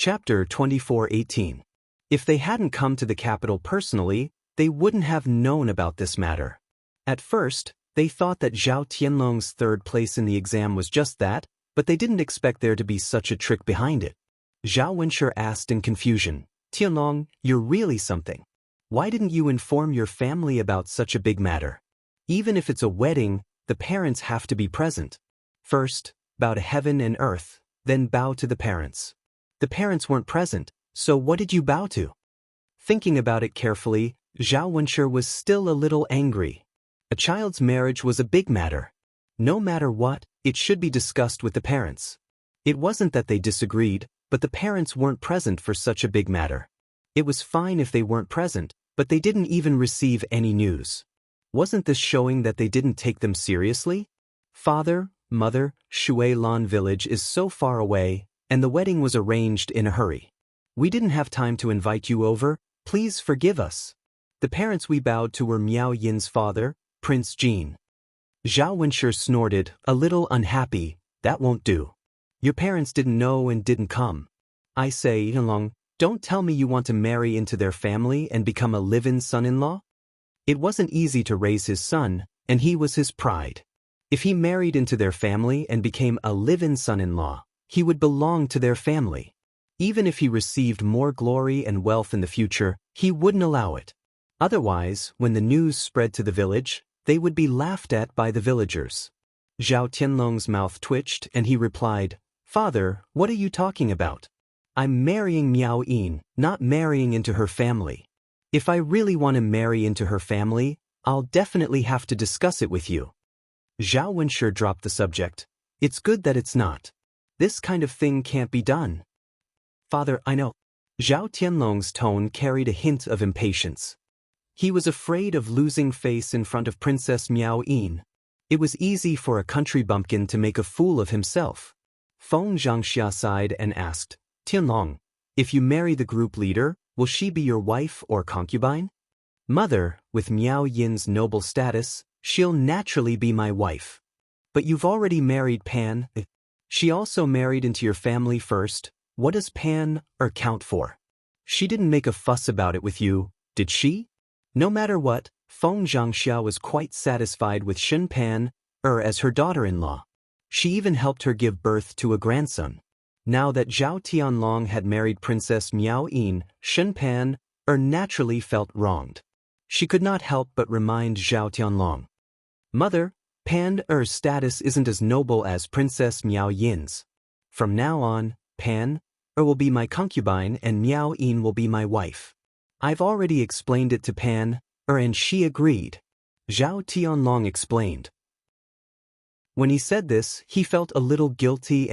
Chapter 24:18. If they hadn't come to the capital personally, they wouldn't have known about this matter. At first, they thought that Zhao Tianlong's third place in the exam was just that, but they didn't expect there to be such a trick behind it. Zhao Wenshi asked in confusion, "Tianlong, you're really something. Why didn't you inform your family about such a big matter? Even if it's a wedding, the parents have to be present. First, bow to heaven and earth, then bow to the parents. The parents weren't present, so what did you bow to?" Thinking about it carefully, Zhao Wenshi was still a little angry. A child's marriage was a big matter. No matter what, it should be discussed with the parents. It wasn't that they disagreed, but the parents weren't present for such a big matter. It was fine if they weren't present, but they didn't even receive any news. Wasn't this showing that they didn't take them seriously? Father, mother, Shuilan village is so far away, and the wedding was arranged in a hurry. We didn't have time to invite you over, please forgive us. The parents we bowed to were Miao Yin's father, Prince Jin. Zhao Wenshi snorted, a little unhappy. That won't do. Your parents didn't know and didn't come. I say, Tianlong, don't tell me you want to marry into their family and become a live-in son-in-law? It wasn't easy to raise his son, and he was his pride. If he married into their family and became a live-in son-in-law, he would belong to their family. Even if he received more glory and wealth in the future, he wouldn't allow it. Otherwise, when the news spread to the village, they would be laughed at by the villagers. Zhao Tianlong's mouth twitched and he replied, "Father, what are you talking about? I'm marrying Miao Yin, not marrying into her family. If I really want to marry into her family, I'll definitely have to discuss it with you." Zhao Wenshi dropped the subject. "It's good that it's not. This kind of thing can't be done." "Father, I know." Zhao Tianlong's tone carried a hint of impatience. He was afraid of losing face in front of Princess Miao Yin. It was easy for a country bumpkin to make a fool of himself. Feng Xianxia sighed and asked, "Tianlong, if you marry the group leader, will she be your wife or concubine?" "Mother, with Miao Yin's noble status, she'll naturally be my wife." "But you've already married Pan." "She also married into your family first. What does Pan count for? She didn't make a fuss about it with you, did she?" No matter what, Feng Xianxia was quite satisfied with Shen Pan as her daughter-in-law. She even helped her give birth to a grandson. Now that Zhao Tianlong had married Princess Miao Yin, Shen Pan naturally felt wronged. She could not help but remind Zhao Tianlong, "Mother, Pan's status isn't as noble as Princess Miao Yin's. From now on, Pan will be my concubine and Miao Yin will be my wife. I've already explained it to Pan and she agreed." Zhao Tianlong explained. When he said this, he felt a little guilty.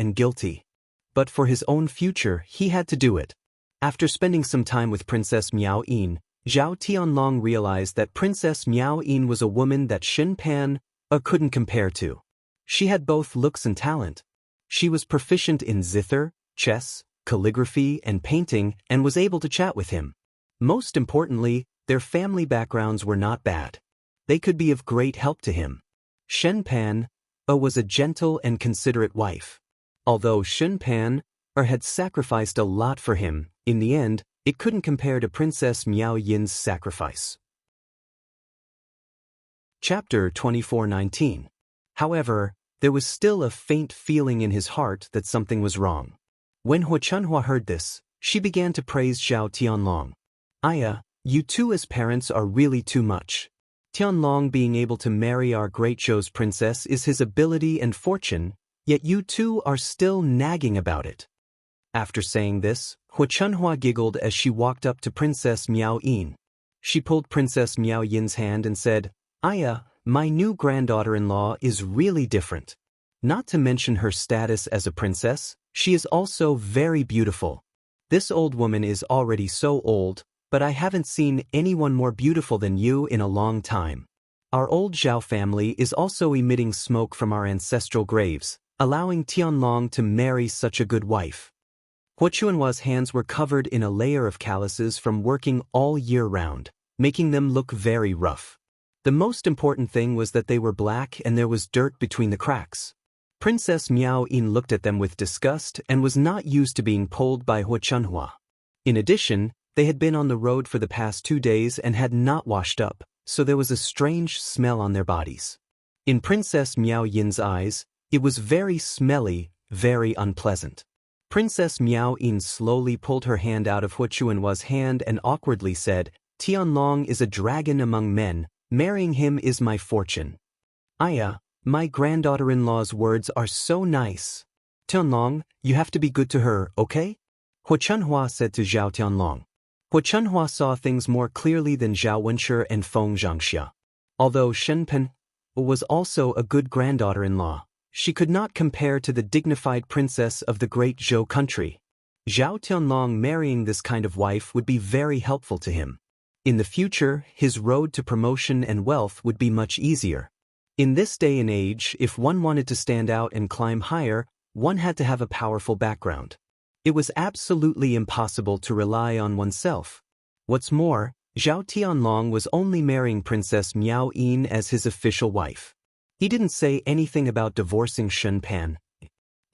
But for his own future, he had to do it. After spending some time with Princess Miao Yin, Zhao Tianlong realized that Princess Miao Yin was a woman that Shen Pan couldn't compare to. She had both looks and talent. She was proficient in zither, chess, calligraphy, and painting, and was able to chat with him. Most importantly, their family backgrounds were not bad. They could be of great help to him. Shen Pan was a gentle and considerate wife. Although Shen Pan had sacrificed a lot for him, in the end, it couldn't compare to Princess Miao Yin's sacrifice. Chapter 24:19. However, there was still a faint feeling in his heart that something was wrong. When Hu Chunhua heard this, she began to praise Zhao Tianlong. "Aya, you two as parents are really too much. Tianlong being able to marry our great Zhou's princess is his ability and fortune, yet you two are still nagging about it." After saying this, Hu Chunhua giggled as she walked up to Princess Miao Yin. She pulled Princess Miao Yin's hand and said, "Aya, my new granddaughter-in-law is really different. Not to mention her status as a princess, she is also very beautiful. This old woman is already so old, but I haven't seen anyone more beautiful than you in a long time. Our old Zhao family is also emitting smoke from our ancestral graves, allowing Tianlong to marry such a good wife." Hu Chunhua's hands were covered in a layer of calluses from working all year round, making them look very rough. The most important thing was that they were black and there was dirt between the cracks. Princess Miao Yin looked at them with disgust and was not used to being pulled by Hua Chunhua. In addition, they had been on the road for the past 2 days and had not washed up, so there was a strange smell on their bodies. In Princess Miao Yin's eyes, it was very smelly, very unpleasant. Princess Miao Yin slowly pulled her hand out of Hua Chunhua's hand and awkwardly said, "Tianlong is a dragon among men, marrying him is my fortune." "Aya, my granddaughter-in-law's words are so nice. Tianlong, you have to be good to her, okay?" Hua Chunhua said to Zhao Tianlong. Hua Chunhua saw things more clearly than Zhao Wenshi and Feng Xianxia. Although Shen Pen was also a good granddaughter-in-law, she could not compare to the dignified princess of the great Zhou country. Zhao Tianlong marrying this kind of wife would be very helpful to him. In the future, his road to promotion and wealth would be much easier. In this day and age, if one wanted to stand out and climb higher, one had to have a powerful background. It was absolutely impossible to rely on oneself. What's more, Zhao Tianlong was only marrying Princess Miao Yin as his official wife. He didn't say anything about divorcing Shen Pan.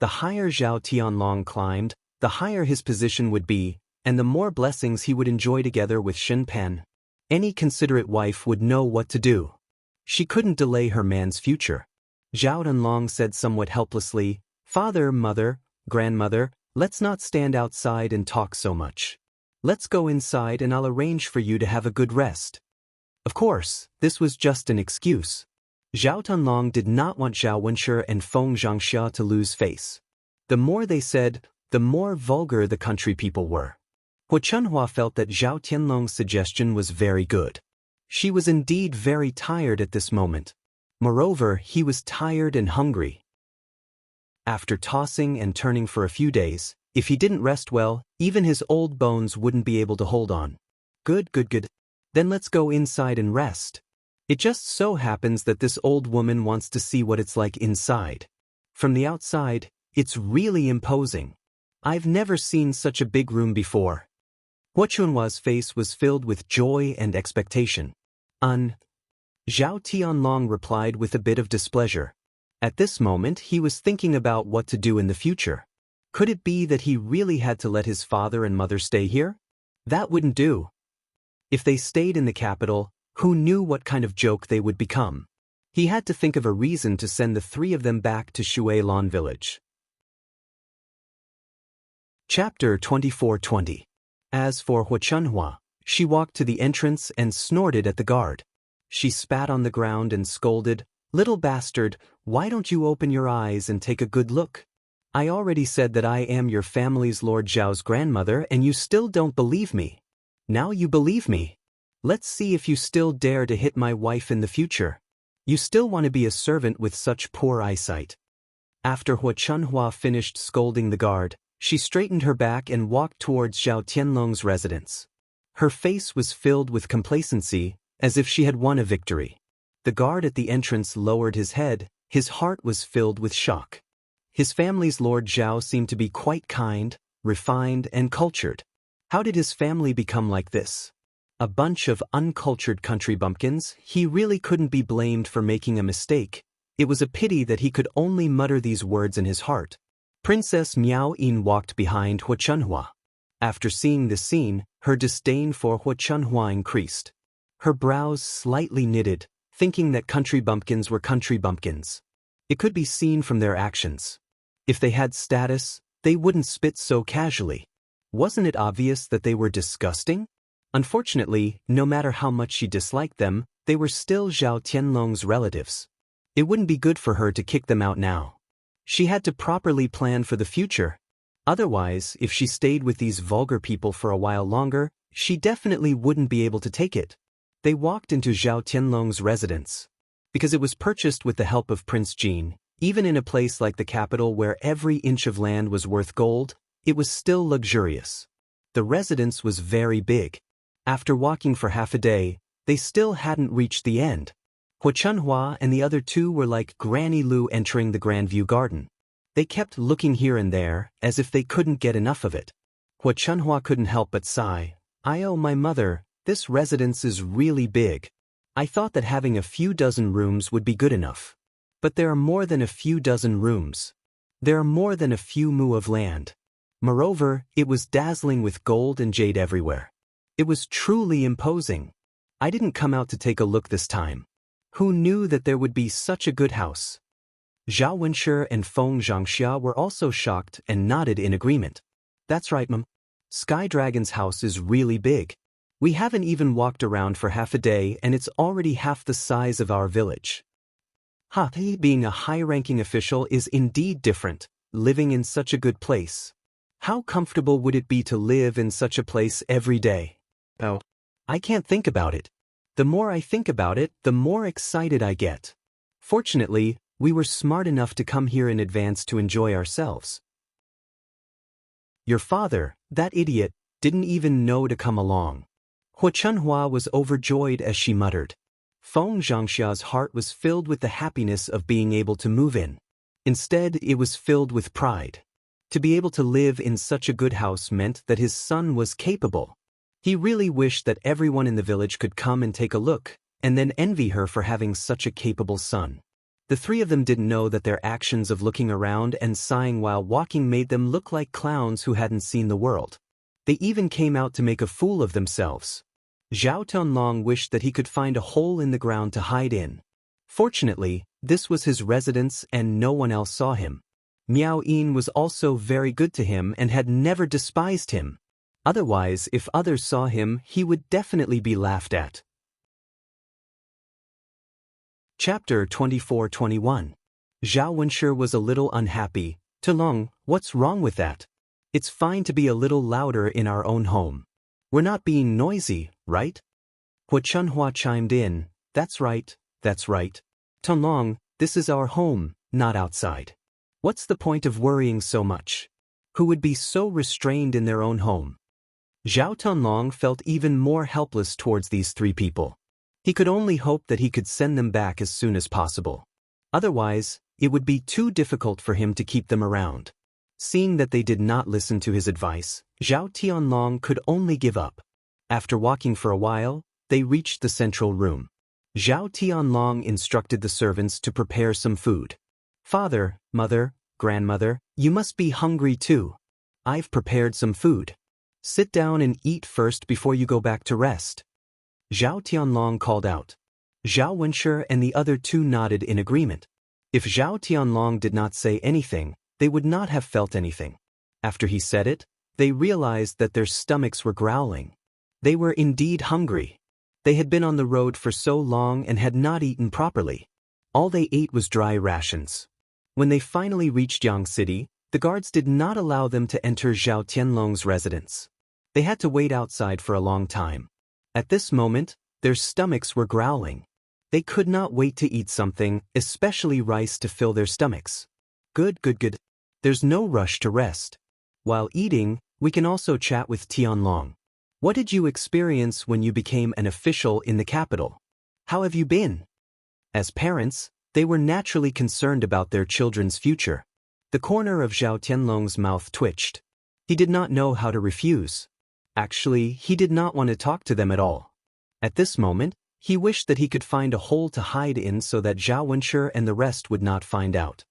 The higher Zhao Tianlong climbed, the higher his position would be, and the more blessings he would enjoy together with Shen Pan. Any considerate wife would know what to do. She couldn't delay her man's future. Zhao Tianlong said somewhat helplessly, "Father, mother, grandmother, let's not stand outside and talk so much. Let's go inside and I'll arrange for you to have a good rest." Of course, this was just an excuse. Zhao Tianlong did not want Zhao Wenshi and Feng Xianxia to lose face. The more they said, the more vulgar the country people were. Hua Chunhua felt that Zhao Tianlong's suggestion was very good. She was indeed very tired at this moment. Moreover, he was tired and hungry. After tossing and turning for a few days, if he didn't rest well, even his old bones wouldn't be able to hold on. Good. Then let's go inside and rest. It just so happens that this old woman wants to see what it's like inside. From the outside, it's really imposing. I've never seen such a big room before. Hua Chunhua's face was filled with joy and expectation. Zhao Tianlong replied with a bit of displeasure. At this moment, he was thinking about what to do in the future. Could it be that he really had to let his father and mother stay here? That wouldn't do. If they stayed in the capital, who knew what kind of joke they would become? He had to think of a reason to send the 3 of them back to Shuilan village. Chapter 24:20. As for Hua Chunhua, she walked to the entrance and snorted at the guard. She spat on the ground and scolded, "Little bastard, why don't you open your eyes and take a good look? I already said that I am your family's Lord Zhao's grandmother and you still don't believe me. Now you believe me. Let's see if you still dare to hit my wife in the future. You still want to be a servant with such poor eyesight." After Hua Chunhua finished scolding the guard, she straightened her back and walked towards Zhao Tianlong's residence. Her face was filled with complacency, as if she had won a victory. The guard at the entrance lowered his head, his heart was filled with shock. His family's Lord Zhao seemed to be quite kind, refined, and cultured. How did his family become like this? A bunch of uncultured country bumpkins. He really couldn't be blamed for making a mistake. It was a pity that he could only mutter these words in his heart. Princess Miao Yin walked behind Hua Chunhua. After seeing this scene, her disdain for Hua Chunhua increased. Her brows slightly knitted, thinking that country bumpkins were country bumpkins. It could be seen from their actions. If they had status, they wouldn't spit so casually. Wasn't it obvious that they were disgusting? Unfortunately, no matter how much she disliked them, they were still Zhao Tianlong's relatives. It wouldn't be good for her to kick them out now. She had to properly plan for the future. Otherwise, if she stayed with these vulgar people for a while longer, she definitely wouldn't be able to take it. They walked into Zhao Tianlong's residence. Because it was purchased with the help of Prince Jin, even in a place like the capital where every inch of land was worth gold, it was still luxurious. The residence was very big. After walking for half a day, they still hadn't reached the end. Hua Chunhua and the other 2 were like Granny Lu entering the Grandview Garden. They kept looking here and there, as if they couldn't get enough of it. Hua Chunhua couldn't help but sigh. "Oh, my mother, this residence is really big. I thought that having a few dozen rooms would be good enough." But there are more than a few dozen rooms. There are more than a few mu of land. Moreover, it was dazzling with gold and jade everywhere. It was truly imposing. I didn't come out to take a look this time. Who knew that there would be such a good house? Zhao Wenshi and Feng Xianxia were also shocked and nodded in agreement. That's right, Mum. Sky Dragon's house is really big. We haven't even walked around for half a day and it's already half the size of our village. Being a high-ranking official is indeed different, living in such a good place. How comfortable would it be to live in such a place every day? Oh, I can't think about it. The more I think about it, the more excited I get. Fortunately, we were smart enough to come here in advance to enjoy ourselves. Your father, that idiot, didn't even know to come along. Hua Chunhua was overjoyed as she muttered. Feng Xiangxia's heart was filled with the happiness of being able to move in. Instead, it was filled with pride. To be able to live in such a good house meant that his son was capable. He really wished that everyone in the village could come and take a look, and then envy her for having such a capable son. The three of them didn't know that their actions of looking around and sighing while walking made them look like clowns who hadn't seen the world. They even came out to make a fool of themselves. Zhao Tianlong wished that he could find a hole in the ground to hide in. Fortunately, this was his residence and no one else saw him. Miao Yin was also very good to him and had never despised him. Otherwise, if others saw him, he would definitely be laughed at. Chapter 24-21. Zhao Wenshi was a little unhappy. Tilong, what's wrong with that? It's fine to be a little louder in our own home. We're not being noisy, right? Hua Chunhua chimed in. That's right, that's right. Tilong, this is our home, not outside. What's the point of worrying so much? Who would be so restrained in their own home? Zhao Tianlong felt even more helpless towards these three people. He could only hope that he could send them back as soon as possible. Otherwise, it would be too difficult for him to keep them around. Seeing that they did not listen to his advice, Zhao Tianlong could only give up. After walking for a while, they reached the central room. Zhao Tianlong instructed the servants to prepare some food. Father, mother, grandmother, you must be hungry too. I've prepared some food. Sit down and eat first before you go back to rest. Zhao Tianlong called out. Zhao Wenshi and the other two nodded in agreement. If Zhao Tianlong did not say anything, they would not have felt anything. After he said it, they realized that their stomachs were growling. They were indeed hungry. They had been on the road for so long and had not eaten properly. All they ate was dry rations. When they finally reached Yang City, the guards did not allow them to enter Zhao Tianlong's residence. They had to wait outside for a long time. At this moment, their stomachs were growling. They could not wait to eat something, especially rice to fill their stomachs. Good. There's no rush to rest. While eating, we can also chat with Tianlong. What did you experience when you became an official in the capital? How have you been? As parents, they were naturally concerned about their children's future. The corner of Zhao Tianlong's mouth twitched. He did not know how to refuse. Actually, he did not want to talk to them at all. At this moment, he wished that he could find a hole to hide in so that Zhao Wenshi and the rest would not find out.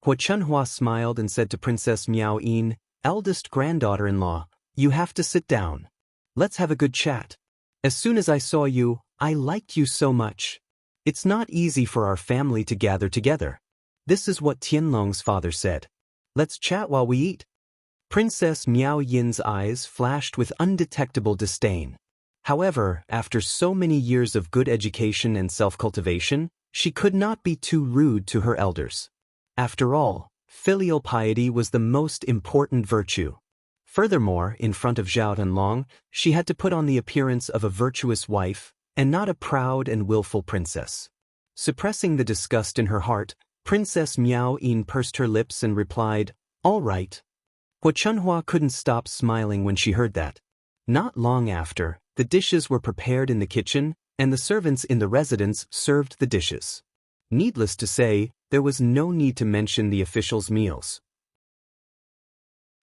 Hua Chunhua smiled and said to Princess Miao Yin, eldest granddaughter-in-law, you have to sit down. Let's have a good chat. As soon as I saw you, I liked you so much. It's not easy for our family to gather together. This is what Tianlong's father said. Let's chat while we eat. Princess Miao Yin's eyes flashed with undetectable disdain. However, after so many years of good education and self-cultivation, she could not be too rude to her elders. After all, filial piety was the most important virtue. Furthermore, in front of Zhao Tianlong, she had to put on the appearance of a virtuous wife, and not a proud and willful princess. Suppressing the disgust in her heart, Princess Miao Yin pursed her lips and replied, all right. Hua Chunhua couldn't stop smiling when she heard that. Not long after, the dishes were prepared in the kitchen, and the servants in the residence served the dishes. Needless to say, there was no need to mention the officials' meals.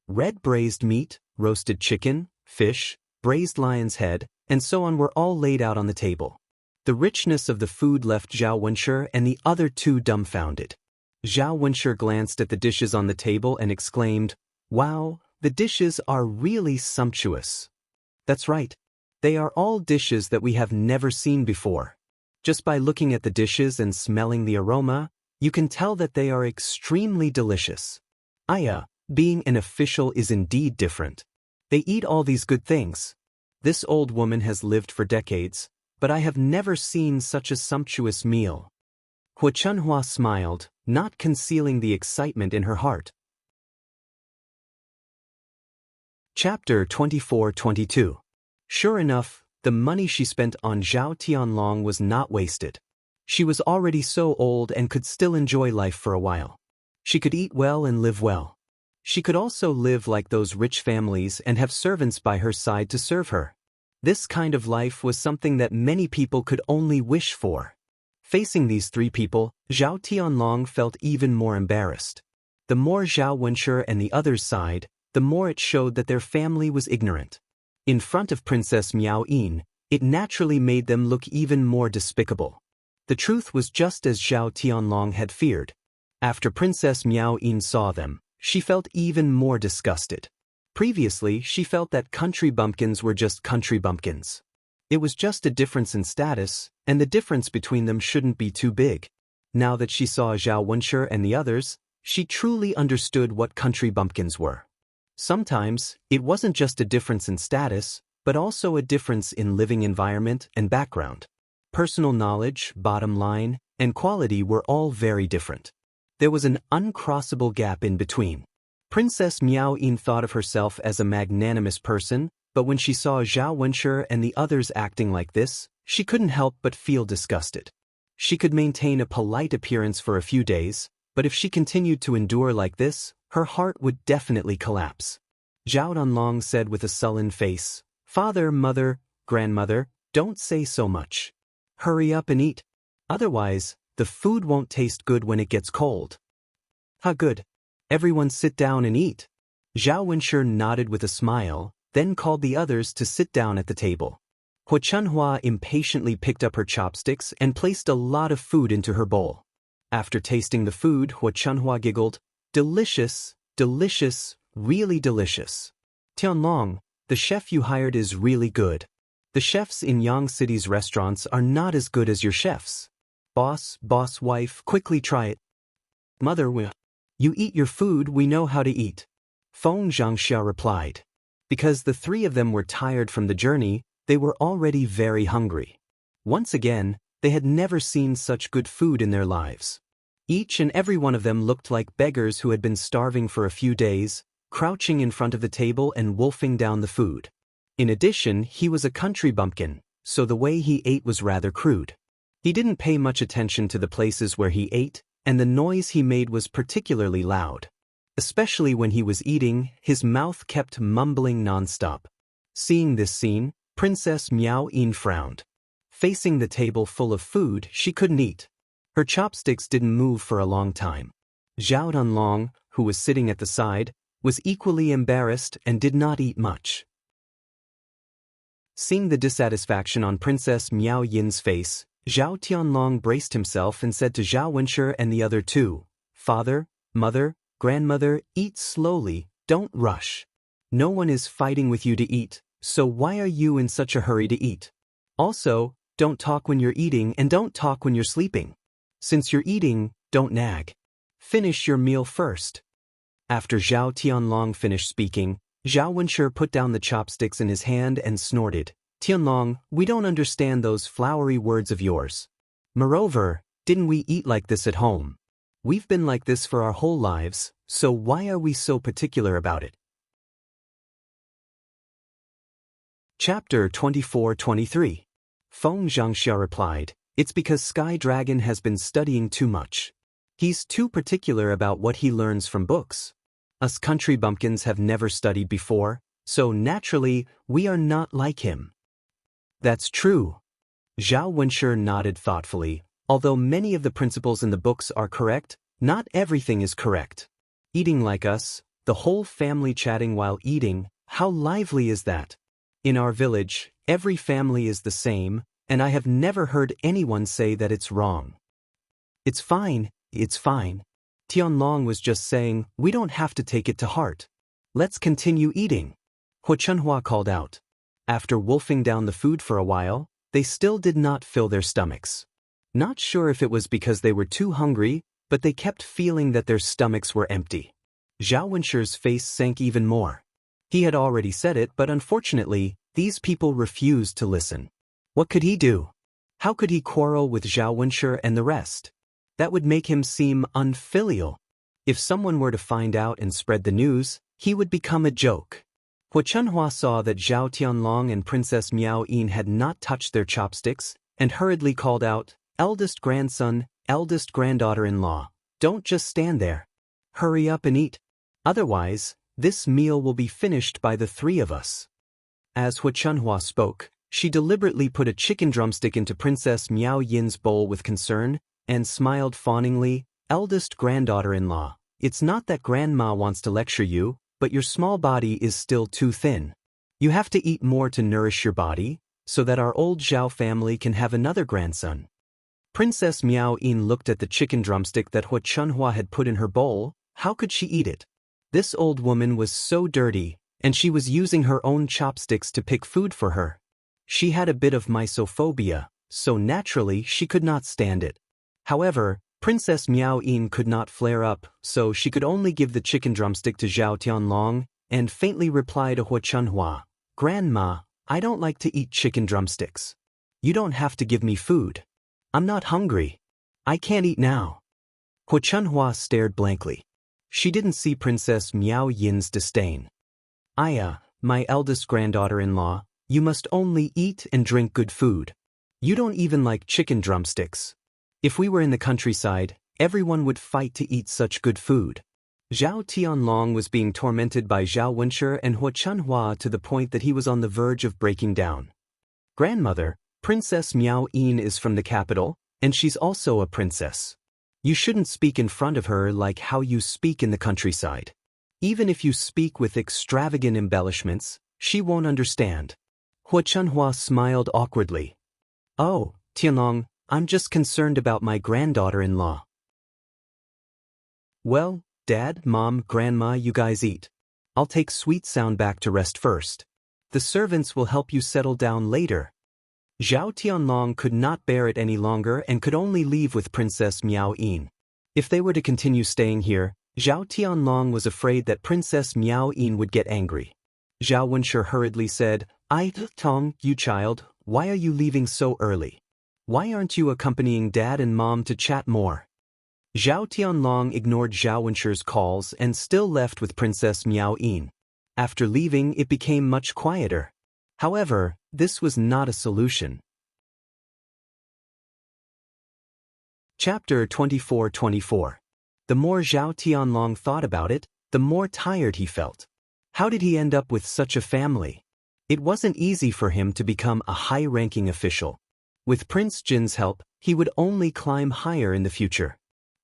Red braised meat, roasted chicken, fish, braised lion's head, and so on were all laid out on the table. The richness of the food left Zhao Wenshi and the other two dumbfounded. Zhao Wenshi glanced at the dishes on the table and exclaimed, "Wow, the dishes are really sumptuous." That's right. They are all dishes that we have never seen before. Just by looking at the dishes and smelling the aroma, you can tell that they are extremely delicious. Being an official is indeed different. They eat all these good things. This old woman has lived for decades, but I have never seen such a sumptuous meal. Hu Chunhua smiled, not concealing the excitement in her heart. Chapter 24-22. Sure enough, the money she spent on Zhao Tianlong was not wasted. She was already so old and could still enjoy life for a while. She could eat well and live well. She could also live like those rich families and have servants by her side to serve her. This kind of life was something that many people could only wish for. Facing these three people, Zhao Tianlong felt even more embarrassed. The more Zhao Wenshi and the others sighed, the more it showed that their family was ignorant. In front of Princess Miao Yin, it naturally made them look even more despicable. The truth was just as Zhao Tianlong had feared. After Princess Miao Yin saw them, she felt even more disgusted. Previously, she felt that country bumpkins were just country bumpkins. It was just a difference in status, and the difference between them shouldn't be too big. Now that she saw Zhao Wenshi and the others, she truly understood what country bumpkins were. Sometimes, it wasn't just a difference in status, but also a difference in living environment and background. Personal knowledge, bottom line, and quality were all very different. There was an uncrossable gap in between. Princess Miao Yin thought of herself as a magnanimous person, but when she saw Zhao Wenshi and the others acting like this, she couldn't help but feel disgusted. She could maintain a polite appearance for a few days, but if she continued to endure like this, her heart would definitely collapse. Zhao Tianlong said with a sullen face, "Father, mother, grandmother, don't say so much. Hurry up and eat. Otherwise, the food won't taste good when it gets cold." "Ha, good. Everyone sit down and eat." Zhao Wenshi nodded with a smile, then called the others to sit down at the table. Hu Chunhua impatiently picked up her chopsticks and placed a lot of food into her bowl. After tasting the food, Hu Chunhua giggled, "Delicious, delicious, really delicious. Tianlong, the chef you hired is really good. The chefs in Yang City's restaurants are not as good as your chefs. Boss wife, quickly try it." "Mother, you eat your food, we know how to eat," Feng Xianxia replied. Because the three of them were tired from the journey, they were already very hungry. Once again, they had never seen such good food in their lives. Each and every one of them looked like beggars who had been starving for a few days, crouching in front of the table and wolfing down the food. In addition, he was a country bumpkin, so the way he ate was rather crude. He didn't pay much attention to the places where he ate, and the noise he made was particularly loud. Especially when he was eating, his mouth kept mumbling nonstop. Seeing this scene, Princess Miao Yin frowned. Facing the table full of food, she couldn't eat. Her chopsticks didn't move for a long time. Zhao Tianlong, who was sitting at the side, was equally embarrassed and did not eat much. Seeing the dissatisfaction on Princess Miao Yin's face, Zhao Tianlong braced himself and said to Zhao Wenshi and the other two, "Father, mother, grandmother, eat slowly, don't rush. No one is fighting with you to eat, so why are you in such a hurry to eat? Also, don't talk when you're eating and don't talk when you're sleeping. Since you're eating, don't nag. Finish your meal first." After Zhao Tianlong finished speaking, Zhao Wenshi put down the chopsticks in his hand and snorted, "Tianlong, we don't understand those flowery words of yours. Moreover, didn't we eat like this at home? We've been like this for our whole lives, so why are we so particular about it?" Chapter 24-23. Feng Xianxia replied, "It's because Sky Dragon has been studying too much. He's too particular about what he learns from books. Us country bumpkins have never studied before, so naturally, we are not like him." "That's true." Zhao Wenshi nodded thoughtfully. Although many of the principles in the books are correct, not everything is correct. Eating like us, the whole family chatting while eating, how lively is that? In our village, every family is the same, and I have never heard anyone say that it's wrong. It's fine, Tianlong was just saying, we don't have to take it to heart. Let's continue eating. Hu Chunhua called out. After wolfing down the food for a while, they still did not fill their stomachs. Not sure if it was because they were too hungry, but they kept feeling that their stomachs were empty. Zhao Wenshur's face sank even more. He had already said it, but unfortunately, these people refused to listen. What could he do? How could he quarrel with Zhao Wenshur and the rest? That would make him seem unfilial. If someone were to find out and spread the news, he would become a joke. Hu Chunhua saw that Zhao Tianlong and Princess Miao Yin had not touched their chopsticks, and hurriedly called out, eldest grandson, eldest granddaughter-in-law, don't just stand there. Hurry up and eat. Otherwise, this meal will be finished by the three of us. As Hu Chunhua spoke, she deliberately put a chicken drumstick into Princess Miao Yin's bowl with concern, and smiled fawningly, eldest granddaughter-in-law, it's not that grandma wants to lecture you, but your small body is still too thin. You have to eat more to nourish your body, so that our old Zhao family can have another grandson. Princess Miao Yin looked at the chicken drumstick that Hu Chunhua had put in her bowl. How could she eat it? This old woman was so dirty, and she was using her own chopsticks to pick food for her. She had a bit of mysophobia, so naturally she could not stand it. However, Princess Miao Yin could not flare up, so she could only give the chicken drumstick to Zhao Tianlong, and faintly reply to Hu Chunhua, Grandma, I don't like to eat chicken drumsticks. You don't have to give me food. I'm not hungry. I can't eat now. Hu Chunhua stared blankly. She didn't see Princess Miao Yin's disdain. Aya, my eldest granddaughter-in-law, you must only eat and drink good food. You don't even like chicken drumsticks. If we were in the countryside, everyone would fight to eat such good food. Zhao Tianlong was being tormented by Zhao Wenshur and Hu Chunhua to the point that he was on the verge of breaking down. Grandmother, Princess Miao Yin is from the capital, and she's also a princess. You shouldn't speak in front of her like how you speak in the countryside. Even if you speak with extravagant embellishments, she won't understand. Hu Chunhua smiled awkwardly. Oh, Tianlong, I'm just concerned about my granddaughter-in-law. Well, Dad, Mom, Grandma, you guys eat. I'll take Sweet Sound back to rest first. The servants will help you settle down later. Zhao Tianlong could not bear it any longer and could only leave with Princess Miao Yin. If they were to continue staying here, Zhao Tianlong was afraid that Princess Miao Yin would get angry. Zhao Wenshur hurriedly said, Tong, you child, why are you leaving so early? Why aren't you accompanying Dad and Mom to chat more? Zhao Tianlong ignored Zhao Wenshur's calls and still left with Princess Miao Yin. After leaving, it became much quieter. However, this was not a solution. Chapter 24-24. The more Zhao Tianlong thought about it, the more tired he felt. How did he end up with such a family? It wasn't easy for him to become a high-ranking official. With Prince Jin's help, he would only climb higher in the future.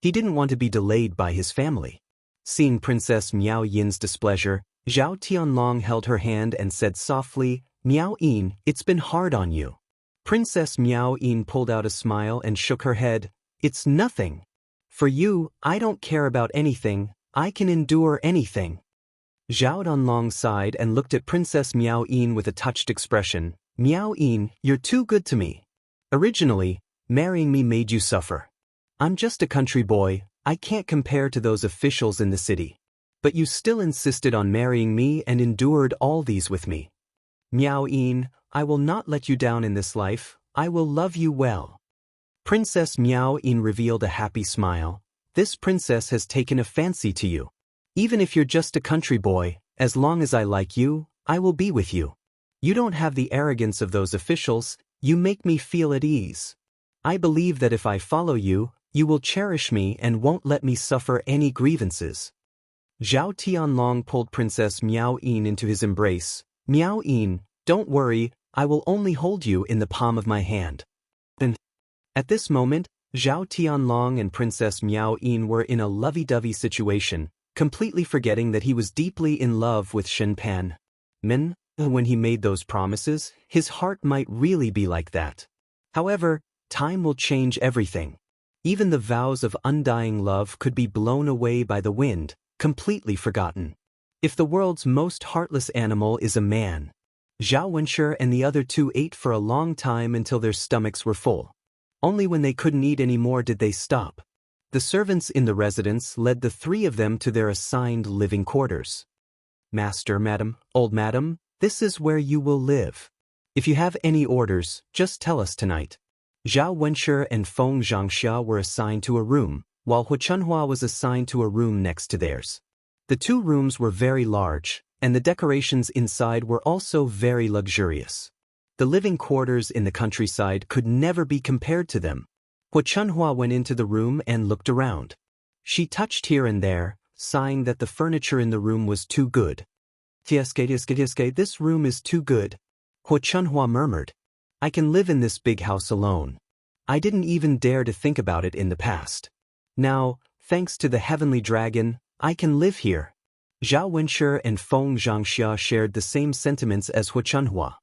He didn't want to be delayed by his family. Seeing Princess Miao Yin's displeasure, Zhao Tianlong held her hand and said softly, Miao Yin, it's been hard on you. Princess Miao Yin pulled out a smile and shook her head. It's nothing. For you, I don't care about anything. I can endure anything. Zhao Tianlong sighed and looked at Princess Miao Yin with a touched expression. Miao Yin, you're too good to me. Originally, marrying me made you suffer. I'm just a country boy, I can't compare to those officials in the city. But you still insisted on marrying me and endured all these with me. Miao Yin, I will not let you down in this life, I will love you well. Princess Miao Yin revealed a happy smile. This princess has taken a fancy to you. Even if you're just a country boy, as long as I like you, I will be with you. You don't have the arrogance of those officials, you make me feel at ease. I believe that if I follow you, you will cherish me and won't let me suffer any grievances. Zhao Tianlong pulled Princess Miao Yin into his embrace. Miao Yin, don't worry, I will only hold you in the palm of my hand. At this moment, Zhao Tianlong and Princess Miao Yin were in a lovey-dovey situation, completely forgetting that he was deeply in love with Shen Pan. When he made those promises, his heart might really be like that. However, time will change everything. Even the vows of undying love could be blown away by the wind, completely forgotten. If the world's most heartless animal is a man, Zhao Wenshi and the other two ate for a long time until their stomachs were full. Only when they couldn't eat anymore did they stop. The servants in the residence led the three of them to their assigned living quarters. Master, madam, old madam, this is where you will live. If you have any orders, just tell us tonight. Zhao Wenshi and Feng Xianxia were assigned to a room, while Hu Chunhua was assigned to a room next to theirs. The two rooms were very large, and the decorations inside were also very luxurious. The living quarters in the countryside could never be compared to them. Hu Chunhua went into the room and looked around. She touched here and there, sighing that the furniture in the room was too good. This room is too good, Hu Chunhua murmured. I can live in this big house alone. I didn't even dare to think about it in the past. Now, thanks to the heavenly dragon, I can live here. Zhao Wenshi and Feng Xianxia shared the same sentiments as Hu Chunhua.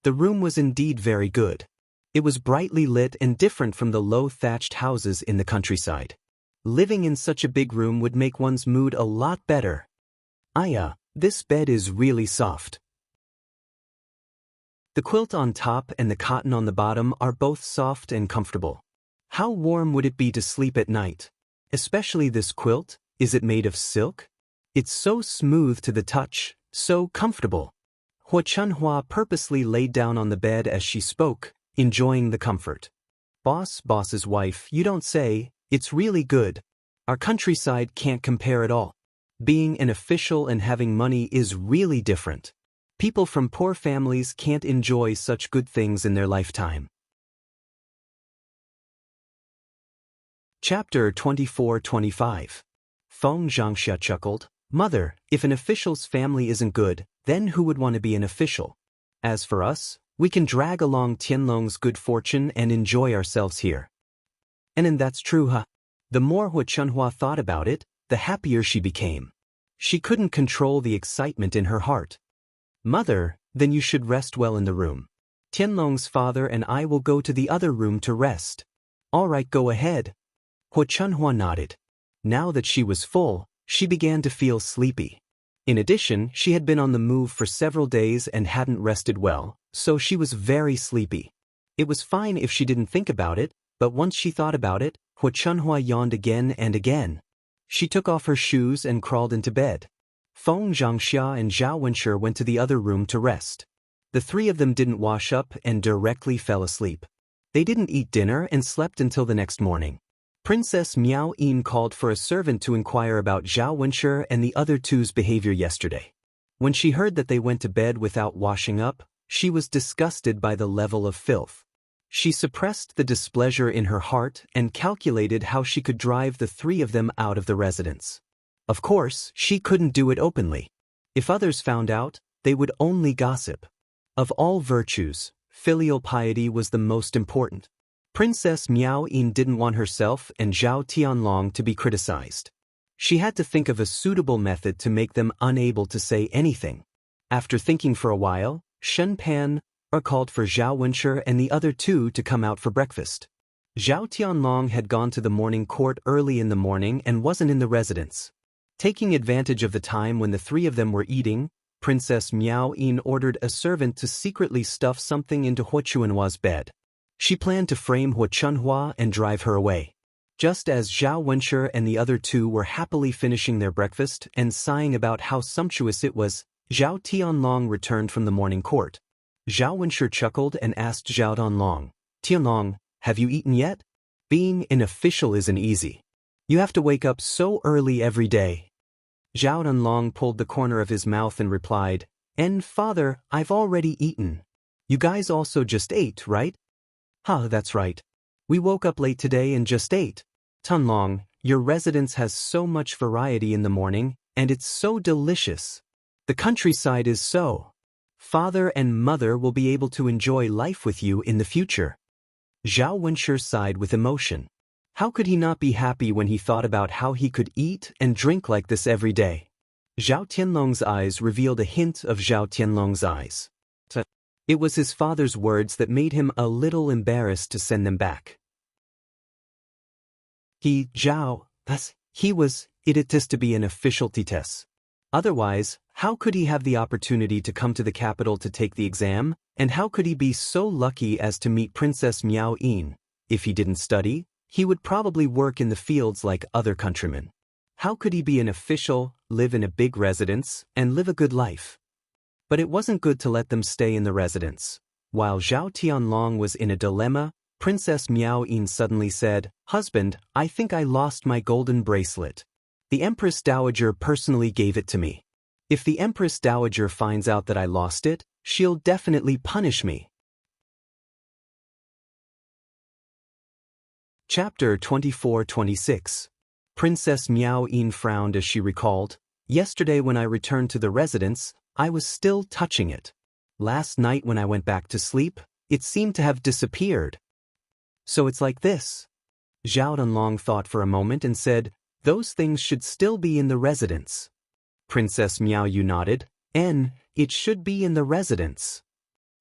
The room was indeed very good. It was brightly lit and different from the low thatched houses in the countryside. Living in such a big room would make one's mood a lot better. Aya, this bed is really soft. The quilt on top and the cotton on the bottom are both soft and comfortable. How warm would it be to sleep at night? Especially this quilt, is it made of silk? It's so smooth to the touch, so comfortable. Hu Chunhua purposely laid down on the bed as she spoke, enjoying the comfort. Boss's wife, you don't say, it's really good. Our countryside can't compare at all. Being an official and having money is really different. People from poor families can't enjoy such good things in their lifetime. Chapter 24-25. Feng Xianxia chuckled. Mother, if an official's family isn't good, then who would want to be an official? As for us, we can drag along Tianlong's good fortune and enjoy ourselves here. And that's true, huh? The more Hu Chunhua thought about it, the happier she became. She couldn't control the excitement in her heart. Mother, then you should rest well in the room. Tianlong's father and I will go to the other room to rest. All right, go ahead. Hu Chunhua nodded. Now that she was full, she began to feel sleepy. In addition, she had been on the move for several days and hadn't rested well, so she was very sleepy. It was fine if she didn't think about it, but once she thought about it, Hu Chunhua yawned again and again. She took off her shoes and crawled into bed. Feng Xianxia and Zhao Wenshi went to the other room to rest. The three of them didn't wash up and directly fell asleep. They didn't eat dinner and slept until the next morning. Princess Miao Yin called for a servant to inquire about Zhao Wenshi and the other two's behavior yesterday. When she heard that they went to bed without washing up, she was disgusted by the level of filth. She suppressed the displeasure in her heart and calculated how she could drive the three of them out of the residence. Of course, she couldn't do it openly. If others found out, they would only gossip. Of all virtues, filial piety was the most important. Princess Miao Yin didn't want herself and Zhao Tianlong to be criticized. She had to think of a suitable method to make them unable to say anything. After thinking for a while, Shen Pan called for Zhao Wenshi and the other two to come out for breakfast. Zhao Tianlong had gone to the morning court early in the morning and wasn't in the residence. Taking advantage of the time when the three of them were eating, Princess Miao Yin ordered a servant to secretly stuff something into Hu Chunhua's bed. She planned to frame Hu Chunhua and drive her away. Just as Zhao Wenshi and the other two were happily finishing their breakfast and sighing about how sumptuous it was, Zhao Tianlong returned from the morning court. Zhao Wenshi chuckled and asked Zhao Tianlong, "Tianlong, have you eaten yet? Being an official isn't easy. You have to wake up so early every day." Zhao Tianlong pulled the corner of his mouth and replied, Father, I've already eaten. You guys also just ate, right?" That's right. We woke up late today and just ate." "Tianlong, your residence has so much variety in the morning, and it's so delicious. The countryside is so. Father and mother will be able to enjoy life with you in the future." Zhao Wenshi sighed with emotion. How could he not be happy when he thought about how he could eat and drink like this every day? Zhao Tianlong's eyes revealed a hint of Zhao Tianlong's eyes. It was his father's words that made him a little embarrassed to send them back. He was it to be an official test. Otherwise, how could he have the opportunity to come to the capital to take the exam, and how could he be so lucky as to meet Princess Miao Yin? If he didn't study, he would probably work in the fields like other countrymen. How could he be an official, live in a big residence, and live a good life? But it wasn't good to let them stay in the residence. While Zhao Tianlong was in a dilemma, Princess Miao Yin suddenly said, "Husband, I think I lost my golden bracelet. The Empress Dowager personally gave it to me. If the Empress Dowager finds out that I lost it, she'll definitely punish me." Chapter 24-26. Princess Miao Yin frowned as she recalled, "Yesterday when I returned to the residence, I was still touching it. Last night when I went back to sleep, it seemed to have disappeared. So it's like this." Zhao Tianlong thought for a moment and said, "Those things should still be in the residence." Princess Miao Yu nodded, "It should be in the residence.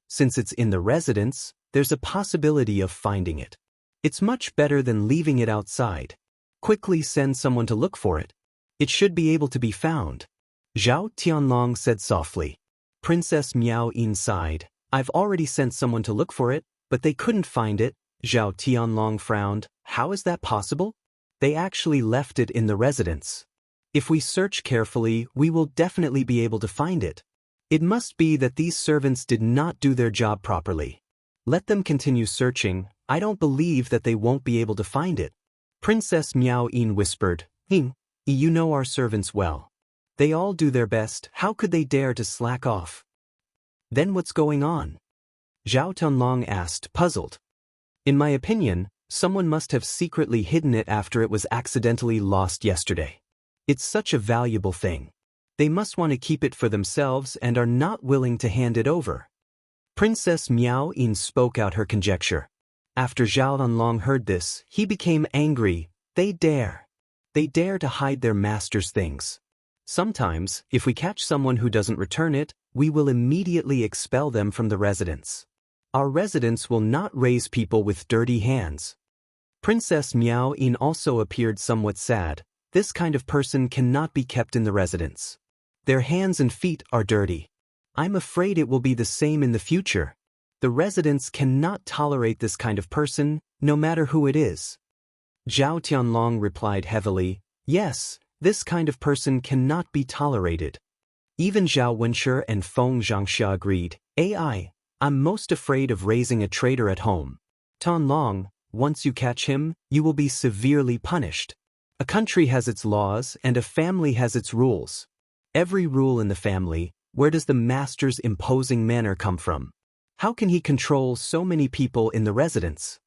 Since it's in the residence, there's a possibility of finding it. It's much better than leaving it outside. Quickly send someone to look for it. It should be able to be found." Zhao Tianlong said softly. Princess Miao Yin sighed. "I've already sent someone to look for it, but they couldn't find it." Zhao Tianlong frowned. "How is that possible? They actually left it in the residence. If we search carefully, we will definitely be able to find it. It must be that these servants did not do their job properly. Let them continue searching. I don't believe that they won't be able to find it." Princess Miao Yin whispered, You know our servants well. They all do their best. How could they dare to slack off?" "Then what's going on?" Zhao Tianlong asked, puzzled. "In my opinion, someone must have secretly hidden it after it was accidentally lost yesterday. It's such a valuable thing. They must want to keep it for themselves and are not willing to hand it over." Princess Miao Yin spoke out her conjecture. After Zhao Tianlong heard this, he became angry. They dare to hide their master's things. Sometimes, if we catch someone who doesn't return it, we will immediately expel them from the residence. Our residence will not raise people with dirty hands." Princess Miao Yin also appeared somewhat sad. This kind of person cannot be kept in the residence. Their hands and feet are dirty. I'm afraid it will be the same in the future. The residents cannot tolerate this kind of person, no matter who it is. Zhao Tianlong replied heavily, "Yes, this kind of person cannot be tolerated." Even Zhao Wenshi and Feng Xianxia agreed. I'm most afraid of raising a traitor at home. Tianlong, once you catch him, you will be severely punished. A country has its laws and a family has its rules. Every rule in the family, where does the master's imposing manner come from? How can he control so many people in the residence?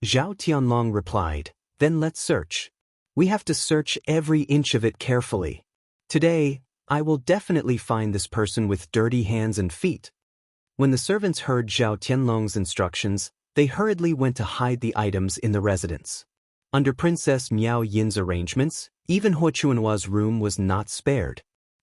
Zhao Tianlong replied, "Then let's search. We have to search every inch of it carefully. Today, I will definitely find this person with dirty hands and feet." When the servants heard Zhao Tianlong's instructions, they hurriedly went to hide the items in the residence. Under Princess Miao Yin's arrangements, even Huo Chuanhua's room was not spared.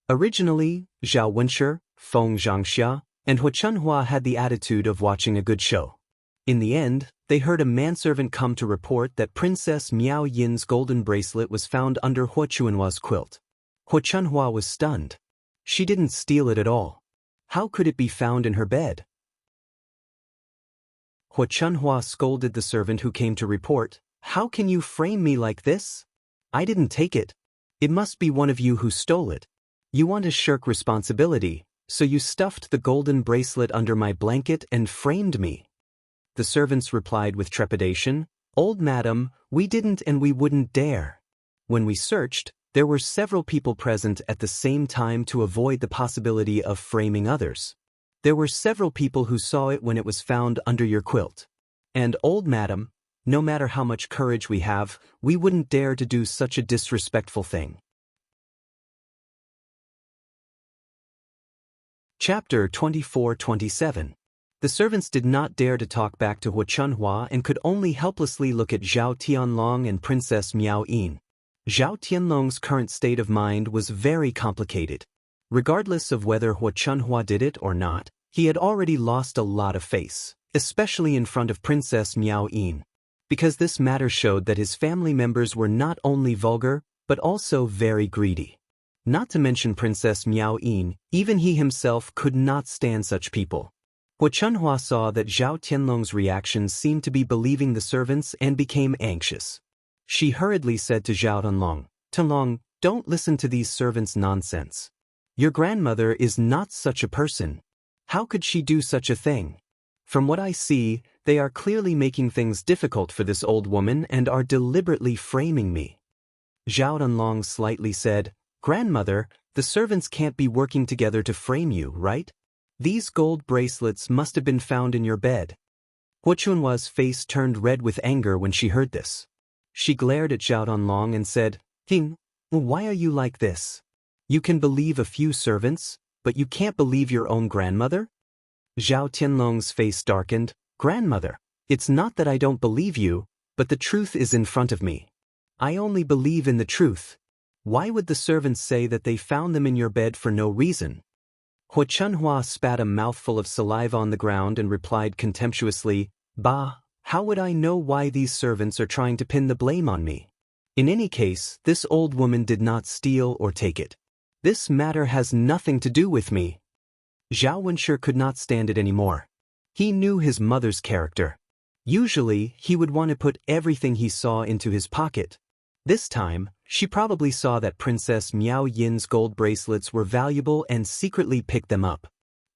Originally, Zhao Wenshi, Feng Xianxia, and Huo Chuanhua had the attitude of watching a good show. In the end, they heard a manservant come to report that Princess Miao Yin's golden bracelet was found under Huo Chuanhua's quilt. Huo Chuanhua was stunned. She didn't steal it at all. How could it be found in her bed? Huo Chuanhua scolded the servant who came to report, "How can you frame me like this? I didn't take it. It must be one of you who stole it. You want to shirk responsibility, so you stuffed the golden bracelet under my blanket and framed me." The servants replied with trepidation, "Old madam, we didn't and we wouldn't dare. When we searched, there were several people present at the same time to avoid the possibility of framing others. There were several people who saw it when it was found under your quilt. And, old madam, no matter how much courage we have, we wouldn't dare to do such a disrespectful thing." Chapter 24-27. The servants did not dare to talk back to Huo Chuanhua and could only helplessly look at Zhao Tianlong and Princess Miao Yin. Zhao Tianlong's current state of mind was very complicated. Regardless of whether Huo Chuanhua did it or not, he had already lost a lot of face, especially in front of Princess Miao Yin. because this matter showed that his family members were not only vulgar, but also very greedy. Not to mention Princess Miao Yin, even he himself could not stand such people. Hu Chunhua saw that Zhao Tianlong's reactions seemed to be believing the servants and became anxious. She hurriedly said to Zhao Tianlong, "Tianlong, don't listen to these servants' nonsense. Your grandmother is not such a person. How could she do such a thing? From what I see, they are clearly making things difficult for this old woman and are deliberately framing me." Zhao Tianlong slightly said, "Grandmother, the servants can't be working together to frame you, right? These gold bracelets must have been found in your bed." Hu Chunhua's face turned red with anger when she heard this. She glared at Zhao Tianlong and said, "King, why are you like this? You can believe a few servants, but you can't believe your own grandmother?" Zhao Tianlong's face darkened. "Grandmother, it's not that I don't believe you, but the truth is in front of me. I only believe in the truth. Why would the servants say that they found them in your bed for no reason?" Hu Chunhua spat a mouthful of saliva on the ground and replied contemptuously, "Bah, how would I know why these servants are trying to pin the blame on me? In any case, this old woman did not steal or take it. This matter has nothing to do with me." Zhao Wenshi could not stand it anymore. He knew his mother's character. Usually, he would want to put everything he saw into his pocket. This time, she probably saw that Princess Miao Yin's gold bracelets were valuable and secretly picked them up.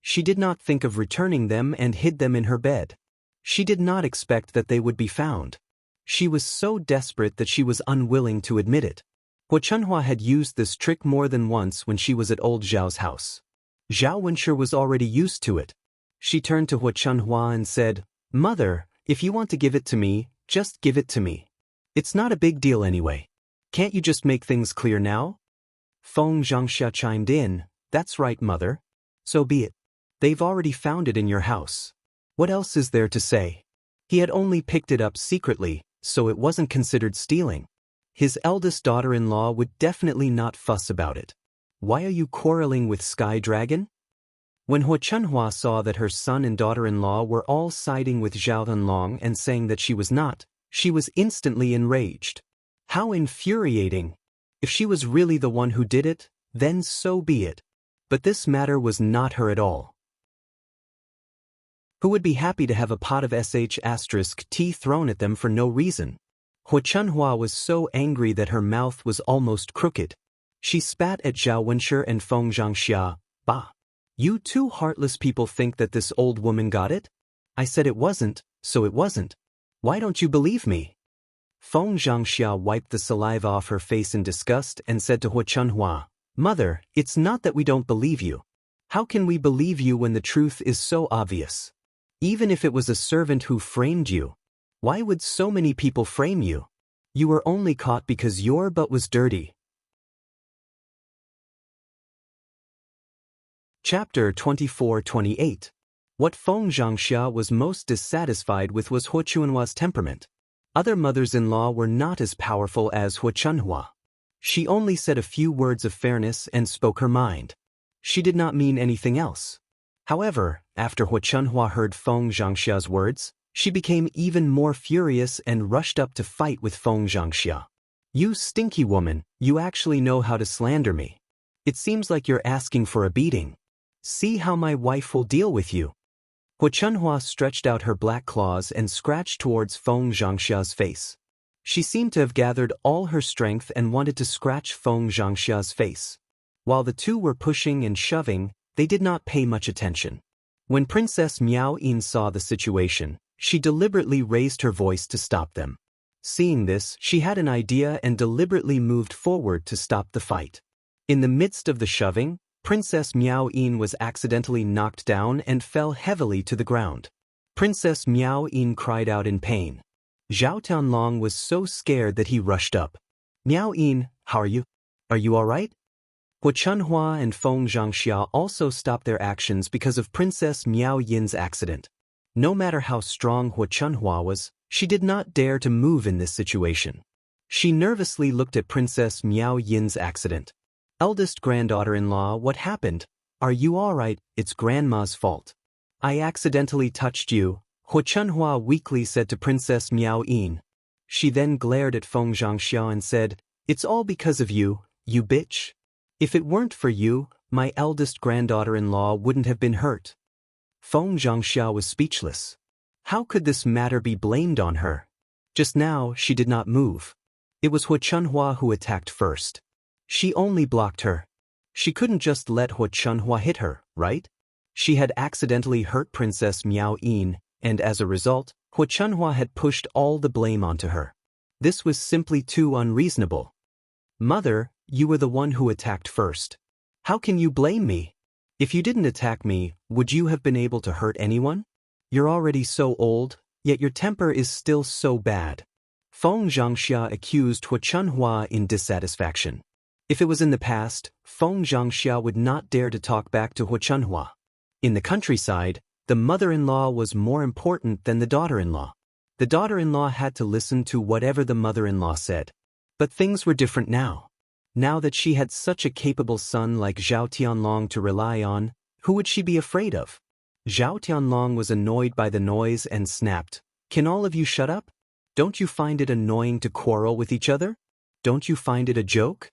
She did not think of returning them and hid them in her bed. She did not expect that they would be found. She was so desperate that she was unwilling to admit it. Hu Chunhua had used this trick more than once when she was at old Zhao's house. Zhao Wenshi was already used to it. She turned to Hu Chunhua and said, "Mother, if you want to give it to me, just give it to me. It's not a big deal anyway. Can't you just make things clear now?" Feng Xianxia chimed in, "That's right, Mother. So be it. They've already found it in your house. What else is there to say? He had only picked it up secretly, so it wasn't considered stealing. His eldest daughter-in-law would definitely not fuss about it. Why are you quarreling with Sky Dragon?" When Hu Chunhua saw that her son and daughter-in-law were all siding with Zhao Tianlong and saying that she was not, she was instantly enraged. How infuriating! If she was really the one who did it, then so be it. But this matter was not her at all. Who would be happy to have a pot of sh*tea thrown at them for no reason? Hu Chunhua was so angry that her mouth was almost crooked. She spat at Zhao Wenshi and Feng Xianxia. "Bah! You two heartless people think that this old woman got it? I said it wasn't, so it wasn't. Why don't you believe me?" Feng Xianxia wiped the saliva off her face in disgust and said to Hu Chunhua, "Mother, it's not that we don't believe you. How can we believe you when the truth is so obvious? Even if it was a servant who framed you, why would so many people frame you? You were only caught because your butt was dirty." Chapter 24-28. What Feng Xianxia was most dissatisfied with was Hu Chunhua's temperament. Other mothers-in-law were not as powerful as Hu Chunhua. She only said a few words of fairness and spoke her mind. She did not mean anything else. However, after Hu Chunhua heard Feng Xianxia's words, she became even more furious and rushed up to fight with Feng Xianxia. "You stinky woman, you actually know how to slander me. It seems like you're asking for a beating. See how my wife will deal with you." Hu Chunhua stretched out her black claws and scratched towards Feng Xianxia's face. She seemed to have gathered all her strength and wanted to scratch Feng Xianxia's face. While the two were pushing and shoving, they did not pay much attention. When Princess Miao Yin saw the situation, she deliberately raised her voice to stop them. Seeing this, she had an idea and deliberately moved forward to stop the fight. In the midst of the shoving, Princess Miao Yin was accidentally knocked down and fell heavily to the ground. Princess Miao Yin cried out in pain. Zhao Tianlong was so scared that he rushed up. "Miao Yin, how are you? Are you all right?" Hu Chunhua and Feng Xianxia also stopped their actions because of Princess Miao Yin's accident. No matter how strong Hu Chunhua was, she did not dare to move in this situation. She nervously looked at Princess Miao Yin's accident. "Eldest granddaughter-in-law, what happened? Are you all right? It's grandma's fault. I accidentally touched you," Hu Chunhua weakly said to Princess Miao Yin. She then glared at Feng Xianxia and said, "It's all because of you, you bitch. If it weren't for you, my eldest granddaughter-in-law wouldn't have been hurt." Feng Xianxia was speechless. How could this matter be blamed on her? Just now, she did not move. It was Hu Chunhua who attacked first. She only blocked her. She couldn't just let Hu Chunhua hit her, right? She had accidentally hurt Princess Miao Yin, and as a result, Hu Chunhua had pushed all the blame onto her. This was simply too unreasonable. "Mother, you were the one who attacked first. How can you blame me? If you didn't attack me, would you have been able to hurt anyone? You're already so old, yet your temper is still so bad." Feng Xianxia accused Hu Chunhua in dissatisfaction. If it was in the past, Feng Xianxia would not dare to talk back to Hu Chunhua. In the countryside, the mother-in-law was more important than the daughter-in-law. The daughter-in-law had to listen to whatever the mother-in-law said. But things were different now. Now that she had such a capable son like Zhao Tianlong to rely on, who would she be afraid of? Zhao Tianlong was annoyed by the noise and snapped, "Can all of you shut up? Don't you find it annoying to quarrel with each other? Don't you find it a joke?"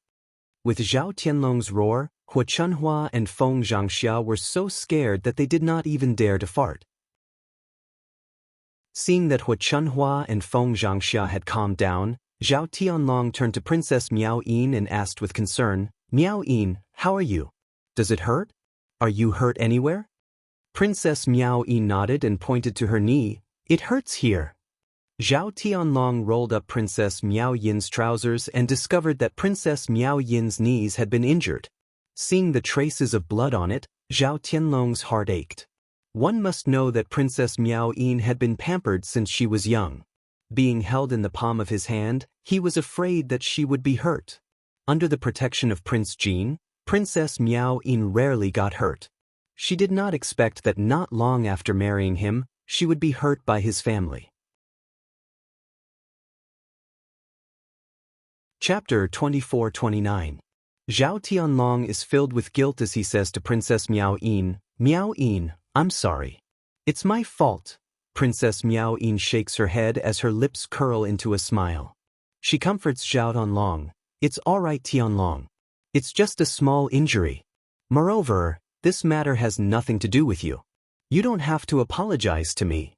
With Zhao Tianlong's roar, Hu Chunhua and Feng Xianxia were so scared that they did not even dare to fart. Seeing that Hu Chunhua and Feng Xianxia had calmed down, Zhao Tianlong turned to Princess Miao Yin and asked with concern, "Miao Yin, how are you? Does it hurt? Are you hurt anywhere?" Princess Miao Yin nodded and pointed to her knee. "It hurts here." Zhao Tianlong rolled up Princess Miao Yin's trousers and discovered that Princess Miao Yin's knees had been injured. Seeing the traces of blood on it, Zhao Tianlong's heart ached. One must know that Princess Miao Yin had been pampered since she was young. Being held in the palm of his hand, he was afraid that she would be hurt. Under the protection of Prince Jin, Princess Miao Yin rarely got hurt. She did not expect that not long after marrying him, she would be hurt by his family. Chapter 24-29. Zhao Tianlong is filled with guilt as he says to Princess Miao Yin, "Miao Yin, I'm sorry. It's my fault." Princess Miao Yin shakes her head as her lips curl into a smile. She comforts Zhao Tianlong, "It's all right, Tianlong. It's just a small injury. Moreover, this matter has nothing to do with you. You don't have to apologize to me."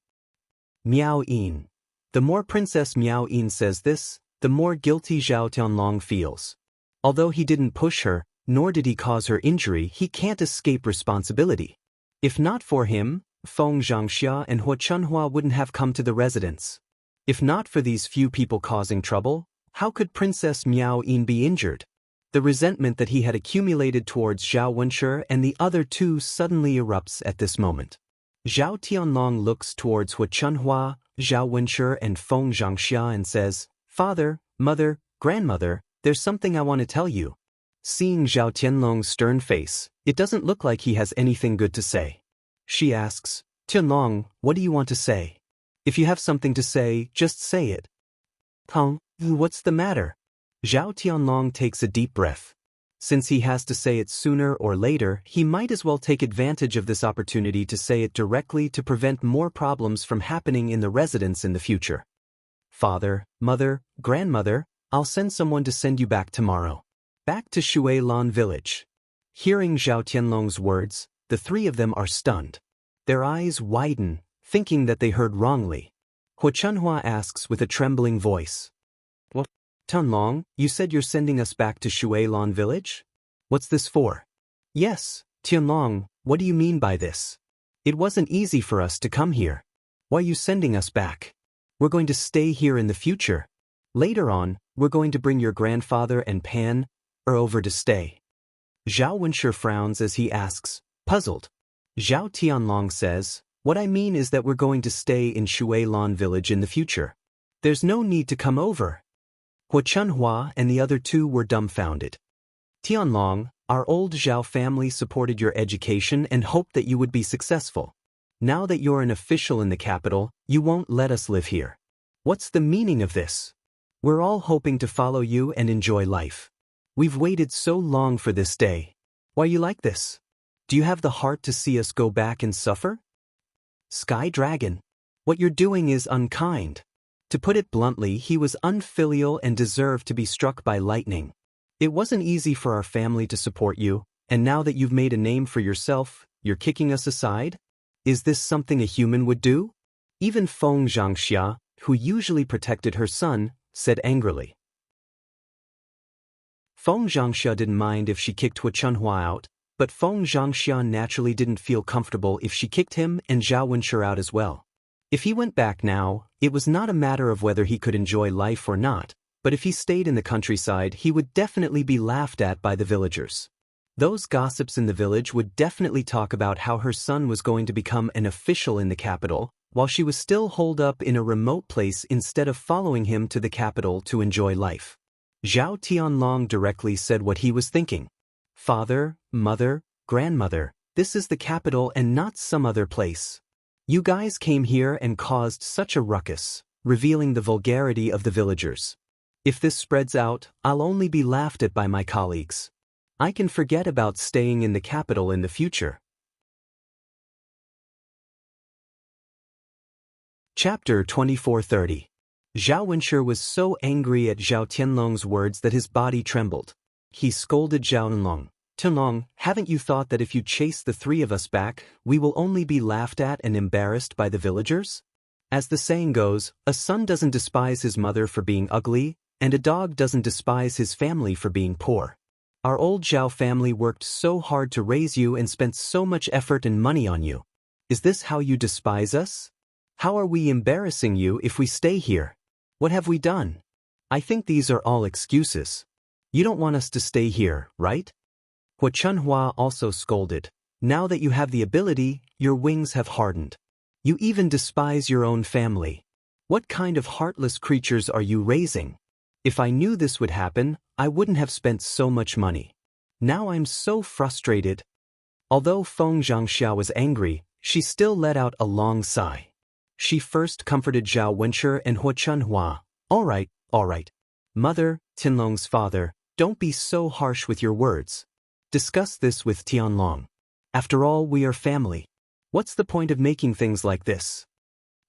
Miao Yin. The more Princess Miao Yin says this, the more guilty Zhao Tianlong feels. Although he didn't push her, nor did he cause her injury, he can't escape responsibility. If not for him, Feng Xianxia and Hu Chunhua wouldn't have come to the residence. If not for these few people causing trouble, how could Princess Miao Yin be injured? The resentment that he had accumulated towards Zhao Wenshi and the other two suddenly erupts at this moment. Zhao Tianlong looks towards Hu Chunhua, Zhao Wenshi and Feng Xianxia and says, "Father, mother, grandmother, there's something I want to tell you." Seeing Zhao Tianlong's stern face, it doesn't look like he has anything good to say. She asks, "Tianlong, what do you want to say? If you have something to say, just say it." What's the matter?" Zhao Tianlong takes a deep breath. Since he has to say it sooner or later, he might as well take advantage of this opportunity to say it directly to prevent more problems from happening in the residence in the future. "Father, mother, grandmother, I'll send someone to send you back tomorrow. Back to Shuilan village." Hearing Zhao Tianlong's words, the three of them are stunned. Their eyes widen, thinking that they heard wrongly. Hu Chunhua asks with a trembling voice, "What? Tianlong, you said you're sending us back to Shuilan village? What's this for?" "Yes, Tianlong, what do you mean by this? It wasn't easy for us to come here. Why are you sending us back? We're going to stay here in the future. Later on, we're going to bring your grandfather and Pan over to stay." Zhao Wenshi frowns as he asks, puzzled. Zhao Tianlong says, "What I mean is that we're going to stay in Shuilan village in the future. There's no need to come over." Hu Chunhua and the other two were dumbfounded. "Tianlong, our old Zhao family supported your education and hoped that you would be successful. Now that you're an official in the capital, you won't let us live here. What's the meaning of this? We're all hoping to follow you and enjoy life. We've waited so long for this day. Why are you like this? Do you have the heart to see us go back and suffer?" "Sky Dragon. What you're doing is unkind. To put it bluntly, he was unfilial and deserved to be struck by lightning. It wasn't easy for our family to support you, and now that you've made a name for yourself, you're kicking us aside? Is this something a human would do? Even Feng Xianxia, who usually protected her son, said angrily. Feng Xianxia didn't mind if she kicked Wuxia out, but Feng Xianxia naturally didn't feel comfortable if she kicked him and Zhao Wenshi out as well. If he went back now, it was not a matter of whether he could enjoy life or not, but if he stayed in the countryside he would definitely be laughed at by the villagers. Those gossips in the village would definitely talk about how her son was going to become an official in the capital, while she was still holed up in a remote place instead of following him to the capital to enjoy life. Zhao Tianlong directly said what he was thinking. Father, mother, grandmother, this is the capital and not some other place. You guys came here and caused such a ruckus, revealing the vulgarity of the villagers. If this spreads out, I'll only be laughed at by my colleagues. I can forget about staying in the capital in the future. Chapter 2430. Zhao Wenshi was so angry at Zhao Tianlong's words that his body trembled. He scolded Zhao Tianlong. Tianlong, haven't you thought that if you chase the three of us back, we will only be laughed at and embarrassed by the villagers? As the saying goes, a son doesn't despise his mother for being ugly, and a dog doesn't despise his family for being poor. Our old Zhao family worked so hard to raise you and spent so much effort and money on you. Is this how you despise us? How are we embarrassing you if we stay here? What have we done? I think these are all excuses. You don't want us to stay here, right? Wuxia also scolded. Now that you have the ability, your wings have hardened. You even despise your own family. What kind of heartless creatures are you raising? If I knew this would happen, I wouldn't have spent so much money. Now I'm so frustrated. Although Feng Xianxia was angry, she still let out a long sigh. She first comforted Zhao Wenshi and Wuxia. All right. Mother, Tianlong's father, don't be so harsh with your words. Discuss this with Tianlong. After all, we are family. What's the point of making things like this?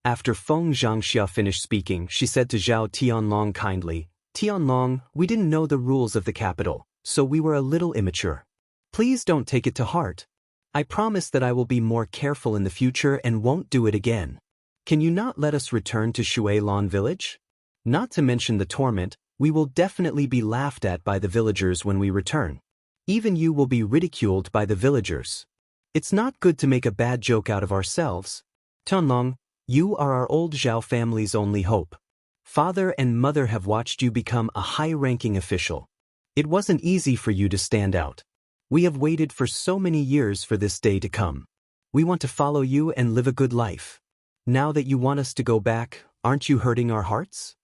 After Feng Xianxia finished speaking, she said to Zhao Tianlong kindly, Tianlong, we didn't know the rules of the capital, so we were a little immature. Please don't take it to heart. I promise that I will be more careful in the future and won't do it again. Can you not let us return to Shuilan village? Not to mention the torment, we will definitely be laughed at by the villagers when we return. Even you will be ridiculed by the villagers. It's not good to make a bad joke out of ourselves. Tianlong, you are our old Zhao family's only hope. Father and mother have watched you become a high-ranking official. It wasn't easy for you to stand out. We have waited for so many years for this day to come. We want to follow you and live a good life. Now that you want us to go back, aren't you hurting our hearts?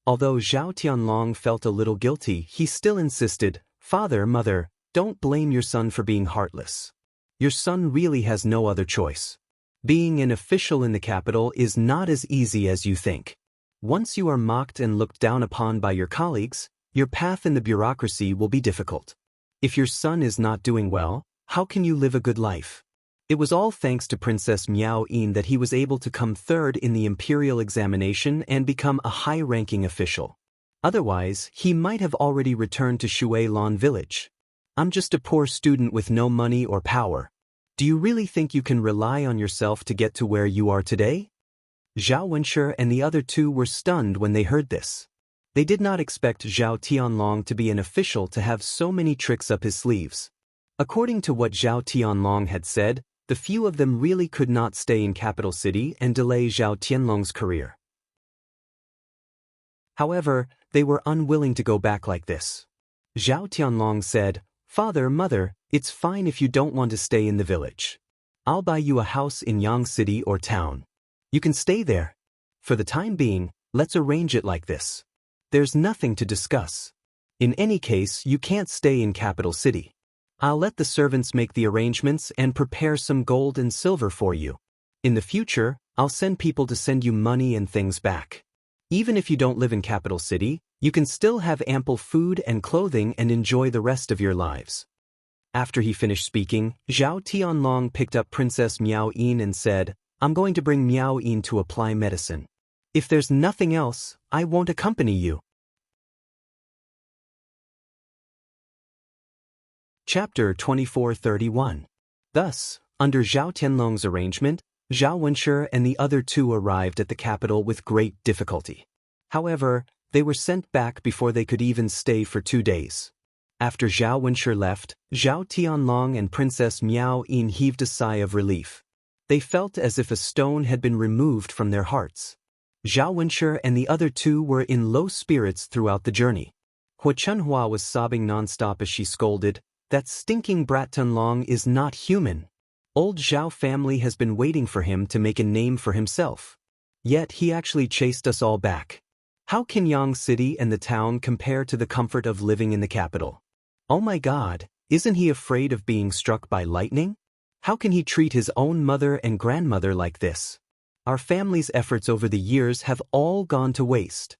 Although Zhao Tianlong felt a little guilty, he still insisted, Father, mother, don't blame your son for being heartless. Your son really has no other choice. Being an official in the capital is not as easy as you think. Once you are mocked and looked down upon by your colleagues, your path in the bureaucracy will be difficult. If your son is not doing well, how can you live a good life? It was all thanks to Princess Miao Yin that he was able to come third in the imperial examination and become a high-ranking official. Otherwise, he might have already returned to Shuilan village. I'm just a poor student with no money or power. Do you really think you can rely on yourself to get to where you are today? Zhao Wenshi and the other two were stunned when they heard this. They did not expect Zhao Tianlong to be an official to have so many tricks up his sleeves. According to what Zhao Tianlong had said, the few of them really could not stay in capital city and delay Zhao Tianlong's career. However, they were unwilling to go back like this. Zhao Tianlong said, Father, mother, it's fine if you don't want to stay in the village. I'll buy you a house in Yang City or town. You can stay there. For the time being, let's arrange it like this. There's nothing to discuss. In any case, you can't stay in capital city. I'll let the servants make the arrangements and prepare some gold and silver for you. In the future, I'll send people to send you money and things back. Even if you don't live in capital city, you can still have ample food and clothing and enjoy the rest of your lives. After he finished speaking, Zhao Tianlong picked up Princess Miao Yin and said, I'm going to bring Miao Yin to apply medicine. If there's nothing else, I won't accompany you. Chapter 2431. Thus, under Zhao Tianlong's arrangement, Zhao Wenshi and the other two arrived at the capital with great difficulty. However, they were sent back before they could even stay for 2 days. After Zhao Wenshi left, Zhao Tianlong and Princess Miao Yin heaved a sigh of relief. They felt as if a stone had been removed from their hearts. Zhao Wenshi and the other two were in low spirits throughout the journey. Hu Chunhua was sobbing nonstop as she scolded, "That stinking brat Tianlong is not human. Old Zhao family has been waiting for him to make a name for himself. Yet he actually chased us all back. How can Yang City and the town compare to the comfort of living in the capital? Oh my God, isn't he afraid of being struck by lightning? How can he treat his own mother and grandmother like this? Our family's efforts over the years have all gone to waste."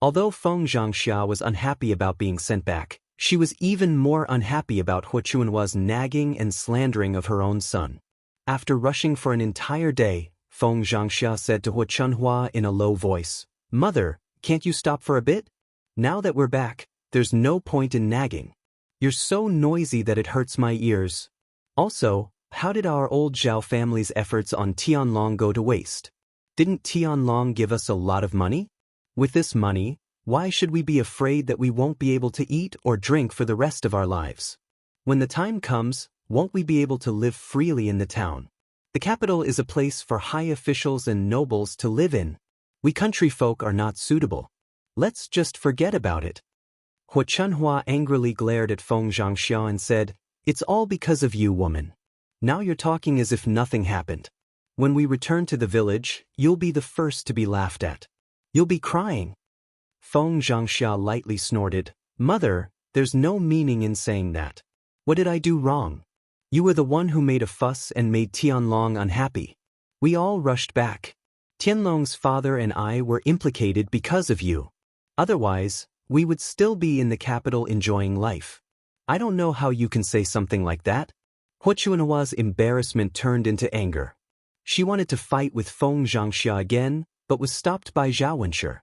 Although Feng Xianxia was unhappy about being sent back, she was even more unhappy about Hu Chunhua's nagging and slandering of her own son. After rushing for an entire day, Feng Xianxia said to Hu Chunhua in a low voice, "Mother, can't you stop for a bit? Now that we're back, there's no point in nagging. You're so noisy that it hurts my ears. Also, how did our old Zhao family's efforts on Tianlong go to waste? Didn't Tianlong give us a lot of money? With this money, why should we be afraid that we won't be able to eat or drink for the rest of our lives? When the time comes, won't we be able to live freely in the town? The capital is a place for high officials and nobles to live in. We country folk are not suitable. Let's just forget about it." Hu Chunhua angrily glared at Feng Xianxia and said, "It's all because of you, woman. Now you're talking as if nothing happened. When we return to the village, you'll be the first to be laughed at. You'll be crying." Feng Xianxia lightly snorted, "Mother, there's no meaning in saying that. What did I do wrong? You were the one who made a fuss and made Tianlong unhappy. We all rushed back. Tianlong's father and I were implicated because of you. Otherwise, we would still be in the capital enjoying life. I don't know how you can say something like that." Hu Chunhua's embarrassment turned into anger. She wanted to fight with Feng Xianxia again, but was stopped by Zhao Wenshi.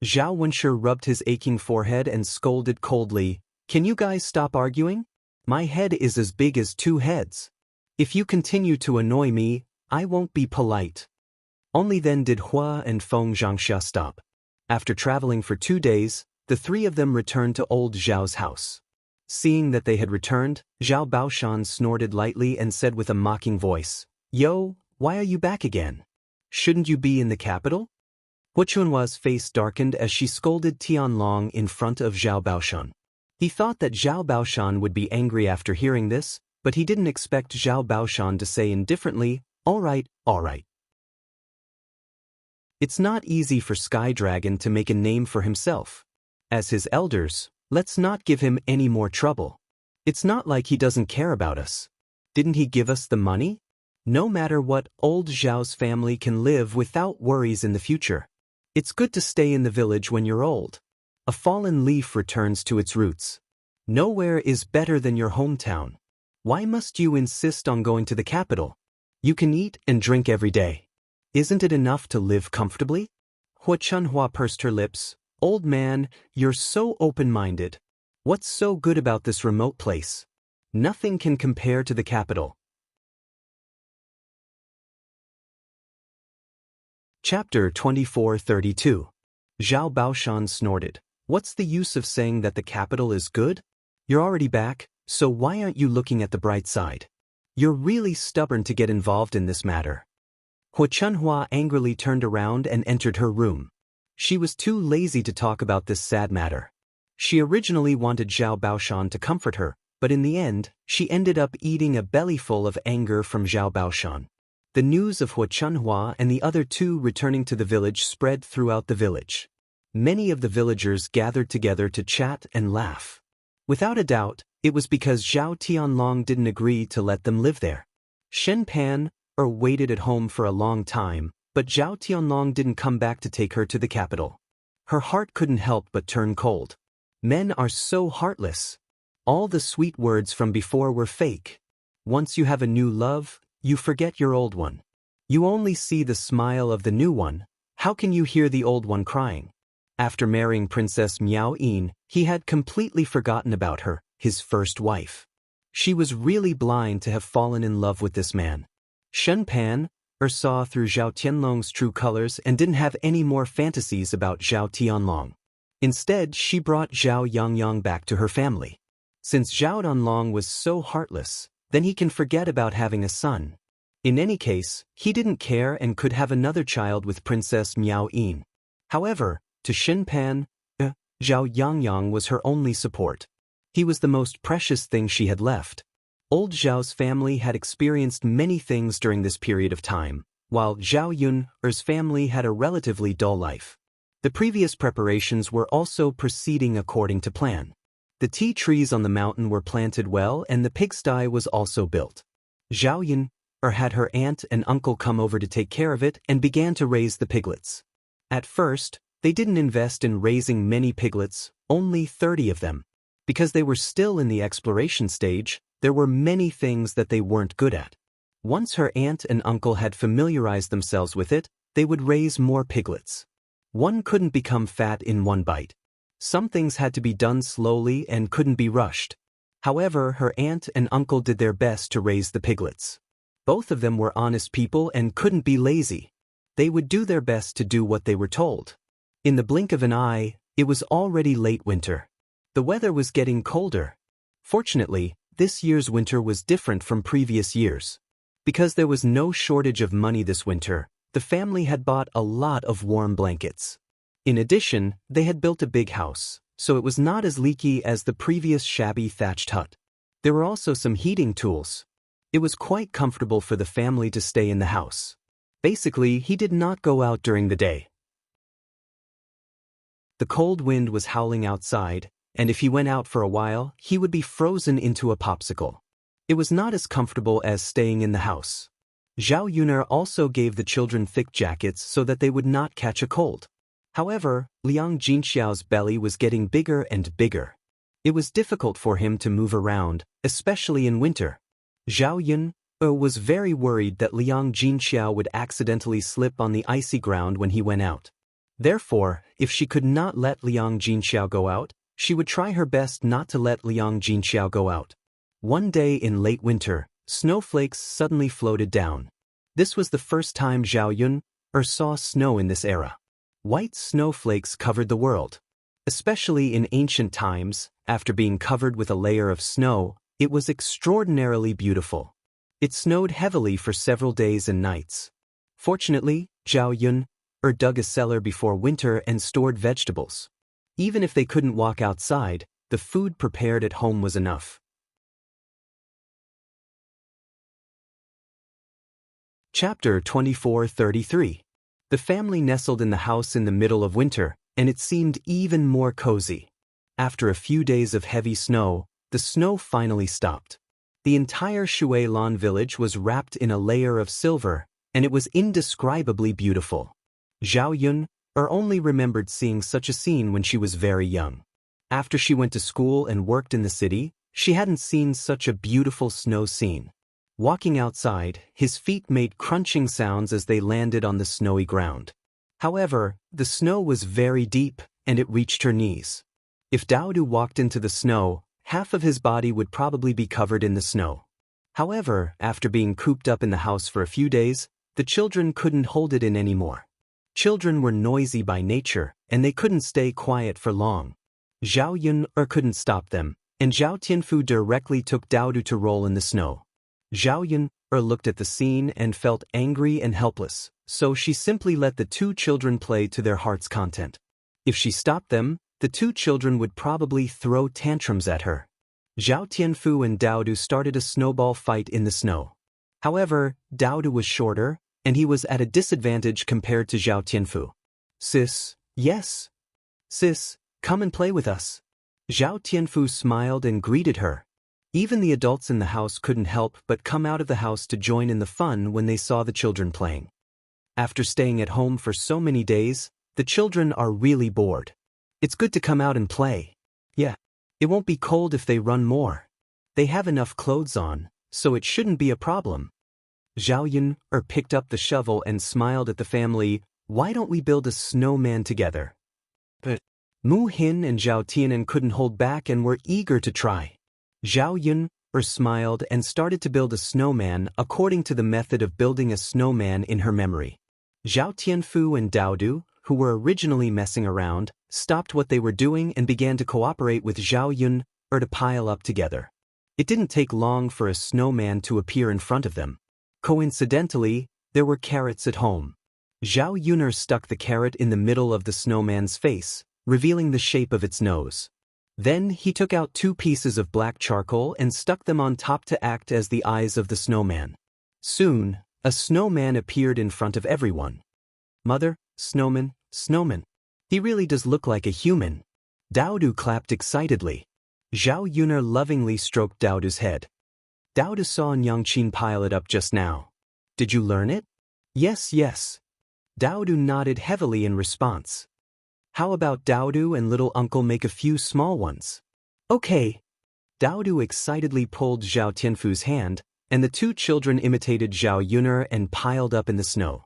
Zhao Wenshi rubbed his aching forehead and scolded coldly, "Can you guys stop arguing? My head is as big as 2 heads. If you continue to annoy me, I won't be polite." Only then did Hua and Feng Xianxia stop. After traveling for 2 days, the three of them returned to old Zhao's house. Seeing that they had returned, Zhao Baoshan snorted lightly and said with a mocking voice, "Yo, why are you back again? Shouldn't you be in the capital?" Hu Chunhua's face darkened as she scolded Tianlong in front of Zhao Baoshan. He thought that Zhao Baoshan would be angry after hearing this, but he didn't expect Zhao Baoshan to say indifferently, all right. It's not easy for Sky Dragon to make a name for himself. As his elders, let's not give him any more trouble. It's not like he doesn't care about us. Didn't he give us the money? No matter what, old Zhao's family can live without worries in the future. It's good to stay in the village when you're old. A fallen leaf returns to its roots. Nowhere is better than your hometown. Why must you insist on going to the capital? You can eat and drink every day. Isn't it enough to live comfortably?" Hu Chunhua pursed her lips. "Old man, you're so open-minded. What's so good about this remote place? Nothing can compare to the capital." Chapter 2432. Zhao Baoshan snorted. "What's the use of saying that the capital is good? You're already back, so why aren't you looking at the bright side? You're really stubborn to get involved in this matter." Hu Chunhua angrily turned around and entered her room. She was too lazy to talk about this sad matter. She originally wanted Zhao Baoshan to comfort her, but in the end, she ended up eating a bellyful of anger from Zhao Baoshan. The news of Hu Chunhua and the other two returning to the village spread throughout the village. Many of the villagers gathered together to chat and laugh. Without a doubt, it was because Zhao Tianlong didn't agree to let them live there. Shen Pan waited at home for a long time, but Zhao Tianlong didn't come back to take her to the capital. Her heart couldn't help but turn cold. Men are so heartless. All the sweet words from before were fake. Once you have a new love, you forget your old one. You only see the smile of the new one. How can you hear the old one crying? After marrying Princess Miao Yin, he had completely forgotten about her, his first wife. She was really blind to have fallen in love with this man. Shen Pan saw through Zhao Tianlong's true colors and didn't have any more fantasies about Zhao Tianlong. Instead, she brought Zhao Yangyang back to her family. Since Zhao Tianlong was so heartless, then he can forget about having a son. In any case, he didn't care and could have another child with Princess Miao Yin. However, to Shen Pan, Zhao Yangyang was her only support. He was the most precious thing she had left. Old Zhao's family had experienced many things during this period of time, while Zhao Yun's family had a relatively dull life. The previous preparations were also proceeding according to plan. The tea trees on the mountain were planted well and the pigsty was also built. Zhao Yun had her aunt and uncle come over to take care of it and began to raise the piglets. At first, they didn't invest in raising many piglets, only 30 of them. Because they were still in the exploration stage, there were many things that they weren't good at. Once her aunt and uncle had familiarized themselves with it, they would raise more piglets. One couldn't become fat in one bite. Some things had to be done slowly and couldn't be rushed. However, her aunt and uncle did their best to raise the piglets. Both of them were honest people and couldn't be lazy. They would do their best to do what they were told. In the blink of an eye, it was already late winter. The weather was getting colder. Fortunately, this year's winter was different from previous years. Because there was no shortage of money this winter, the family had bought a lot of warm blankets. In addition, they had built a big house, so it was not as leaky as the previous shabby thatched hut. There were also some heating tools. It was quite comfortable for the family to stay in the house. Basically, he did not go out during the day. The cold wind was howling outside, and if he went out for a while, he would be frozen into a popsicle. It was not as comfortable as staying in the house. Zhao Yuner also gave the children thick jackets so that they would not catch a cold. However, Liang Jinxiao's belly was getting bigger and bigger. It was difficult for him to move around, especially in winter. Zhao Yun was very worried that Liang Jinxiao would accidentally slip on the icy ground when he went out. Therefore, if she could not let Liang Jinxiao go out, she would try her best not to let Liang Jinxiao go out. One day in late winter, snowflakes suddenly floated down. This was the first time Zhao Yun saw snow in this era. White snowflakes covered the world. Especially in ancient times, after being covered with a layer of snow, it was extraordinarily beautiful. It snowed heavily for several days and nights. Fortunately, Zhao Yun dug a cellar before winter and stored vegetables. Even if they couldn't walk outside, the food prepared at home was enough. Chapter 24:33. The family nestled in the house in the middle of winter, and it seemed even more cozy. After a few days of heavy snow, the snow finally stopped. The entire Shuilan village was wrapped in a layer of silver, and it was indescribably beautiful. Zhao Yun only remembered seeing such a scene when she was very young. After she went to school and worked in the city, she hadn't seen such a beautiful snow scene. Walking outside, his feet made crunching sounds as they landed on the snowy ground. However, the snow was very deep, and it reached her knees. If Daodu walked into the snow, half of his body would probably be covered in the snow. However, after being cooped up in the house for a few days, the children couldn't hold it in anymore. Children were noisy by nature, and they couldn't stay quiet for long. Zhao Yun couldn't stop them, and Zhao Tianfu directly took Daodu to roll in the snow. Zhao Yun looked at the scene and felt angry and helpless, so she simply let the two children play to their heart's content. If she stopped them, the two children would probably throw tantrums at her. Zhao Tianfu and Daodu started a snowball fight in the snow. However, Daodu was shorter, and he was at a disadvantage compared to Zhao Tianfu. "Sis, yes. Sis, come and play with us." Zhao Tianfu smiled and greeted her. Even the adults in the house couldn't help but come out of the house to join in the fun when they saw the children playing. After staying at home for so many days, the children are really bored. It's good to come out and play. Yeah, it won't be cold if they run more. They have enough clothes on, so it shouldn't be a problem. Zhao Yun picked up the shovel and smiled at the family. Why don't we build a snowman together? But Mu Hin and Zhao Tianan couldn't hold back and were eager to try. Zhao Yun smiled and started to build a snowman according to the method of building a snowman in her memory. Zhao Tianfu and Dao Du, who were originally messing around, stopped what they were doing and began to cooperate with Zhao Yun to pile up together. It didn't take long for a snowman to appear in front of them. Coincidentally, there were carrots at home. Zhao Yun stuck the carrot in the middle of the snowman's face, revealing the shape of its nose. Then he took out 2 pieces of black charcoal and stuck them on top to act as the eyes of the snowman. Soon, a snowman appeared in front of everyone. Mother, snowman, snowman. He really does look like a human. Dao Du clapped excitedly. Zhao Yun lovingly stroked Dao Du's head. Dao Du saw Nyangqin pile it up just now. Did you learn it? Yes, yes. Dao Du nodded heavily in response. How about Dao Du and little uncle make a few small ones? Okay. Dao Du excitedly pulled Zhao Tianfu's hand, and the 2 children imitated Zhao Yun and piled up in the snow.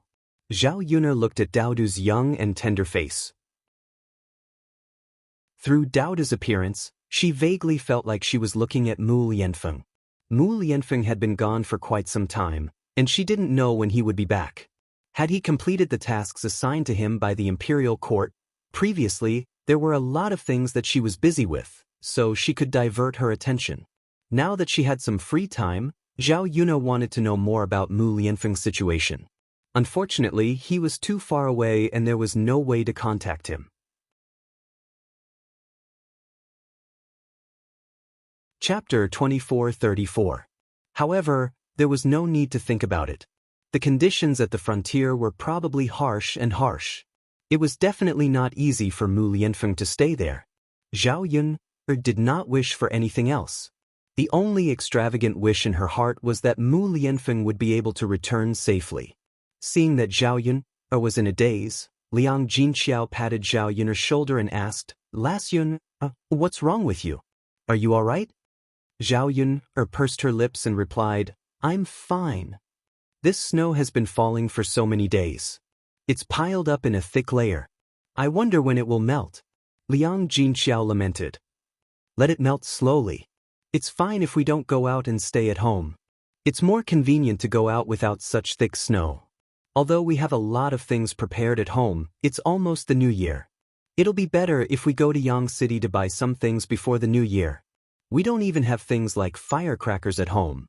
Zhao Yun looked at Dao Du's young and tender face. Through Dao Du's appearance, she vaguely felt like she was looking at Mu Lianfeng. Mu Lianfeng had been gone for quite some time, and she didn't know when he would be back. Had he completed the tasks assigned to him by the imperial court? Previously, there were a lot of things that she was busy with, so she could divert her attention. Now that she had some free time, Zhao Yun wanted to know more about Mu Lianfeng's situation. Unfortunately, he was too far away and there was no way to contact him. Chapter 2434. However, there was no need to think about it. The conditions at the frontier were probably harsh. It was definitely not easy for Mu Lianfeng to stay there. Zhao Yun did not wish for anything else. The only extravagant wish in her heart was that Mu Lianfeng would be able to return safely. Seeing that Zhao Yun was in a daze, Liang Jinxiao patted Zhao Yun's shoulder and asked, "Las Yun, what's wrong with you? Are you all right?" Zhao Yun pursed her lips and replied, "I'm fine. This snow has been falling for so many days. It's piled up in a thick layer. I wonder when it will melt." Liang Jinxiao lamented. "Let it melt slowly. It's fine if we don't go out and stay at home. It's more convenient to go out without such thick snow. Although we have a lot of things prepared at home, it's almost the new year. It'll be better if we go to Yang City to buy some things before the new year. We don't even have things like firecrackers at home."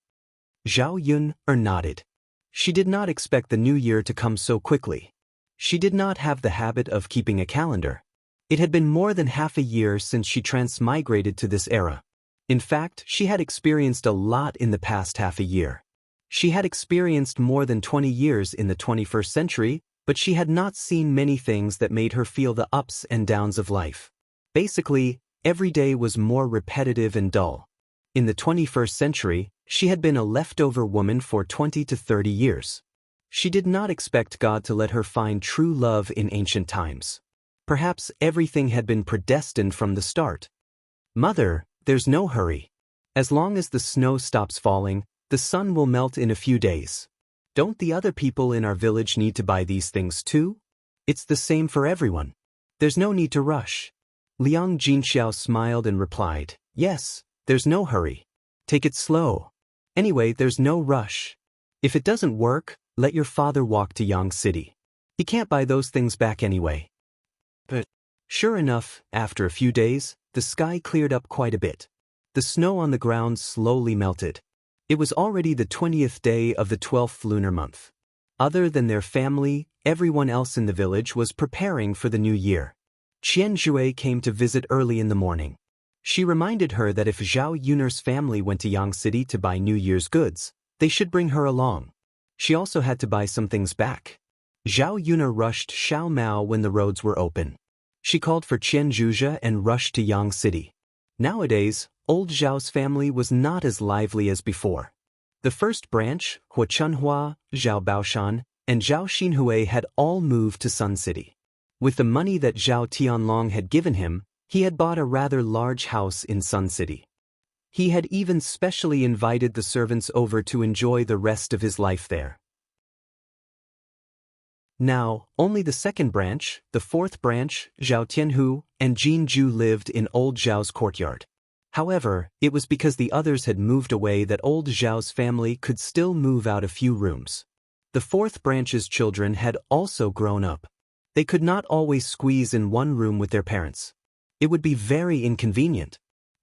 Zhao Yun nodded. She did not expect the new year to come so quickly. She did not have the habit of keeping a calendar. It had been more than half a year since she transmigrated to this era. In fact, she had experienced a lot in the past half a year. She had experienced more than 20 years in the 21st century, but she had not seen many things that made her feel the ups and downs of life. Basically, every day was more repetitive and dull. In the 21st century, she had been a leftover woman for 20 to 30 years. She did not expect God to let her find true love in ancient times. Perhaps everything had been predestined from the start. "Mother, there's no hurry. As long as the snow stops falling, the sun will melt in a few days. Don't the other people in our village need to buy these things too? It's the same for everyone. There's no need to rush." Liang Jinxiao smiled and replied, "Yes, there's no hurry. Take it slow. Anyway, there's no rush. If it doesn't work, let your father walk to Yang City. He can't buy those things back anyway." But sure enough, after a few days, the sky cleared up quite a bit. The snow on the ground slowly melted. It was already the 20th day of the 12th lunar month. Other than their family, everyone else in the village was preparing for the new year. Qian Zhui came to visit early in the morning. She reminded her that if Zhao Yun's family went to Yang City to buy New Year's goods, they should bring her along. She also had to buy some things back. Zhao Yun rushed Xiao Mao when the roads were open. She called for Qian Zhuzhe and rushed to Yang City. Nowadays, old Zhao's family was not as lively as before. The first branch, Hua Chunhua, Zhao Baoshan, and Zhao Xinhui had all moved to Sun City. With the money that Zhao Tianlong had given him, he had bought a rather large house in Sun City. He had even specially invited the servants over to enjoy the rest of his life there. Now, only the second branch, the fourth branch, Zhao Tianhu, and Jin Ju lived in old Zhao's courtyard. However, it was because the others had moved away that old Zhao's family could still move out a few rooms. The fourth branch's children had also grown up. They could not always squeeze in one room with their parents. It would be very inconvenient.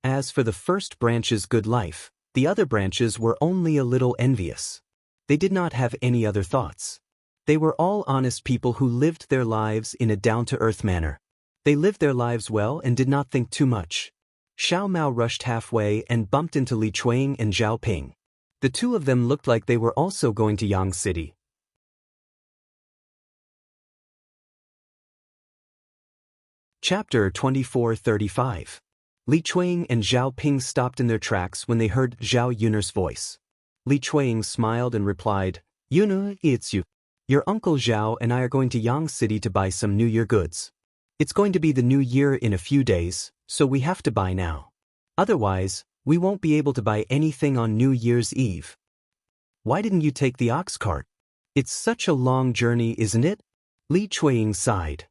As for the first branch's good life, the other branches were only a little envious. They did not have any other thoughts. They were all honest people who lived their lives in a down-to-earth manner. They lived their lives well and did not think too much. Xiao Mao rushed halfway and bumped into Li Chuang and Zhao Ping. The two of them looked like they were also going to Yang City. Chapter 24:35. Li Chuang and Zhao Ping stopped in their tracks when they heard Zhao Yun'er's voice. Li Chuang smiled and replied, "Yun'er, it's you. Your uncle Zhao and I are going to Yang City to buy some New Year goods. It's going to be the New Year in a few days, so we have to buy now. Otherwise, we won't be able to buy anything on New Year's Eve." "Why didn't you take the ox cart? It's such a long journey, isn't it?" Li Chuang sighed.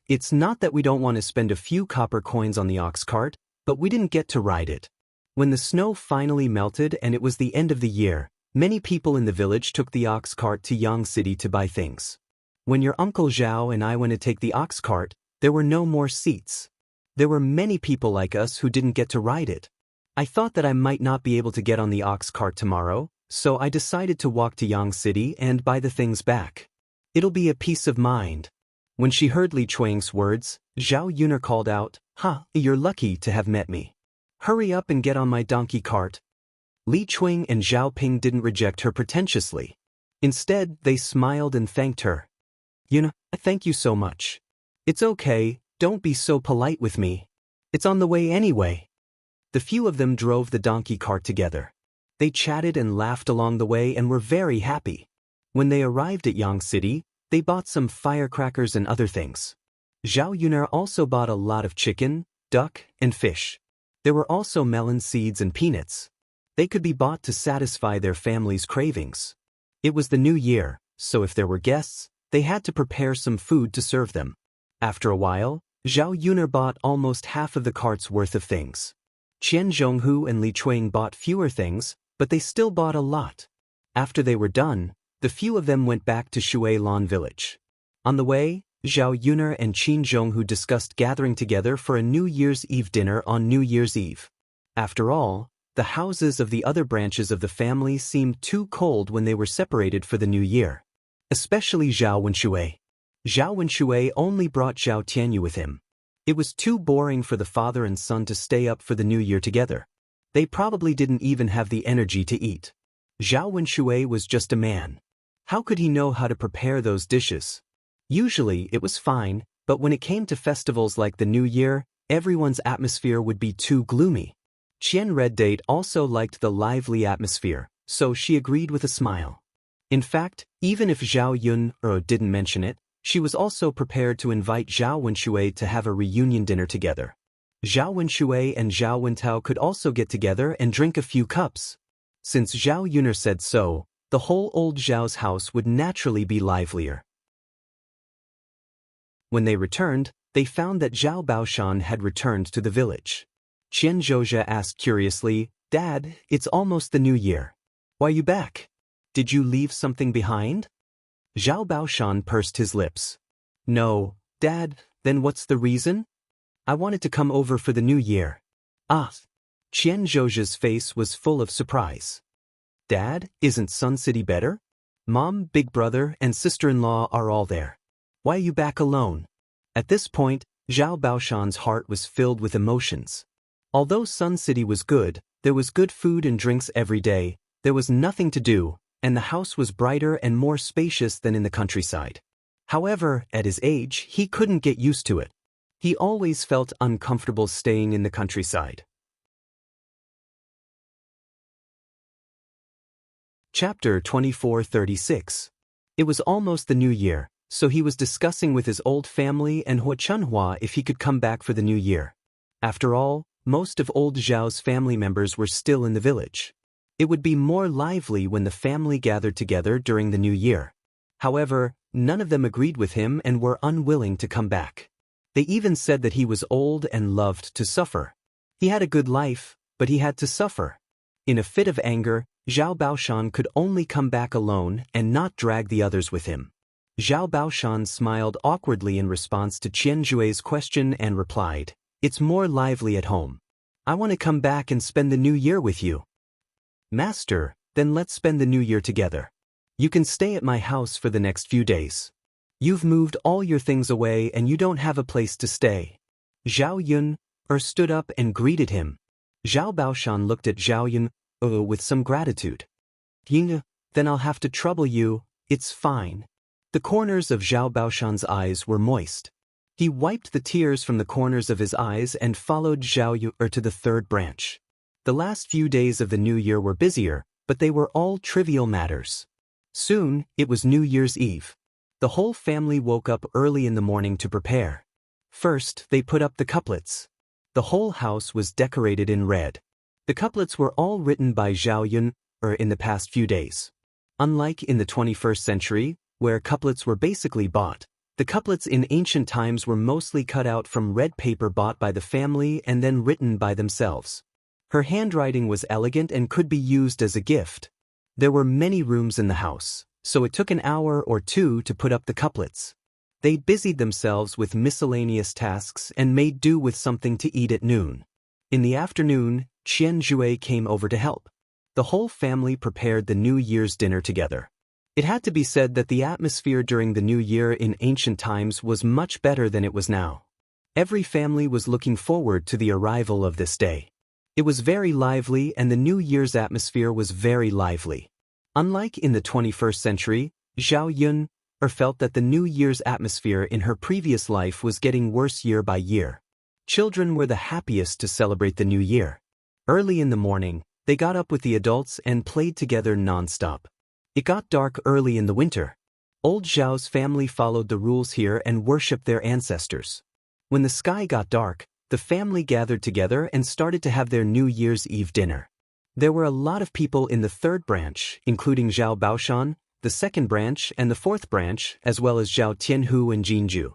It's not that we don't want to spend a few copper coins on the ox cart, but we didn't get to ride it. When the snow finally melted and it was the end of the year, many people in the village took the ox cart to Yang City to buy things. When your uncle Zhao and I went to take the ox cart, there were no more seats. There were many people like us who didn't get to ride it. I thought that I might not be able to get on the ox cart tomorrow, so I decided to walk to Yang City and buy the things back. It'll be a peace of mind. When she heard Li Chuang's words, Zhao Yun'er called out, "You're lucky to have met me. Hurry up and get on my donkey cart." Li Chuang and Zhao Ping didn't reject her pretentiously. Instead, they smiled and thanked her. "Yun'er, thank you so much. It's okay, don't be so polite with me. It's on the way anyway." The few of them drove the donkey cart together. They chatted and laughed along the way and were very happy. When they arrived at Yang City, they bought some firecrackers and other things. Zhao Yun'er also bought a lot of chicken, duck, and fish. There were also melon seeds and peanuts. They could be bought to satisfy their family's cravings. It was the new year, so if there were guests, they had to prepare some food to serve them. After a while, Zhao Yun'er bought almost half of the cart's worth of things. Qian Zhonghu and Li Chuang bought fewer things, but they still bought a lot. After they were done, the few of them went back to Shuilan village. On the way, Zhao Yun'er and Qin Zhonghu discussed gathering together for a New Year's Eve dinner on New Year's Eve. After all, the houses of the other branches of the family seemed too cold when they were separated for the new year. Especially Zhao Wenshui. Zhao Wenshui only brought Zhao Tianyu with him. It was too boring for the father and son to stay up for the new year together. They probably didn't even have the energy to eat. Zhao Wenshui was just a man. How could he know how to prepare those dishes? Usually it was fine, but when it came to festivals like the New Year, everyone's atmosphere would be too gloomy. Qian Red Date also liked the lively atmosphere, so she agreed with a smile. In fact, even if Zhao Yun'er didn't mention it, she was also prepared to invite Zhao Wenshui to have a reunion dinner together. Zhao Wenshui and Zhao Wentao could also get together and drink a few cups. Since Zhao Yun'er said so, the whole old Zhao's house would naturally be livelier. When they returned, they found that Zhao Baoshan had returned to the village. Qian Zhozha asked curiously, "Dad, it's almost the new year. Why are you back? Did you leave something behind?" Zhao Baoshan pursed his lips. "No, Dad, then what's the reason? I wanted to come over for the new year." "Ah." Qian Zhozha's face was full of surprise. "Dad, isn't Sun City better? Mom, big brother, and sister-in-law are all there. Why are you back alone?" At this point, Zhao Baoshan's heart was filled with emotions. Although Sun City was good, there was good food and drinks every day, there was nothing to do, and the house was brighter and more spacious than in the countryside. However, at his age, he couldn't get used to it. He always felt uncomfortable staying in the countryside. Chapter 24:36. It was almost the new year, so he was discussing with his old family and Hua Chunhua if he could come back for the new year. After all, most of old Zhao's family members were still in the village. It would be more lively when the family gathered together during the new year. However, none of them agreed with him and were unwilling to come back. They even said that he was old and loved to suffer. He had a good life, but he had to suffer. In a fit of anger, Zhao Baoshan could only come back alone and not drag the others with him. Zhao Baoshan smiled awkwardly in response to Qian Zhui's question and replied, "It's more lively at home. I want to come back and spend the new year with you." "Master, then let's spend the new year together. You can stay at my house for the next few days. You've moved all your things away and you don't have a place to stay." Zhao Yun stood up and greeted him. Zhao Baoshan looked at Zhao Yun with some gratitude. "Ying, then I'll have to trouble you, it's fine." The corners of Zhao Baoshan's eyes were moist. He wiped the tears from the corners of his eyes and followed Zhao Yu to the third branch. The last few days of the new year were busier, but they were all trivial matters. Soon, it was New Year's Eve. The whole family woke up early in the morning to prepare. First, they put up the couplets. The whole house was decorated in red. The couplets were all written by Zhao Yun in the past few days. Unlike in the 21st century, where couplets were basically bought, the couplets in ancient times were mostly cut out from red paper bought by the family and then written by themselves. Her handwriting was elegant and could be used as a gift. There were many rooms in the house, so it took an hour or two to put up the couplets. They busied themselves with miscellaneous tasks and made do with something to eat at noon. In the afternoon, Qian Zhui came over to help. The whole family prepared the New Year's dinner together. It had to be said that the atmosphere during the New Year in ancient times was much better than it was now. Every family was looking forward to the arrival of this day. It was very lively and the New Year's atmosphere was very lively. Unlike in the 21st century, Zhao Yun felt that the New Year's atmosphere in her previous life was getting worse year by year. Children were the happiest to celebrate the New Year. Early in the morning, they got up with the adults and played together non-stop. It got dark early in the winter. Old Zhao's family followed the rules here and worshipped their ancestors. When the sky got dark, the family gathered together and started to have their New Year's Eve dinner. There were a lot of people in the third branch, including Zhao Baoshan, the second branch and the fourth branch, as well as Zhao Tianhu and Jinju.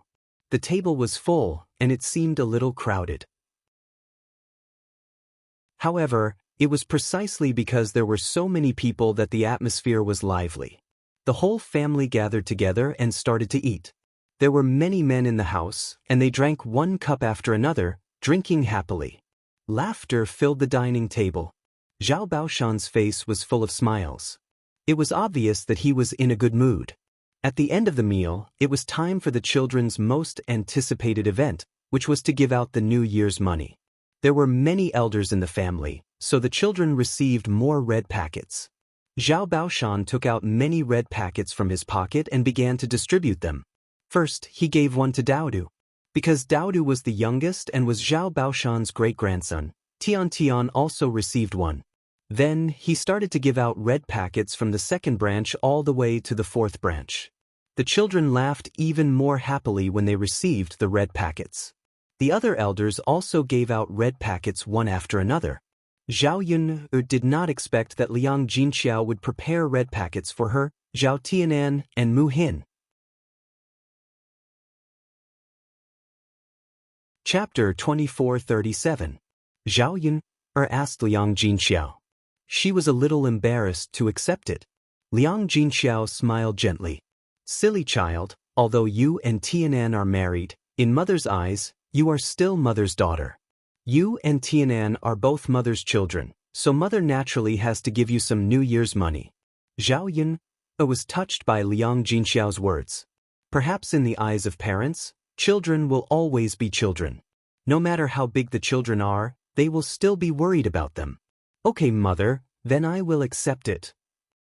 The table was full, and it seemed a little crowded. However, it was precisely because there were so many people that the atmosphere was lively. The whole family gathered together and started to eat. There were many men in the house, and they drank one cup after another, drinking happily. Laughter filled the dining table. Zhao Baoshan's face was full of smiles. It was obvious that he was in a good mood. At the end of the meal, it was time for the children's most anticipated event, which was to give out the New Year's money. There were many elders in the family, so the children received more red packets. Zhao Baoshan took out many red packets from his pocket and began to distribute them. First, he gave one to Daodu. Because Daodu was the youngest and was Zhao Baoshan's great-grandson, Tian also received one. Then, he started to give out red packets from the second branch all the way to the fourth branch. The children laughed even more happily when they received the red packets. The other elders also gave out red packets one after another. Zhao Yun did not expect that Liang Jinxiao would prepare red packets for her, Zhao Tianan, and Mu Hin. Chapter 2437. Zhao Yun asked Liang Jinxiao. She was a little embarrassed to accept it. Liang Jinxiao smiled gently. "Silly child, although you and Tianan are married, in mother's eyes, you are still mother's daughter. You and Tianan are both mother's children, so mother naturally has to give you some New Year's money." Zhao Yun was touched by Liang Jinxiao's words. Perhaps in the eyes of parents, children will always be children. No matter how big the children are, they will still be worried about them. "Okay, mother, then I will accept it."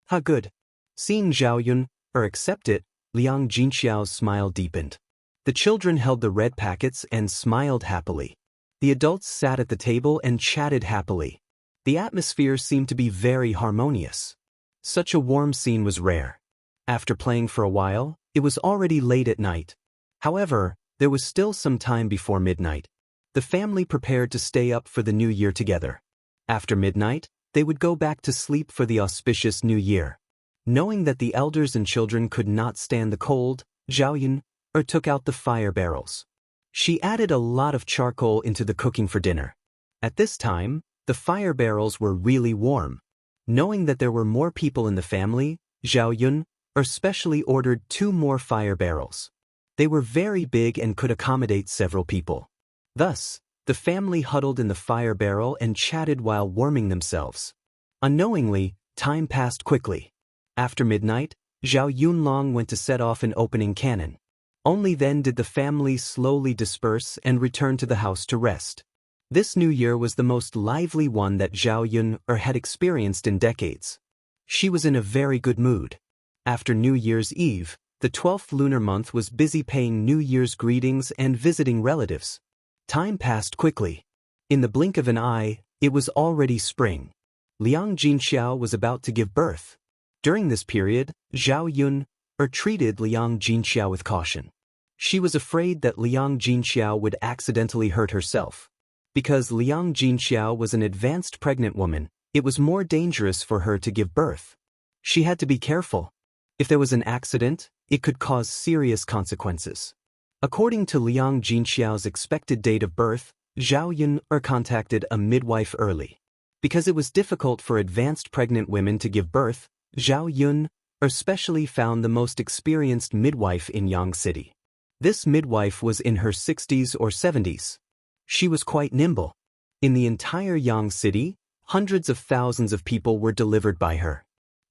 "Ha, good." Seeing Zhao Yun accept it, Liang Jinxiao's smile deepened. The children held the red packets and smiled happily. The adults sat at the table and chatted happily. The atmosphere seemed to be very harmonious. Such a warm scene was rare. After playing for a while, it was already late at night. However, there was still some time before midnight. The family prepared to stay up for the new year together. After midnight, they would go back to sleep for the auspicious new year. Knowing that the elders and children could not stand the cold, Zhao Yun took out the fire barrels. She added a lot of charcoal into the cooking for dinner. At this time, the fire barrels were really warm. Knowing that there were more people in the family, Zhao Yun specially ordered 2 more fire barrels. They were very big and could accommodate several people. Thus, the family huddled in the fire barrel and chatted while warming themselves. Unknowingly, time passed quickly. After midnight, Zhao Yunlong went to set off an opening cannon. Only then did the family slowly disperse and return to the house to rest. This new year was the most lively one that Zhao Yun had experienced in decades. She was in a very good mood. After New Year's Eve, the 12th lunar month was busy paying New Year's greetings and visiting relatives. Time passed quickly. In the blink of an eye, it was already spring. Liang Jinxiao was about to give birth. During this period, Zhao Yun treated Liang Jinxiao with caution. She was afraid that Liang Jinxiao would accidentally hurt herself. Because Liang Jinxiao was an advanced pregnant woman, it was more dangerous for her to give birth. She had to be careful. If there was an accident, it could cause serious consequences. According to Liang Jinxiao's expected date of birth, Zhao Yun contacted a midwife early. Because it was difficult for advanced pregnant women to give birth, Zhao Yun especially found the most experienced midwife in Yang City. This midwife was in her 60s or 70s. She was quite nimble. In the entire Yang City, hundreds of thousands of people were delivered by her.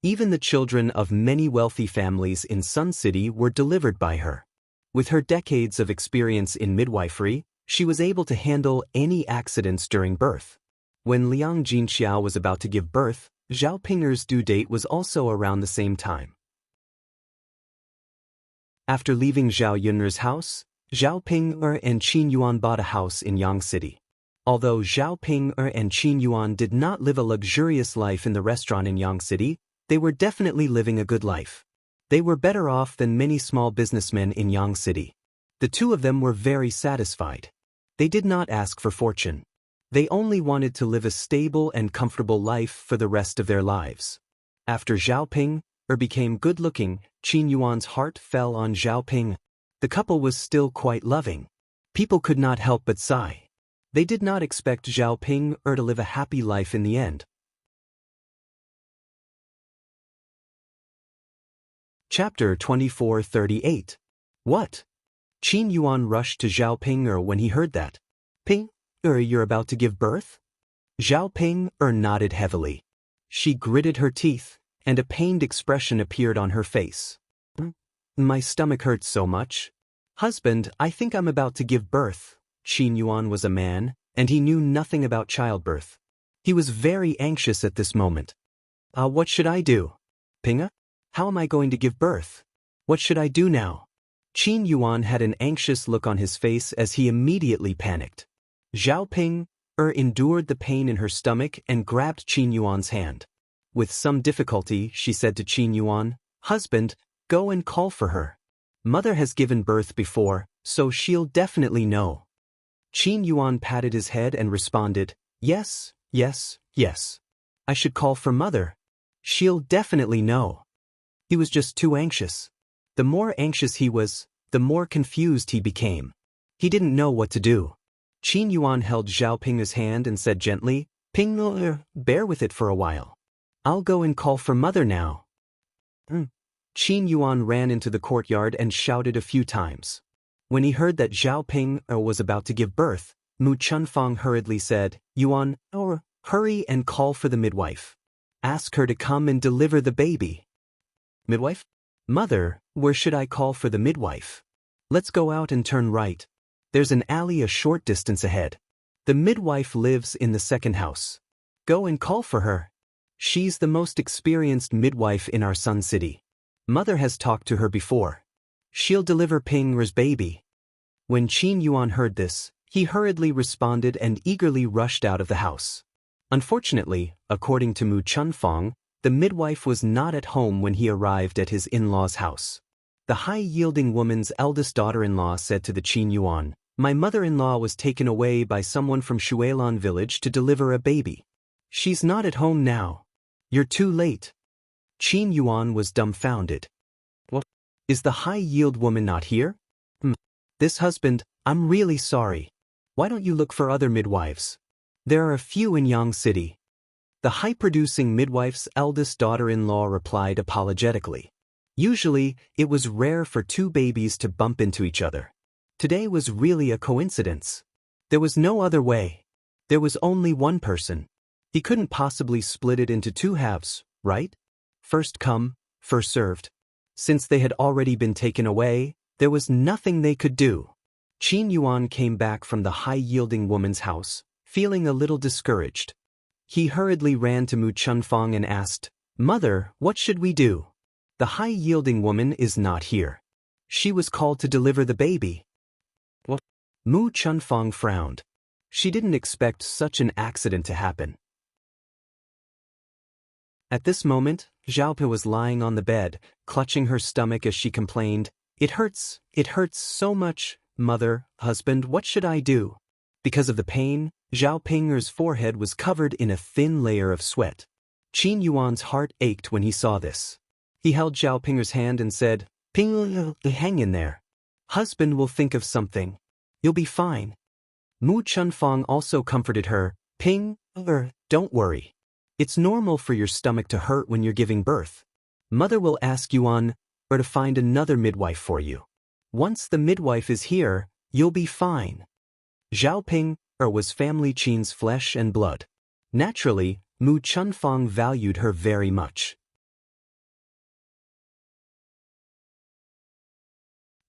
Even the children of many wealthy families in Sun City were delivered by her. With her decades of experience in midwifery, she was able to handle any accidents during birth. When Liang Jinxiao was about to give birth, Zhao Pinger's due date was also around the same time. After leaving Zhao Yun's house, Zhao Pinger and Qin Yuan bought a house in Yang City. Although Zhao Pinger and Qin Yuan did not live a luxurious life in the restaurant in Yang City, they were definitely living a good life. They were better off than many small businessmen in Yang City. The two of them were very satisfied. They did not ask for fortune. They only wanted to live a stable and comfortable life for the rest of their lives. After Zhao Ping became good-looking, Qin Yuan's heart fell on Zhao Ping. The couple was still quite loving. People could not help but sigh. They did not expect Zhao Ping to live a happy life in the end. Chapter 2438. What? Qin Yuan rushed to Zhao Ping when he heard that. Ping, you're about to give birth? Zhao Ping nodded heavily. She gritted her teeth, and a pained expression appeared on her face. My stomach hurts so much. Husband, I think I'm about to give birth. Qin Yuan was a man, and he knew nothing about childbirth. He was very anxious at this moment. What should I do? Pinga? How am I going to give birth? What should I do now? Qin Yuan had an anxious look on his face as he immediately panicked. Zhao Ping endured the pain in her stomach and grabbed Qin Yuan's hand. With some difficulty, she said to Qin Yuan, Husband, go and call for her. Mother has given birth before, so she'll definitely know. Qin Yuan patted his head and responded, Yes, yes, yes. I should call for Mother. She'll definitely know. He was just too anxious. The more anxious he was, the more confused he became. He didn't know what to do. Qin Yuan held Zhao Ping's hand and said gently, Ping, bear with it for a while. I'll go and call for Mother now. Qin Yuan ran into the courtyard and shouted a few times. When he heard that Zhao Ping was about to give birth, Mu Chunfang hurriedly said, Yuan, hurry and call for the midwife. Ask her to come and deliver the baby. Midwife? Mother, where should I call for the midwife? Let's go out and turn right. There's an alley a short distance ahead. The midwife lives in the second house. Go and call for her. She's the most experienced midwife in our Sun City. Mother has talked to her before. She'll deliver Ping's baby. When Qin Yuan heard this, he hurriedly responded and eagerly rushed out of the house. Unfortunately, according to Mu Chunfang, the midwife was not at home when he arrived at his in-law's house. The high-yielding woman's eldest daughter-in-law said to the Qin Yuan, My mother-in-law was taken away by someone from Shuilan village to deliver a baby. She's not at home now. You're too late. Qin Yuan was dumbfounded. What? Is the high-yield woman not here? This husband, I'm really sorry. Why don't you look for other midwives? There are a few in Yang City. The high-producing midwife's eldest daughter-in-law replied apologetically. Usually, it was rare for two babies to bump into each other. Today was really a coincidence. There was no other way. There was only one person. He couldn't possibly split it into two halves, right? First come, first served. Since they had already been taken away, there was nothing they could do. Qin Yuan came back from the high-yielding woman's house, feeling a little discouraged. He hurriedly ran to Mu Chunfang and asked, "Mother, what should we do? The high-yielding woman is not here. She was called to deliver the baby." What? Mu Chunfang frowned. She didn't expect such an accident to happen. At this moment, Xiaope was lying on the bed, clutching her stomach as she complained, it hurts so much, mother, husband, what should I do?" Because of the pain, Zhao Ping'er's forehead was covered in a thin layer of sweat. Qin Yuan's heart ached when he saw this. He held Zhao Ping'er's hand and said, "Ping, hang in there. Husband will think of something. You'll be fine." Mu Chunfang also comforted her, "Ping, don't worry. It's normal for your stomach to hurt when you're giving birth. Mother will ask Yuan to find another midwife for you. Once the midwife is here, you'll be fine." Zhao Ping was family Qin's flesh and blood. Naturally, Mu Chunfang valued her very much.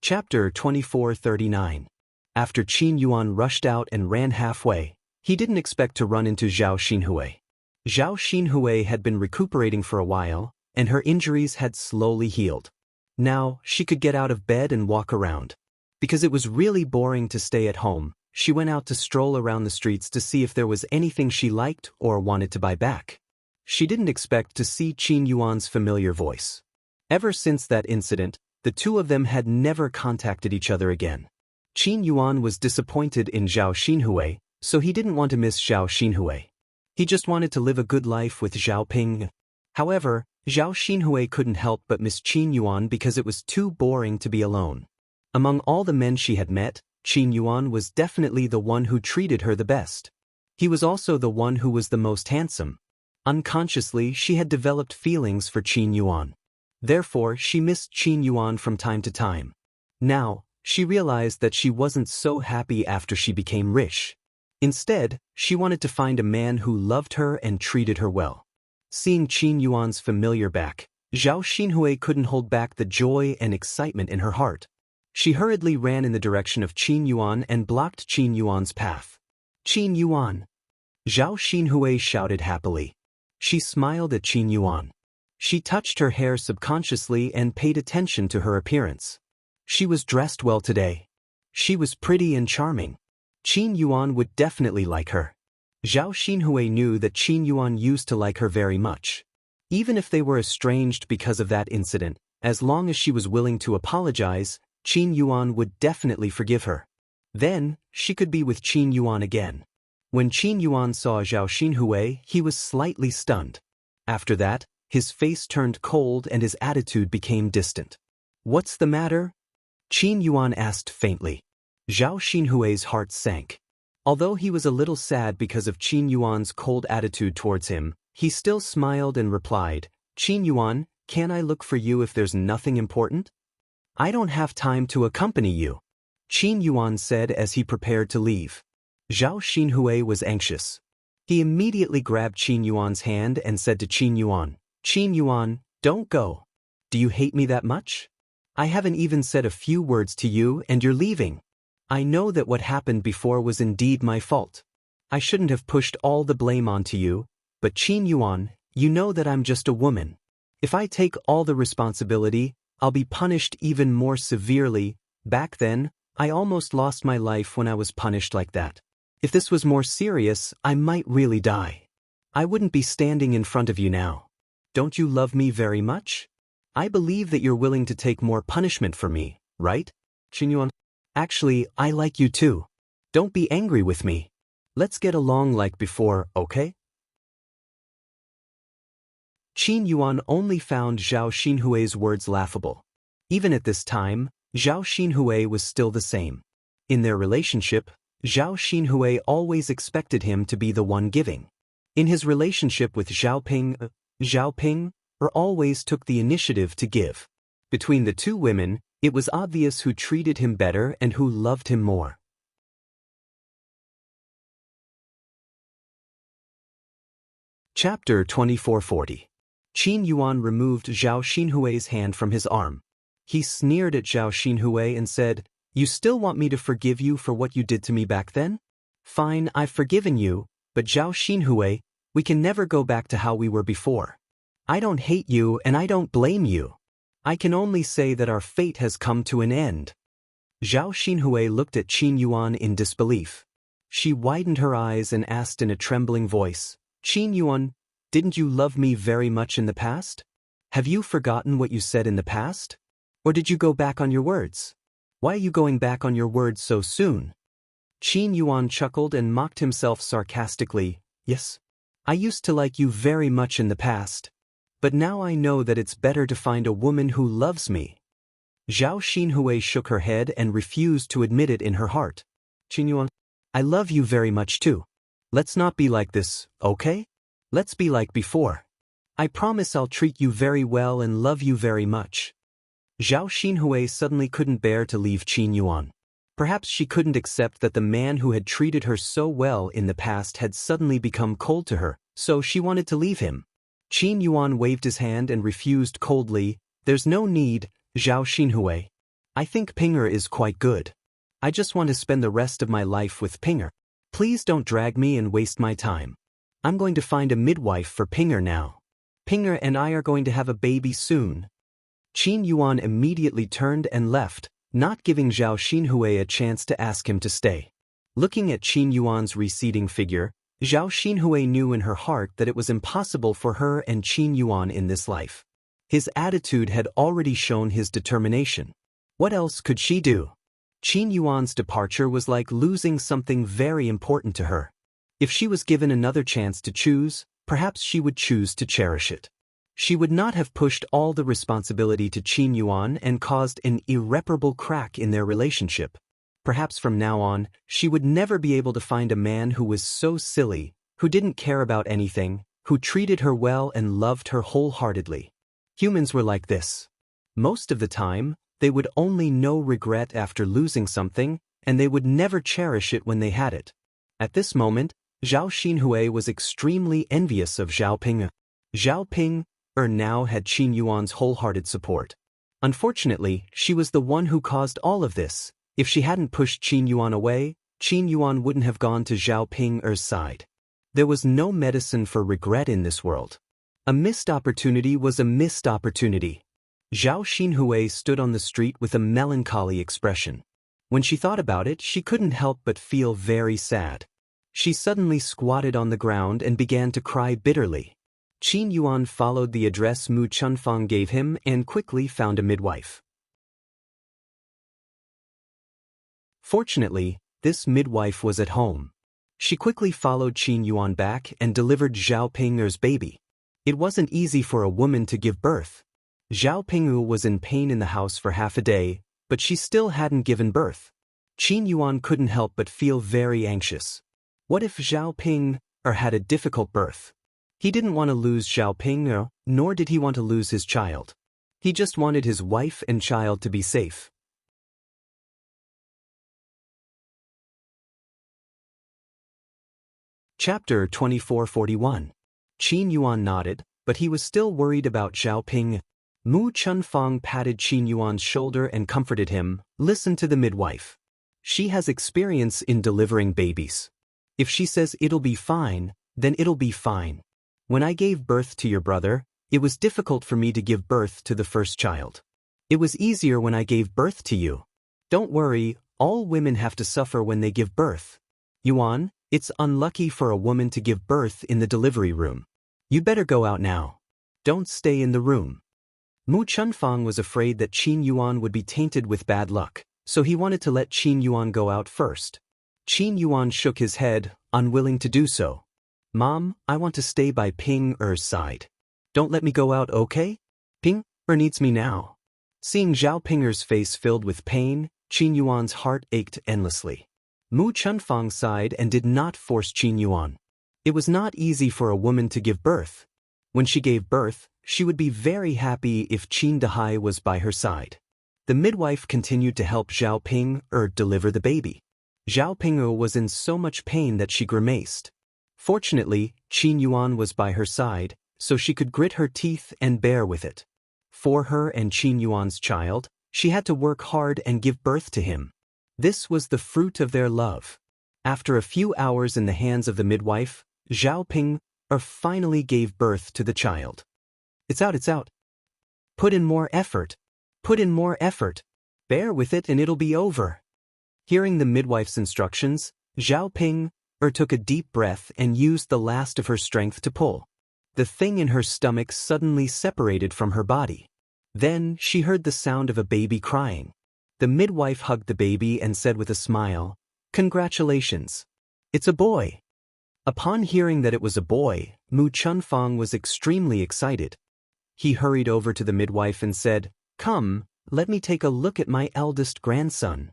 Chapter 2439. After Qin Yuan rushed out and ran halfway, he didn't expect to run into Zhao Xinhui. Zhao Xinhui had been recuperating for a while, and her injuries had slowly healed. Now, she could get out of bed and walk around. Because it was really boring to stay at home, she went out to stroll around the streets to see if there was anything she liked or wanted to buy back. She didn't expect to see Qin Yuan's familiar voice. Ever since that incident, the two of them had never contacted each other again. Qin Yuan was disappointed in Zhao Xinhui, so he didn't want to miss Zhao Xinhui. He just wanted to live a good life with Zhao Ping. However, Zhao Xinhui couldn't help but miss Qin Yuan because it was too boring to be alone. Among all the men she had met, Qin Yuan was definitely the one who treated her the best. He was also the one who was the most handsome. Unconsciously, she had developed feelings for Qin Yuan. Therefore, she missed Qin Yuan from time to time. Now, she realized that she wasn't so happy after she became rich. Instead, she wanted to find a man who loved her and treated her well. Seeing Qin Yuan's familiar back, Zhao Xinhui couldn't hold back the joy and excitement in her heart. She hurriedly ran in the direction of Qin Yuan and blocked Qin Yuan's path. "Qin Yuan!" Zhao Xinhui shouted happily. She smiled at Qin Yuan. She touched her hair subconsciously and paid attention to her appearance. She was dressed well today. She was pretty and charming. Qin Yuan would definitely like her. Zhao Xinhui knew that Qin Yuan used to like her very much. Even if they were estranged because of that incident, as long as she was willing to apologize, Qin Yuan would definitely forgive her. Then, she could be with Qin Yuan again. When Qin Yuan saw Zhao Xinhui, he was slightly stunned. After that, his face turned cold and his attitude became distant. "What's the matter?" Qin Yuan asked faintly. Zhao Xinhui's heart sank. Although he was a little sad because of Qin Yuan's cold attitude towards him, he still smiled and replied, "Qin Yuan, can I look for you if there's nothing important?" "I don't have time to accompany you," Qin Yuan said as he prepared to leave. Zhao Xinhui was anxious. He immediately grabbed Qin Yuan's hand and said to Qin Yuan, don't go. Do you hate me that much? I haven't even said a few words to you and you're leaving. I know that what happened before was indeed my fault. I shouldn't have pushed all the blame onto you, but Qin Yuan, you know that I'm just a woman. If I take all the responsibility, I'll be punished even more severely. Back then, I almost lost my life when I was punished like that. If this was more serious, I might really die. I wouldn't be standing in front of you now. Don't you love me very much? I believe that you're willing to take more punishment for me, right, Qin Yuan? Actually, I like you too. Don't be angry with me. Let's get along like before, okay? Qin Yuan only found Zhao Xinhui's words laughable. Even at this time, Zhao Xinhui was still the same. In their relationship, Zhao Xinhui always expected him to be the one giving. In his relationship with Zhao Ping always took the initiative to give. Between the two women, it was obvious who treated him better and who loved him more. Chapter 2440. Qin Yuan removed Zhao Xinhui's hand from his arm. He sneered at Zhao Xinhui and said, "You still want me to forgive you for what you did to me back then? Fine, I've forgiven you, but Zhao Xinhui, we can never go back to how we were before. I don't hate you and I don't blame you. I can only say that our fate has come to an end." Zhao Xinhui looked at Qin Yuan in disbelief. She widened her eyes and asked in a trembling voice, "Qin Yuan, didn't you love me very much in the past? Have you forgotten what you said in the past? Or did you go back on your words? Why are you going back on your words so soon?" Qin Yuan chuckled and mocked himself sarcastically. "Yes, I used to like you very much in the past. But now I know that it's better to find a woman who loves me." Zhao Xinhui shook her head and refused to admit it in her heart. "Qin Yuan, I love you very much too. Let's not be like this, okay? Let's be like before. I promise I'll treat you very well and love you very much." Zhao Xinhui suddenly couldn't bear to leave Qin Yuan. Perhaps she couldn't accept that the man who had treated her so well in the past had suddenly become cold to her, so she wanted to leave him. Qin Yuan waved his hand and refused coldly. "There's no need, Zhao Xinhui. I think Pinger is quite good. I just want to spend the rest of my life with Pinger. Please don't drag me and waste my time. I'm going to find a midwife for Pinger now. Pinger and I are going to have a baby soon." Qin Yuan immediately turned and left, not giving Zhao Xinhui a chance to ask him to stay. Looking at Qin Yuan's receding figure, Zhao Xinhui knew in her heart that it was impossible for her and Qin Yuan in this life. His attitude had already shown his determination. What else could she do? Qin Yuan's departure was like losing something very important to her. If she was given another chance to choose, perhaps she would choose to cherish it. She would not have pushed all the responsibility to Qin Yuan and caused an irreparable crack in their relationship. Perhaps from now on, she would never be able to find a man who was so silly, who didn't care about anything, who treated her well and loved her wholeheartedly. Humans were like this. Most of the time, they would only know regret after losing something, and they would never cherish it when they had it. At this moment, Zhao Xinhui was extremely envious of Zhao Ping. Zhao Ping now had Qin Yuan's wholehearted support. Unfortunately, she was the one who caused all of this. If she hadn't pushed Qin Yuan away, Qin Yuan wouldn't have gone to Zhao Ping's side. There was no medicine for regret in this world. A missed opportunity was a missed opportunity. Zhao Xinhui stood on the street with a melancholy expression. When she thought about it, she couldn't help but feel very sad. She suddenly squatted on the ground and began to cry bitterly. Qin Yuan followed the address Mu Chunfang gave him and quickly found a midwife. Fortunately, this midwife was at home. She quickly followed Qin Yuan back and delivered Zhao Ping's baby. It wasn't easy for a woman to give birth. Zhao Pingyu was in pain in the house for half a day, but she still hadn't given birth. Qin Yuan couldn't help but feel very anxious. What if Zhao Ping had a difficult birth? He didn't want to lose Zhao Ping, nor did he want to lose his child. He just wanted his wife and child to be safe. Chapter 2441. Qin Yuan nodded, but he was still worried about Zhao Ping. Mu Chunfang patted Qin Yuan's shoulder and comforted him. "Listen to the midwife. She has experience in delivering babies. If she says it'll be fine, then it'll be fine. When I gave birth to your brother, it was difficult for me to give birth to the first child. It was easier when I gave birth to you. Don't worry, all women have to suffer when they give birth. Yuan, it's unlucky for a woman to give birth in the delivery room. You'd better go out now. Don't stay in the room." Mu Chunfang was afraid that Qin Yuan would be tainted with bad luck. so he wanted to let Qin Yuan go out first. Qin Yuan shook his head, unwilling to do so. Mom, I want to stay by Ping Er's side. Don't let me go out, okay? Ping Er needs me now. Seeing Zhao Pinger's face filled with pain, Qin Yuan's heart ached endlessly. Mu Chunfang sighed and did not force Qin Yuan. It was not easy for a woman to give birth. When she gave birth, she would be very happy if Qin Dahai was by her side. The midwife continued to help Zhao Ping deliver the baby. Zhao Ping was in so much pain that she grimaced. Fortunately, Qin Yuan was by her side, so she could grit her teeth and bear with it. For her and Qin Yuan's child, she had to work hard and give birth to him. This was the fruit of their love. After a few hours in the hands of the midwife, Zhao Ping finally gave birth to the child. It's out. Put in more effort. Put in more effort. Bear with it and it'll be over. Hearing the midwife's instructions, Zhao Ping took a deep breath and used the last of her strength to pull. The thing in her stomach suddenly separated from her body. Then she heard the sound of a baby crying. The midwife hugged the baby and said with a smile, "Congratulations. It's a boy." Upon hearing that it was a boy, Mu Chunfang was extremely excited. He hurried over to the midwife and said, "Come, let me take a look at my eldest grandson."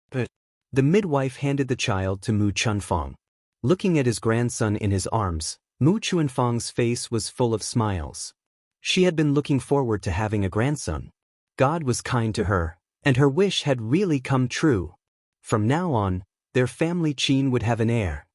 But the midwife handed the child to Mu Chunfang. Looking at his grandson in his arms, Mu Chunfang's face was full of smiles. She had been looking forward to having a grandson. God was kind to her, and her wish had really come true. From now on, their family Qin would have an heir.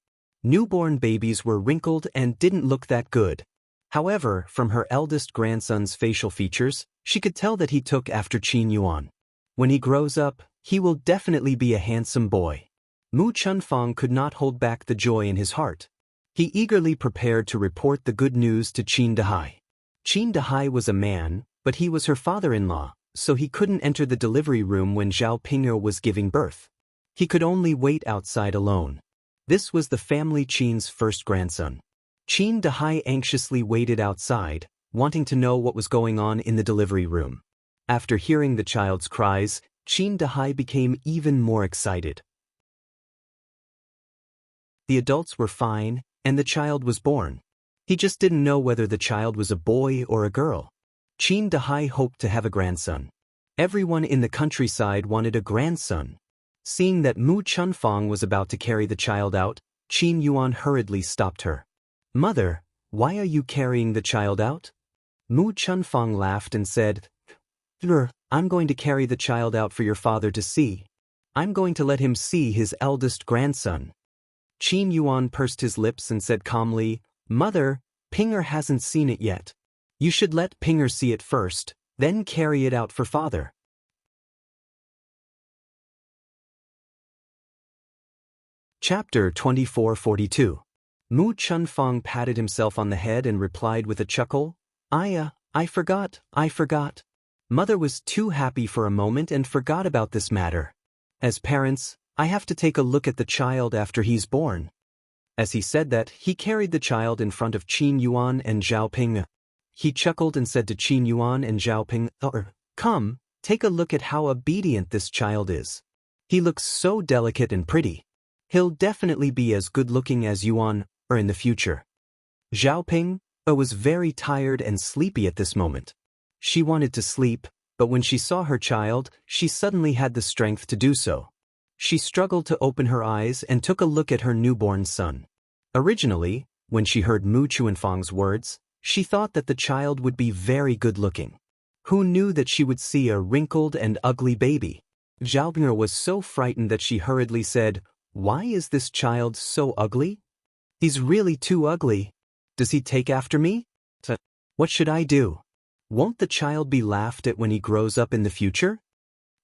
Newborn babies were wrinkled and didn't look that good. However, from her eldest grandson's facial features, she could tell that he took after Qin Yuan. When he grows up, he will definitely be a handsome boy. Mu Chunfang could not hold back the joy in his heart. He eagerly prepared to report the good news to Qin Dahai. Qin Dahai was a man, but he was her father-in-law, so he couldn't enter the delivery room when Zhao Ping'er was giving birth. He could only wait outside alone. This was the family Qin's first grandson. Qin Dahai anxiously waited outside, wanting to know what was going on in the delivery room. After hearing the child's cries, Qin Dahai became even more excited. The adults were fine, and the child was born. He just didn't know whether the child was a boy or a girl. Qin Dahai hoped to have a grandson. Everyone in the countryside wanted a grandson. Seeing that Mu Chunfang was about to carry the child out, Qin Yuan hurriedly stopped her. "Mother, why are you carrying the child out?" Mu Chunfang laughed and said, "I'm going to carry the child out for your father to see. I'm going to let him see his eldest grandson." Qin Yuan pursed his lips and said calmly, "Mother, Ping'er hasn't seen it yet. You should let Ping'er see it first, then carry it out for father." Chapter 2442. Mu Chunfang patted himself on the head and replied with a chuckle, I forgot. Mother was too happy for a moment and forgot about this matter. As parents, I have to take a look at the child after he's born." As he said that, he carried the child in front of Qin Yuan and Zhao Ping. He chuckled and said to Qin Yuan and Zhao Ping, "Come, take a look at how obedient this child is. He looks so delicate and pretty. He'll definitely be as good-looking as Yuan in the future." Zhao Ping was very tired and sleepy at this moment. She wanted to sleep, but when she saw her child, she suddenly had the strength to do so. She struggled to open her eyes and took a look at her newborn son. Originally, when she heard Mu Chunfang's words, she thought that the child would be very good-looking. Who knew that she would see a wrinkled and ugly baby? Zhao Ping was so frightened that she hurriedly said, "Why is this child so ugly? He's really too ugly. Does he take after me? What should I do? Won't the child be laughed at when he grows up in the future?"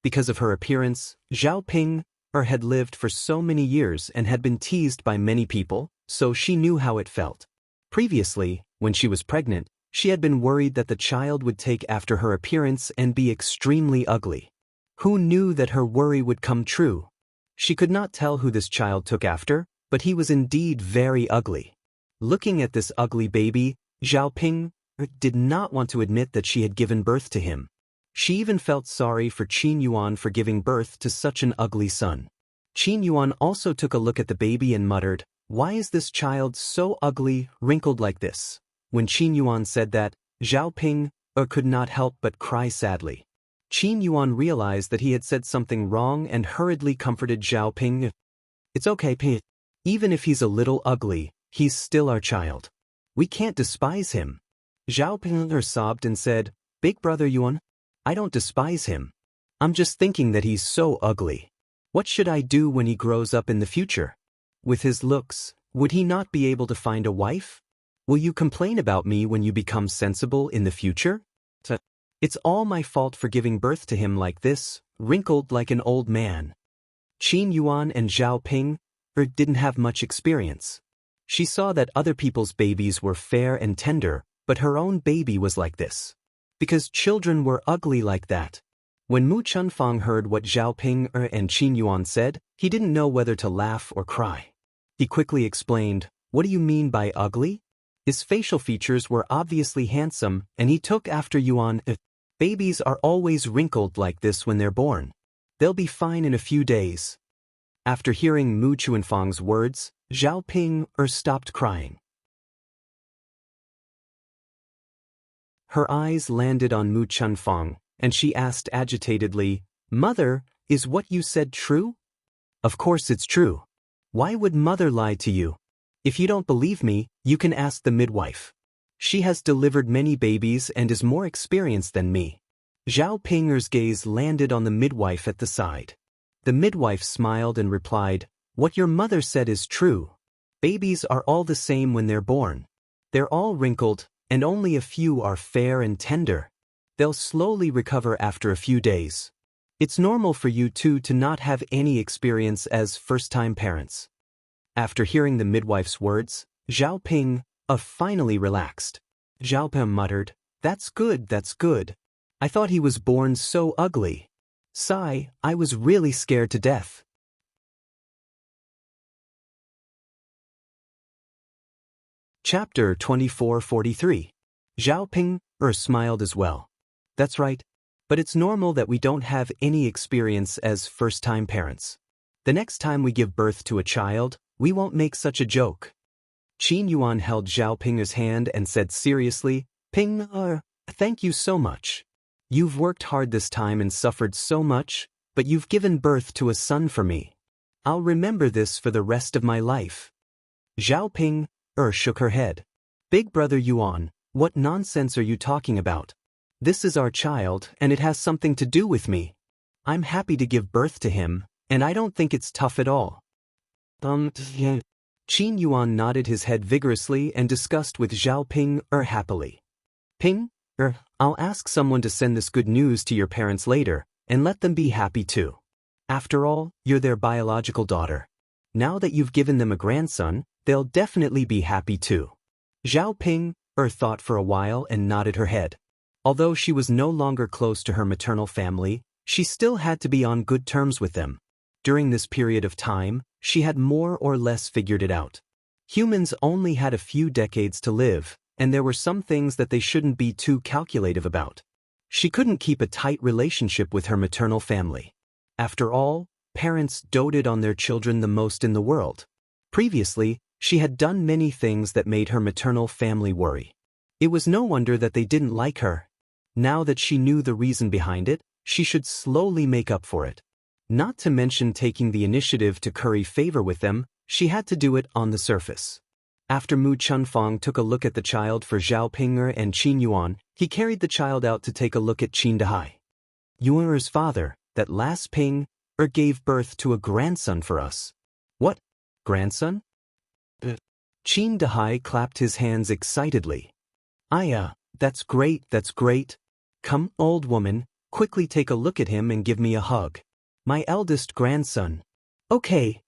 Because of her appearance, Zhao Ping had lived for so many years and had been teased by many people, so she knew how it felt. Previously, when she was pregnant, she had been worried that the child would take after her appearance and be extremely ugly. Who knew that her worry would come true? She could not tell who this child took after, but he was indeed very ugly. Looking at this ugly baby, Zhao Ping did not want to admit that she had given birth to him. She even felt sorry for Qin Yuan for giving birth to such an ugly son. Qin Yuan also took a look at the baby and muttered, "Why is this child so ugly, wrinkled like this?" When Qin Yuan said that, Zhao Ping could not help but cry sadly. Qin Yuan realized that he had said something wrong and hurriedly comforted Zhao Ping. "It's okay, Ping. Even if he's a little ugly, he's still our child. We can't despise him." Zhao Ping sobbed and said, "Big brother Yuan, I don't despise him. I'm just thinking that he's so ugly. What should I do when he grows up in the future? With his looks, would he not be able to find a wife? Will you complain about me when you become sensible in the future? It's all my fault for giving birth to him like this, wrinkled like an old man." Qin Yuan and Zhao Ping didn't have much experience. She saw that other people's babies were fair and tender, but her own baby was like this. Because children were ugly like that. When Mu Chunfang heard what Zhao Ping and Qin Yuan said, he didn't know whether to laugh or cry. He quickly explained, "What do you mean by ugly?" His facial features were obviously handsome, and he took after Yuan. "Babies are always wrinkled like this when they're born. They'll be fine in a few days." After hearing Mu Chunfang's words, Zhao Ping stopped crying. Her eyes landed on Mu Chunfang, and she asked agitatedly, "Mother, is what you said true?" "Of course it's true. Why would Mother lie to you? If you don't believe me, you can ask the midwife. She has delivered many babies and is more experienced than me." Zhao Ping's gaze landed on the midwife at the side. The midwife smiled and replied, "What your mother said is true. Babies are all the same when they're born. They're all wrinkled, and only a few are fair and tender. They'll slowly recover after a few days. It's normal for you two to not have any experience as first-time parents." After hearing the midwife's words, Zhao Ping finally relaxed. Zhao Ping muttered, that's good. I thought he was born so ugly. Sigh, I was really scared to death." Chapter 2443. Zhao Ping smiled as well. "That's right. But it's normal that we don't have any experience as first-time parents. The next time we give birth to a child, we won't make such a joke." Qin Yuan held Zhao Ping's hand and said seriously, "Ping, thank you so much. You've worked hard this time and suffered so much, but you've given birth to a son for me. I'll remember this for the rest of my life." Zhao Ping shook her head. "Big brother Yuan, what nonsense are you talking about? This is our child, and it has something to do with me. I'm happy to give birth to him, and I don't think it's tough at all." Qin Yuan nodded his head vigorously and discussed with Zhao Ping happily. "Ping, I'll ask someone to send this good news to your parents later, and let them be happy too. After all, you're their biological daughter. Now that you've given them a grandson, they'll definitely be happy too." Zhao Ping thought for a while and nodded her head. Although she was no longer close to her maternal family, she still had to be on good terms with them. During this period of time, she had more or less figured it out. Humans only had a few decades to live, and there were some things that they shouldn't be too calculative about. She couldn't keep a tight relationship with her maternal family. After all, parents doted on their children the most in the world. Previously, she had done many things that made her maternal family worry. It was no wonder that they didn't like her. Now that she knew the reason behind it, she should slowly make up for it. Not to mention taking the initiative to curry favor with them, she had to do it on the surface. After Mu Chunfang took a look at the child for Zhao Ping and Qin Yuan, he carried the child out to take a look at Qin Dahai. "Yuan's father, that last Ping, gave birth to a grandson for us." "What? Grandson?" Qin Dahai clapped his hands excitedly. That's great. Come, old woman, quickly take a look at him and give me a hug. My eldest grandson." "Okay."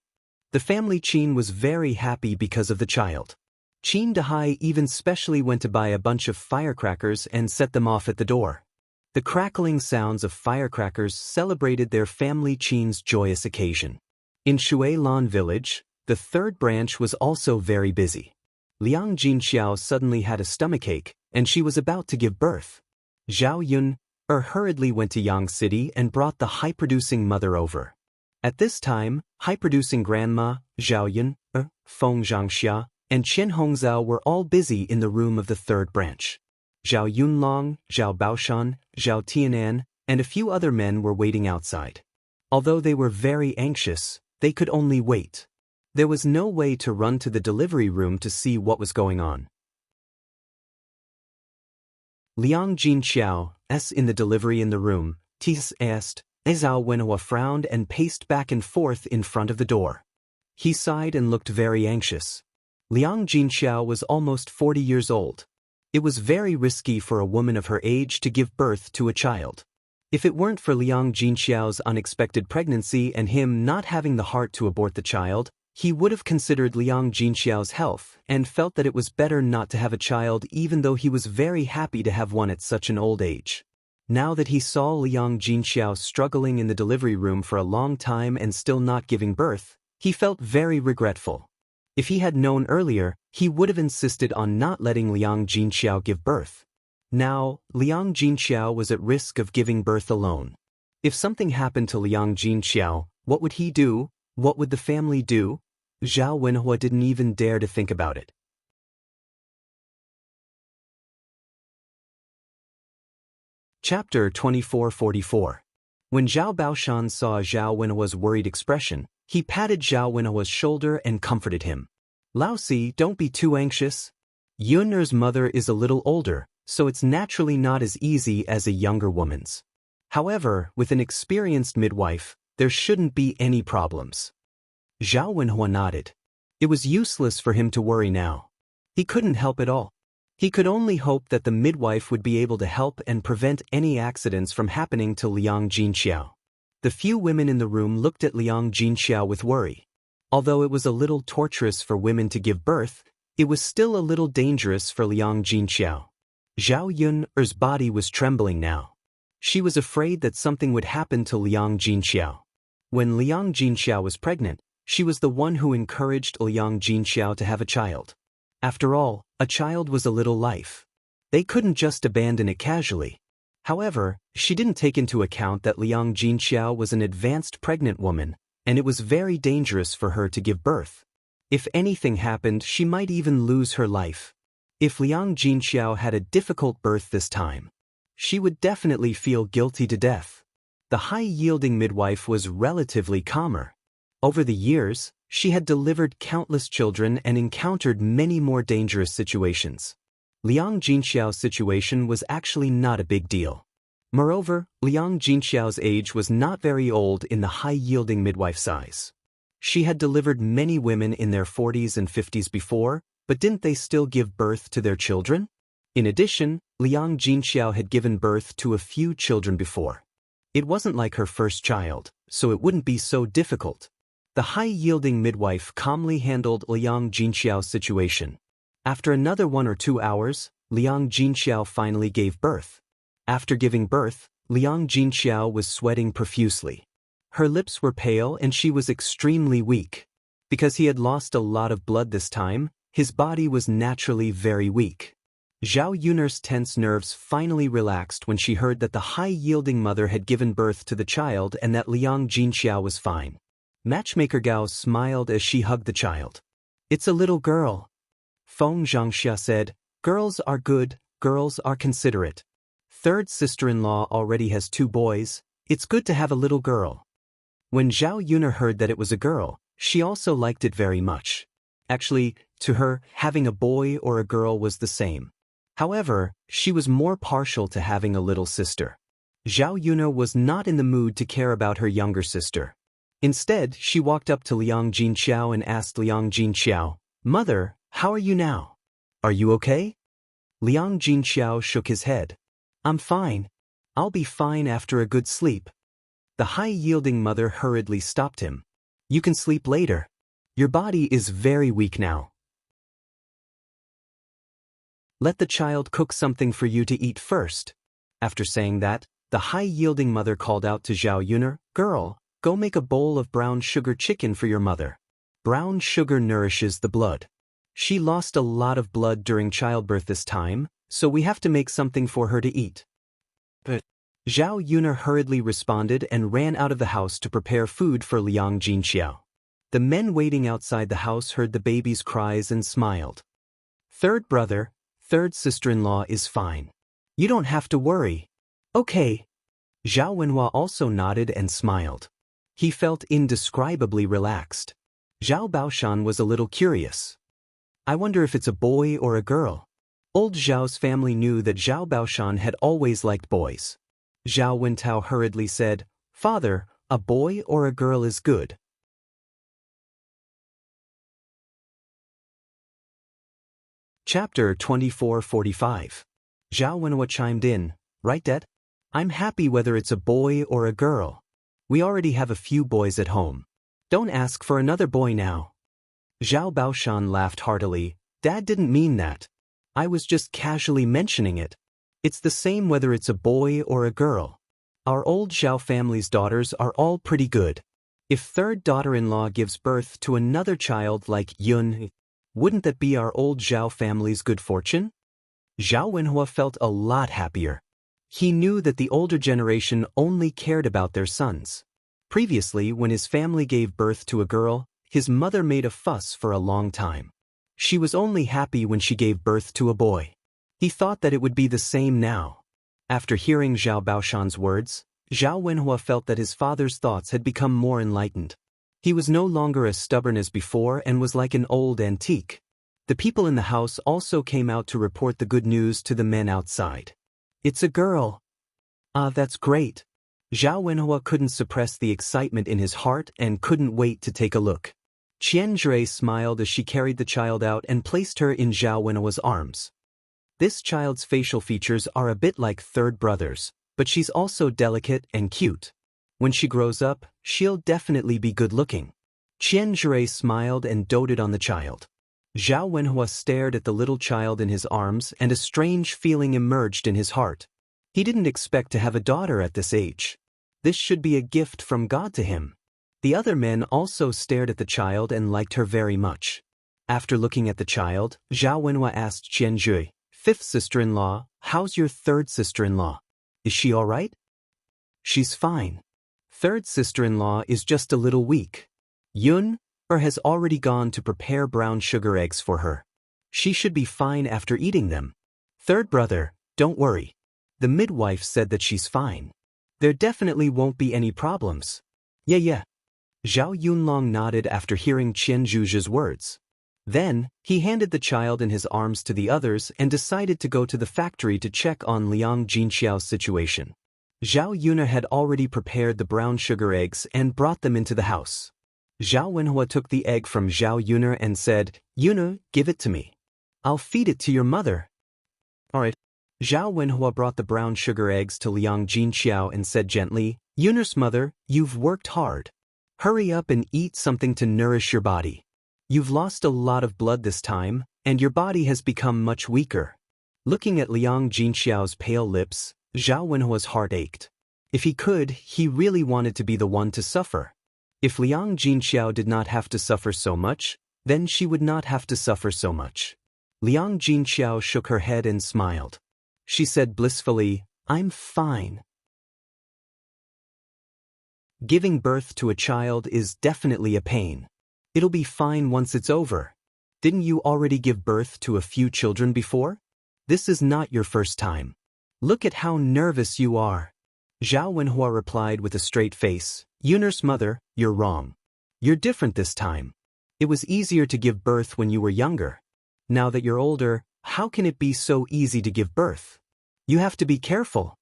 The family Qin was very happy because of the child. Qin Dahai even specially went to buy a bunch of firecrackers and set them off at the door. The crackling sounds of firecrackers celebrated their family Qin's joyous occasion. In Shuilan village, the third branch was also very busy. Liang Jinxiao suddenly had a stomachache, and she was about to give birth. Zhao Yun hurriedly went to Yang City and brought the high-producing mother over. At this time, high-producing grandma, Zhao Yun, Feng Xianxia, and Qian Hongzhao were all busy in the room of the third branch. Zhao Yunlong, Zhao Baoshan, Zhao Tianan, and a few other men were waiting outside. Although they were very anxious, they could only wait. There was no way to run to the delivery room to see what was going on. Liang Jinxiao, in the delivery in the room, Zhao Wenhua frowned and paced back and forth in front of the door. He sighed and looked very anxious. Liang Jinxiao was almost 40 years old. It was very risky for a woman of her age to give birth to a child. If it weren't for Liang Jinxiao's unexpected pregnancy and him not having the heart to abort the child, he would have considered Liang Jinxiao's health and felt that it was better not to have a child even though he was very happy to have one at such an old age. Now that he saw Liang Jinxiao struggling in the delivery room for a long time and still not giving birth, he felt very regretful. If he had known earlier, he would have insisted on not letting Liang Jinxiao give birth. Now, Liang Jinxiao was at risk of giving birth alone. If something happened to Liang Jinxiao, what would he do? What would the family do? Zhao Wenhua didn't even dare to think about it. Chapter 2444. When Zhao Baoshan saw Zhao Wenhua's worried expression, he patted Zhao Wenhua's shoulder and comforted him. Laosi, don't be too anxious. Yun'er's mother is a little older, so it's naturally not as easy as a younger woman's. However, with an experienced midwife, there shouldn't be any problems. Zhao Wenhua nodded. It was useless for him to worry now. He couldn't help at all. He could only hope that the midwife would be able to help and prevent any accidents from happening to Liang Jinxiao. The few women in the room looked at Liang Jinxiao with worry. Although it was a little torturous for women to give birth, it was still a little dangerous for Liang Jinxiao. Zhao Yun'er's body was trembling now. She was afraid that something would happen to Liang Jinxiao. When Liang Jinxiao was pregnant, she was the one who encouraged Liang Jinxiao to have a child. After all, a child was a little life. They couldn't just abandon it casually. However, she didn't take into account that Liang Jinxiao was an advanced pregnant woman, and it was very dangerous for her to give birth. If anything happened, she might even lose her life. If Liang Jinxiao had a difficult birth this time, she would definitely feel guilty to death. The high-yielding midwife was relatively calmer. Over the years, she had delivered countless children and encountered many more dangerous situations. Liang Jinxiao's situation was actually not a big deal. Moreover, Liang Jinxiao's age was not very old in the high-yielding midwife size. She had delivered many women in their 40s and 50s before, but didn't they still give birth to their children? In addition, Liang Jinxiao had given birth to a few children before. It wasn't like her first child, so it wouldn't be so difficult. The high-yielding midwife calmly handled Liang Jinxiao's situation. After another 1 or 2 hours, Liang Jinxiao finally gave birth. After giving birth, Liang Jinxiao was sweating profusely. Her lips were pale and she was extremely weak. Because he had lost a lot of blood this time, his body was naturally very weak. Zhao Yun'er's tense nerves finally relaxed when she heard that the high-yielding mother had given birth to the child and that Liang Jinxiao was fine. Matchmaker Gao smiled as she hugged the child. It's a little girl. Feng Xianxia said, girls are good, girls are considerate. Third sister-in-law already has 2 boys, it's good to have a little girl. When Zhao Yun'er heard that it was a girl, she also liked it very much. Actually, to her, having a boy or a girl was the same. However, she was more partial to having a little sister. Zhao Yun'er was not in the mood to care about her younger sister. Instead, she walked up to Liang Jinxiao and asked Liang Jinxiao, Mother, how are you now? Are you okay? Liang Jinxiao shook his head. I'm fine. I'll be fine after a good sleep. The high-yielding mother hurriedly stopped him. You can sleep later. Your body is very weak now. Let the child cook something for you to eat first. After saying that, the high-yielding mother called out to Zhao Yun'er, Girl, go make a bowl of brown sugar chicken for your mother. Brown sugar nourishes the blood. She lost a lot of blood during childbirth this time, so we have to make something for her to eat. But Zhao Yun'er hurriedly responded and ran out of the house to prepare food for Liang Jinxiao. The men waiting outside the house heard the baby's cries and smiled. Third brother, third sister-in-law is fine. You don't have to worry. Okay. Zhao Wenhua also nodded and smiled. He felt indescribably relaxed. Zhao Baoshan was a little curious. I wonder if it's a boy or a girl. Old Zhao's family knew that Zhao Baoshan had always liked boys. Zhao Wentao hurriedly said, Father, a boy or a girl is good. Chapter 2445. Zhao Wenhua chimed in, Right, Dad? I'm happy whether it's a boy or a girl. We already have a few boys at home. Don't ask for another boy now. Zhao Baoshan laughed heartily. Dad didn't mean that. I was just casually mentioning it. It's the same whether it's a boy or a girl. Our old Zhao family's daughters are all pretty good. If third daughter-in-law gives birth to another child like Yun, wouldn't that be our old Zhao family's good fortune? Zhao Wenhua felt a lot happier. He knew that the older generation only cared about their sons. Previously, when his family gave birth to a girl, his mother made a fuss for a long time. She was only happy when she gave birth to a boy. He thought that it would be the same now. After hearing Zhao Baoshan's words, Zhao Wenhua felt that his father's thoughts had become more enlightened. He was no longer as stubborn as before and was like an old antique. The people in the house also came out to report the good news to the men outside. It's a girl. Ah, that's great. Zhao Wenhua couldn't suppress the excitement in his heart and couldn't wait to take a look. Qian Zhui smiled as she carried the child out and placed her in Zhao Wenhua's arms. This child's facial features are a bit like third brother's, but she's also delicate and cute. When she grows up, she'll definitely be good-looking. Qian Zhui smiled and doted on the child. Zhao Wenhua stared at the little child in his arms and a strange feeling emerged in his heart. He didn't expect to have a daughter at this age. This should be a gift from God to him. The other men also stared at the child and liked her very much. After looking at the child, Zhao Wenhua asked Qian Zhui, Fifth sister-in-law, how's your third sister-in-law? Is she all right? She's fine. Third sister-in-law is just a little weak. Yun has already gone to prepare brown sugar eggs for her. She should be fine after eating them. Third brother, don't worry. The midwife said that she's fine. There definitely won't be any problems. Yeah. Zhao Yunlong nodded after hearing Qian Zhuzhe's words. Then, he handed the child in his arms to the others and decided to go to the factory to check on Liang Jinxiao's situation. Zhao Yun'er had already prepared the brown sugar eggs and brought them into the house. Zhao Wenhua took the egg from Zhao Yun'er and said, Yun'er, give it to me. I'll feed it to your mother. All right. Zhao Wenhua brought the brown sugar eggs to Liang Jinxiao and said gently, Yun'er's mother, you've worked hard. Hurry up and eat something to nourish your body. You've lost a lot of blood this time, and your body has become much weaker. Looking at Liang Jinxiao's pale lips, Zhao Wenhua's heart ached. If he could, he really wanted to be the one to suffer. If Liang Jinxiao did not have to suffer so much, then she would not have to suffer so much. Liang Jinxiao shook her head and smiled. She said blissfully, I'm fine. Giving birth to a child is definitely a pain. It'll be fine once it's over. Didn't you already give birth to a few children before? This is not your first time. Look at how nervous you are. Zhao Wenhua replied with a straight face, Yun'er's mother, you're wrong. You're different this time. It was easier to give birth when you were younger. Now that you're older, how can it be so easy to give birth? You have to be careful.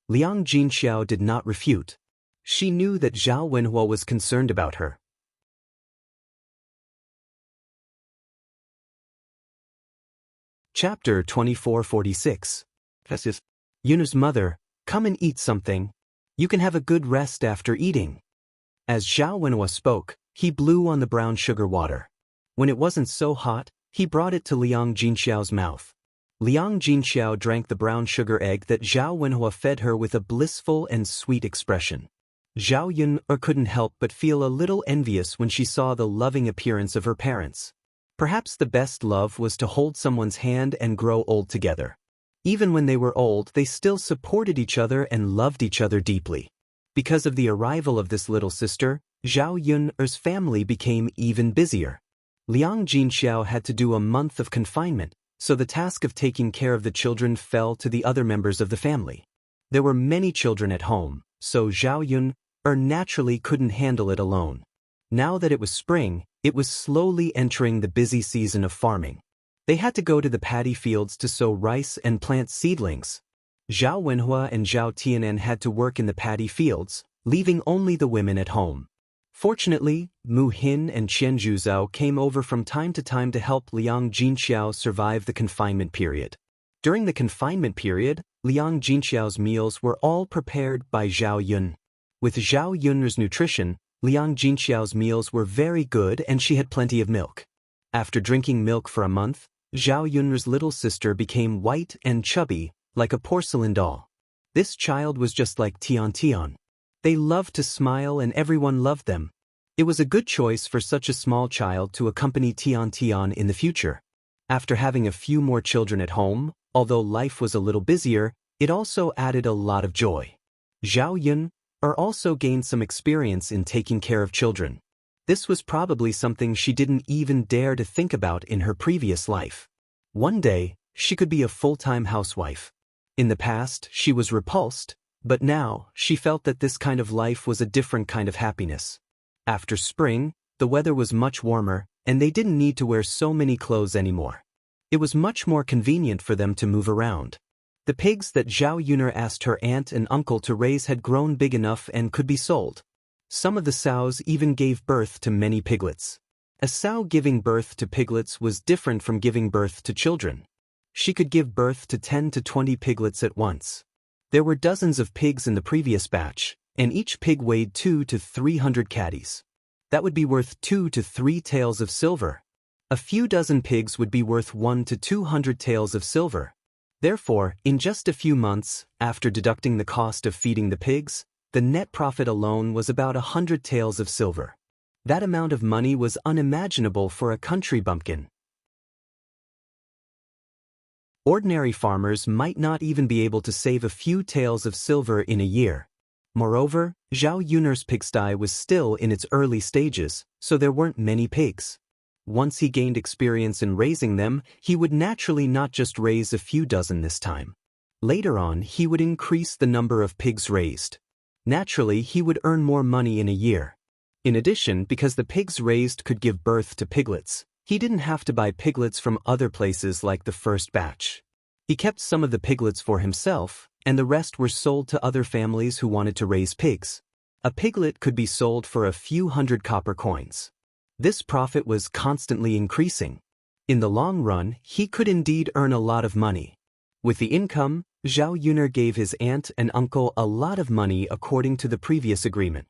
Liang Jinxiao did not refute. She knew that Zhao Wenhua was concerned about her. Chapter 2446. Yun'er's mother, come and eat something. You can have a good rest after eating. As Zhao Wenhua spoke, he blew on the brown sugar water. When it wasn't so hot, he brought it to Liang Jinxiao's mouth. Liang Jinxiao drank the brown sugar egg that Zhao Wenhua fed her with a blissful and sweet expression. Zhao Yun'er couldn't help but feel a little envious when she saw the loving appearance of her parents. Perhaps the best love was to hold someone's hand and grow old together. Even when they were old, they still supported each other and loved each other deeply. Because of the arrival of this little sister, Zhao Yun's family became even busier. Liang Jinxiao had to do a month of confinement, so the task of taking care of the children fell to the other members of the family. There were many children at home, so Zhao Yun naturally couldn't handle it alone. Now that it was spring, it was slowly entering the busy season of farming. They had to go to the paddy fields to sow rice and plant seedlings. Zhao Wenhua and Zhao Tianan had to work in the paddy fields, leaving only the women at home. Fortunately, Mu Hin and Qian Zhuzhao came over from time to time to help Liang Jinxiao survive the confinement period. During the confinement period, Liang Jinxiao's meals were all prepared by Zhao Yun. With Zhao Yun's nutrition, Liang Jinxiao's meals were very good and she had plenty of milk. After drinking milk for a month, Zhao Yun's little sister became white and chubby, like a porcelain doll. This child was just like Tian Tian. They loved to smile and everyone loved them. It was a good choice for such a small child to accompany Tian Tian in the future. After having a few more children at home, although life was a little busier, it also added a lot of joy. Zhao Yun also gained some experience in taking care of children. This was probably something she didn't even dare to think about in her previous life. One day, she could be a full-time housewife. In the past, she was repulsed, but now, she felt that this kind of life was a different kind of happiness. After spring, the weather was much warmer, and they didn't need to wear so many clothes anymore. It was much more convenient for them to move around. The pigs that Zhao Yuner asked her aunt and uncle to raise had grown big enough and could be sold. Some of the sows even gave birth to many piglets. A sow giving birth to piglets was different from giving birth to children. She could give birth to 10 to 20 piglets at once. There were dozens of pigs in the previous batch, and each pig weighed 200 to 300 caddies. That would be worth 2 to 3 taels of silver. A few dozen pigs would be worth 1 to 200 taels of silver. Therefore, in just a few months, after deducting the cost of feeding the pigs, the net profit alone was about 100 taels of silver. That amount of money was unimaginable for a country bumpkin. Ordinary farmers might not even be able to save a few taels of silver in a year. Moreover, Zhao Yuner's pigsty was still in its early stages, so there weren't many pigs. Once he gained experience in raising them, he would naturally not just raise a few dozen this time. Later on, he would increase the number of pigs raised. Naturally, he would earn more money in a year. In addition, because the pigs raised could give birth to piglets, he didn't have to buy piglets from other places like the first batch. He kept some of the piglets for himself, and the rest were sold to other families who wanted to raise pigs. A piglet could be sold for a few hundred copper coins. This profit was constantly increasing. In the long run, he could indeed earn a lot of money. With the income, Zhao Yuner gave his aunt and uncle a lot of money according to the previous agreement.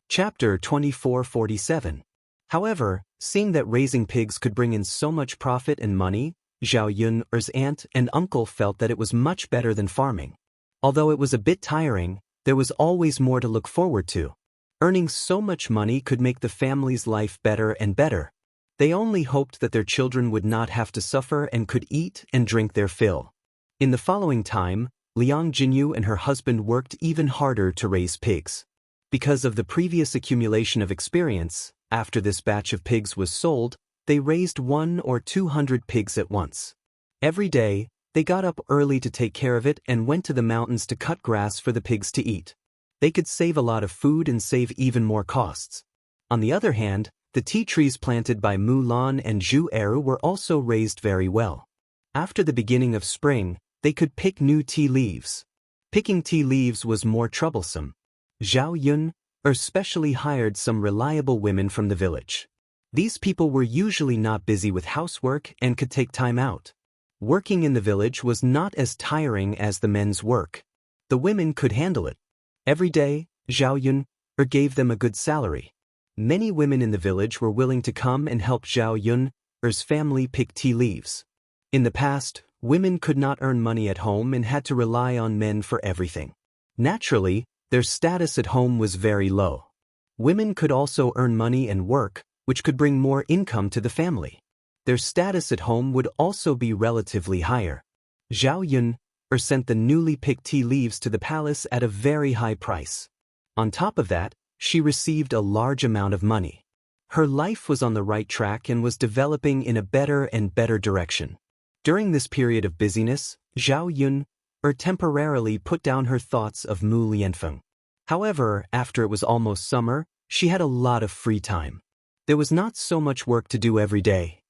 Chapter 2447. However, seeing that raising pigs could bring in so much profit and money, Zhao Yun's aunt and uncle felt that it was much better than farming. Although it was a bit tiring, there was always more to look forward to. Earning so much money could make the family's life better and better. They only hoped that their children would not have to suffer and could eat and drink their fill. In the following time, Liang Jinyu and her husband worked even harder to raise pigs. Because of the previous accumulation of experience, after this batch of pigs was sold, they raised 100 or 200 pigs at once. Every day, they got up early to take care of it and went to the mountains to cut grass for the pigs to eat. They could save a lot of food and save even more costs. On the other hand, the tea trees planted by Mu Lan and Zhu Eru were also raised very well. After the beginning of spring, they could pick new tea leaves. Picking tea leaves was more troublesome. Zhao Yun especially hired some reliable women from the village. These people were usually not busy with housework and could take time out. Working in the village was not as tiring as the men's work. The women could handle it. Every day, Zhao Yun gave them a good salary. Many women in the village were willing to come and help Zhao Yun's family pick tea leaves. In the past, women could not earn money at home and had to rely on men for everything. Naturally, their status at home was very low. Women could also earn money and work, which could bring more income to the family. Their status at home would also be relatively higher. Zhao Yun sent the newly picked tea leaves to the palace at a very high price. On top of that, she received a large amount of money. Her life was on the right track and was developing in a better and better direction. During this period of busyness, Zhao Yun temporarily put down her thoughts of Mu Lianfeng. However, after it was almost summer, she had a lot of free time. There was not so much work to do every day.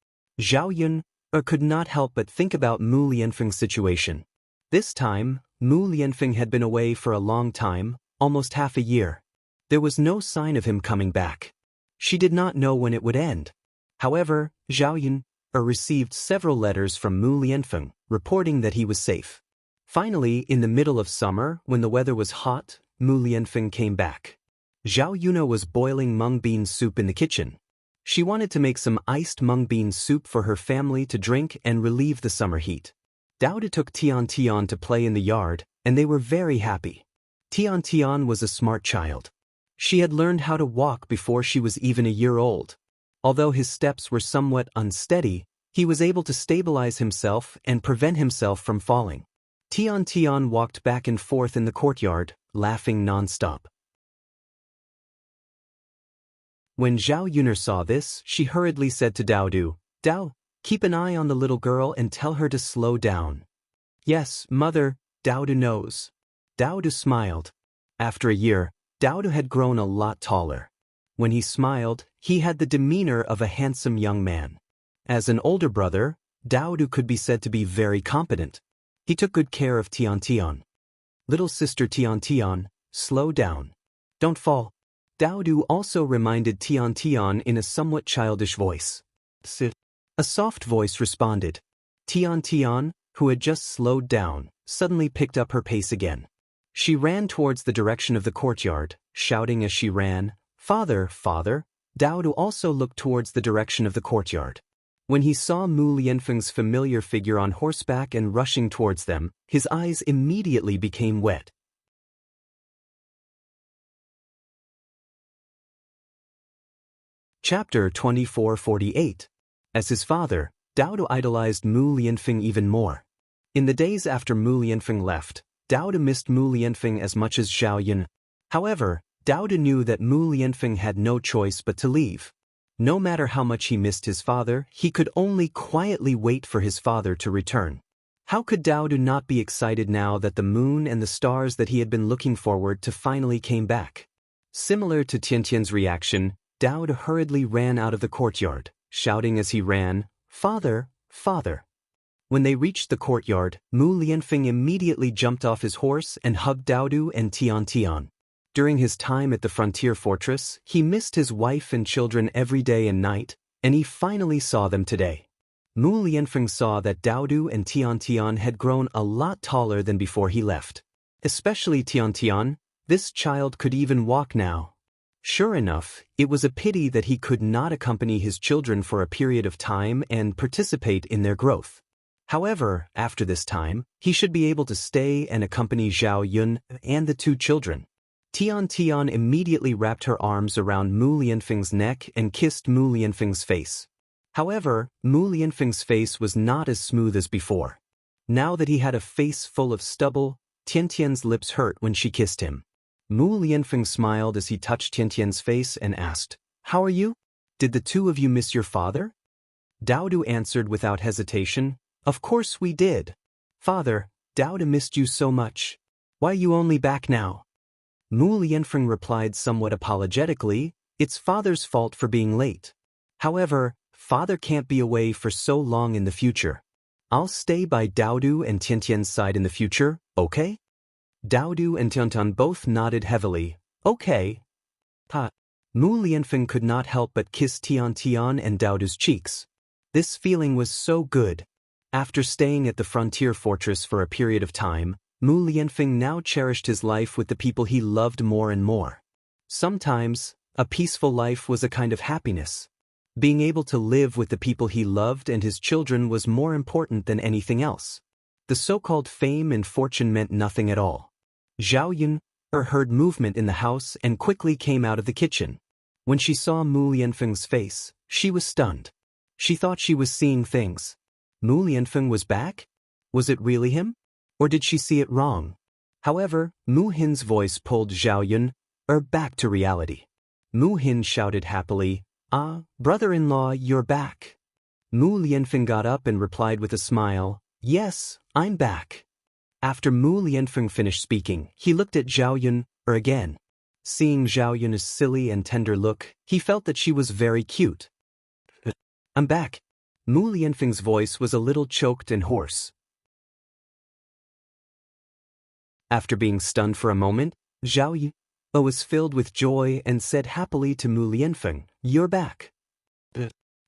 Zhao Yun could not help but think about Mu Lianfeng's situation. This time, Mu Lianfeng had been away for a long time, almost half a year. There was no sign of him coming back. She did not know when it would end. However, Zhao Yun received several letters from Mu Lianfeng, reporting that he was safe. Finally, in the middle of summer, when the weather was hot, Mu Lianfeng came back. Zhao Yuna was boiling mung bean soup in the kitchen. She wanted to make some iced mung bean soup for her family to drink and relieve the summer heat. Daoist took Tian to play in the yard, and they were very happy. Tian was a smart child. She had learned how to walk before she was even a year old. Although his steps were somewhat unsteady, he was able to stabilize himself and prevent himself from falling. Tian walked back and forth in the courtyard, laughing non-stop. When Zhao Yuner saw this, she hurriedly said to Daoist, "Dao, keep an eye on the little girl and tell her to slow down." "Yes, mother, Daoist knows." Daoist smiled. After a year, Daoist had grown a lot taller. When he smiled, he had the demeanor of a handsome young man. As an older brother, Daoist could be said to be very competent. He took good care of Tian. "Little sister Tian, slow down. Don't fall." Daoist also reminded Tian in a somewhat childish voice. "Sit." A soft voice responded. Tian, who had just slowed down, suddenly picked up her pace again. She ran towards the direction of the courtyard, shouting as she ran, "Father, father." Daoist also looked towards the direction of the courtyard. When he saw Mu Lianfeng's familiar figure on horseback and rushing towards them, his eyes immediately became wet. Chapter 2448. As his father, Daoist idolized Mu Lianfeng even more. In the days after Mu Lianfeng left, Daoist missed Mu Lianfeng as much as Zhao Yun. However, Daoist knew that Mu Lianfeng had no choice but to leave. No matter how much he missed his father, he could only quietly wait for his father to return. How could Daoist not be excited now that the moon and the stars that he had been looking forward to finally came back? Similar to Tian's reaction, Daoist hurriedly ran out of the courtyard, shouting as he ran, "Father, father." When they reached the courtyard, Mu Lianfeng immediately jumped off his horse and hugged Daoist and Tian. During his time at the frontier fortress, he missed his wife and children every day and night, and he finally saw them today. Mu Lianfeng saw that Daoist and Tian had grown a lot taller than before he left. Especially Tian, this child could even walk now. Sure enough, it was a pity that he could not accompany his children for a period of time and participate in their growth. However, after this time, he should be able to stay and accompany Zhao Yun and the two children. Tian immediately wrapped her arms around Mu Lianfeng's neck and kissed Mu Lianfeng's face. However, Mu Lianfeng's face was not as smooth as before. Now that he had a face full of stubble, Tian's lips hurt when she kissed him. Mu Lianfeng smiled as he touched Tian's face and asked, "How are you? Did the two of you miss your father?" Daoist answered without hesitation, "Of course we did. Father, Daoist missed you so much. Why are you only back now?" Mu Lianfeng replied somewhat apologetically, "It's father's fault for being late. However, father can't be away for so long in the future. I'll stay by Daoist and Tian's side in the future, okay?" Daoist and Tian both nodded heavily, "Okay." Mu Lianfeng could not help but kiss Tian and Daoist's cheeks. This feeling was so good. After staying at the frontier fortress for a period of time, Mu Lianfeng now cherished his life with the people he loved more and more. Sometimes, a peaceful life was a kind of happiness. Being able to live with the people he loved and his children was more important than anything else. The so-called fame and fortune meant nothing at all. Zhao Yun heard movement in the house and quickly came out of the kitchen. When she saw Mu Lianfeng's face, she was stunned. She thought she was seeing things. Mu Lianfeng was back? Was it really him? Or did she see it wrong? However, Mu Hin's voice pulled Zhao Yun back to reality. Mu Hin shouted happily, "Ah, brother-in-law, you're back." Mu Lianfeng got up and replied with a smile, "Yes, I'm back." After Mu Lianfeng finished speaking, he looked at Zhao Yun again. Seeing Zhao Yun's silly and tender look, he felt that she was very cute. "I'm back." Mu Lianfeng's voice was a little choked and hoarse. After being stunned for a moment, Zhao Yun was filled with joy and said happily to Mu Lianfeng, "You're back."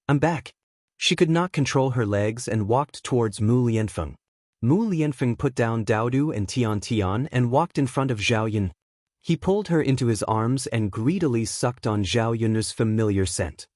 "I'm back." She could not control her legs and walked towards Mu Lianfeng. Mu Lianfeng put down Daodu and Tian Tian and walked in front of Zhao Yun. He pulled her into his arms and greedily sucked on Zhao Yun's familiar scent.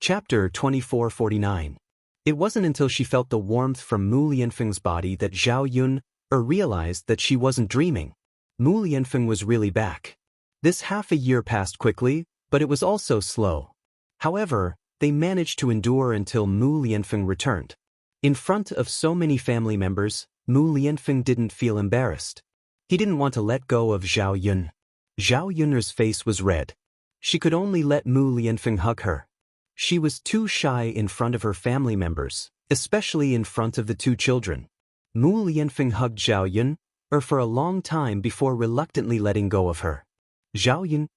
Chapter 2449. It wasn't until she felt the warmth from Mu Lianfeng's body that Zhao Yun realized that she wasn't dreaming. Mu Lianfeng was really back. This half a year passed quickly, but it was also slow. However, they managed to endure until Mu Lianfeng returned. In front of so many family members, Mu Lianfeng didn't feel embarrassed. He didn't want to let go of Zhao Yun. Zhao Yun's face was red. She could only let Mu Lianfeng hug her. She was too shy in front of her family members, especially in front of the two children. Mu Lianfeng hugged Zhao Yun for a long time before reluctantly letting go of her. Zhao Yun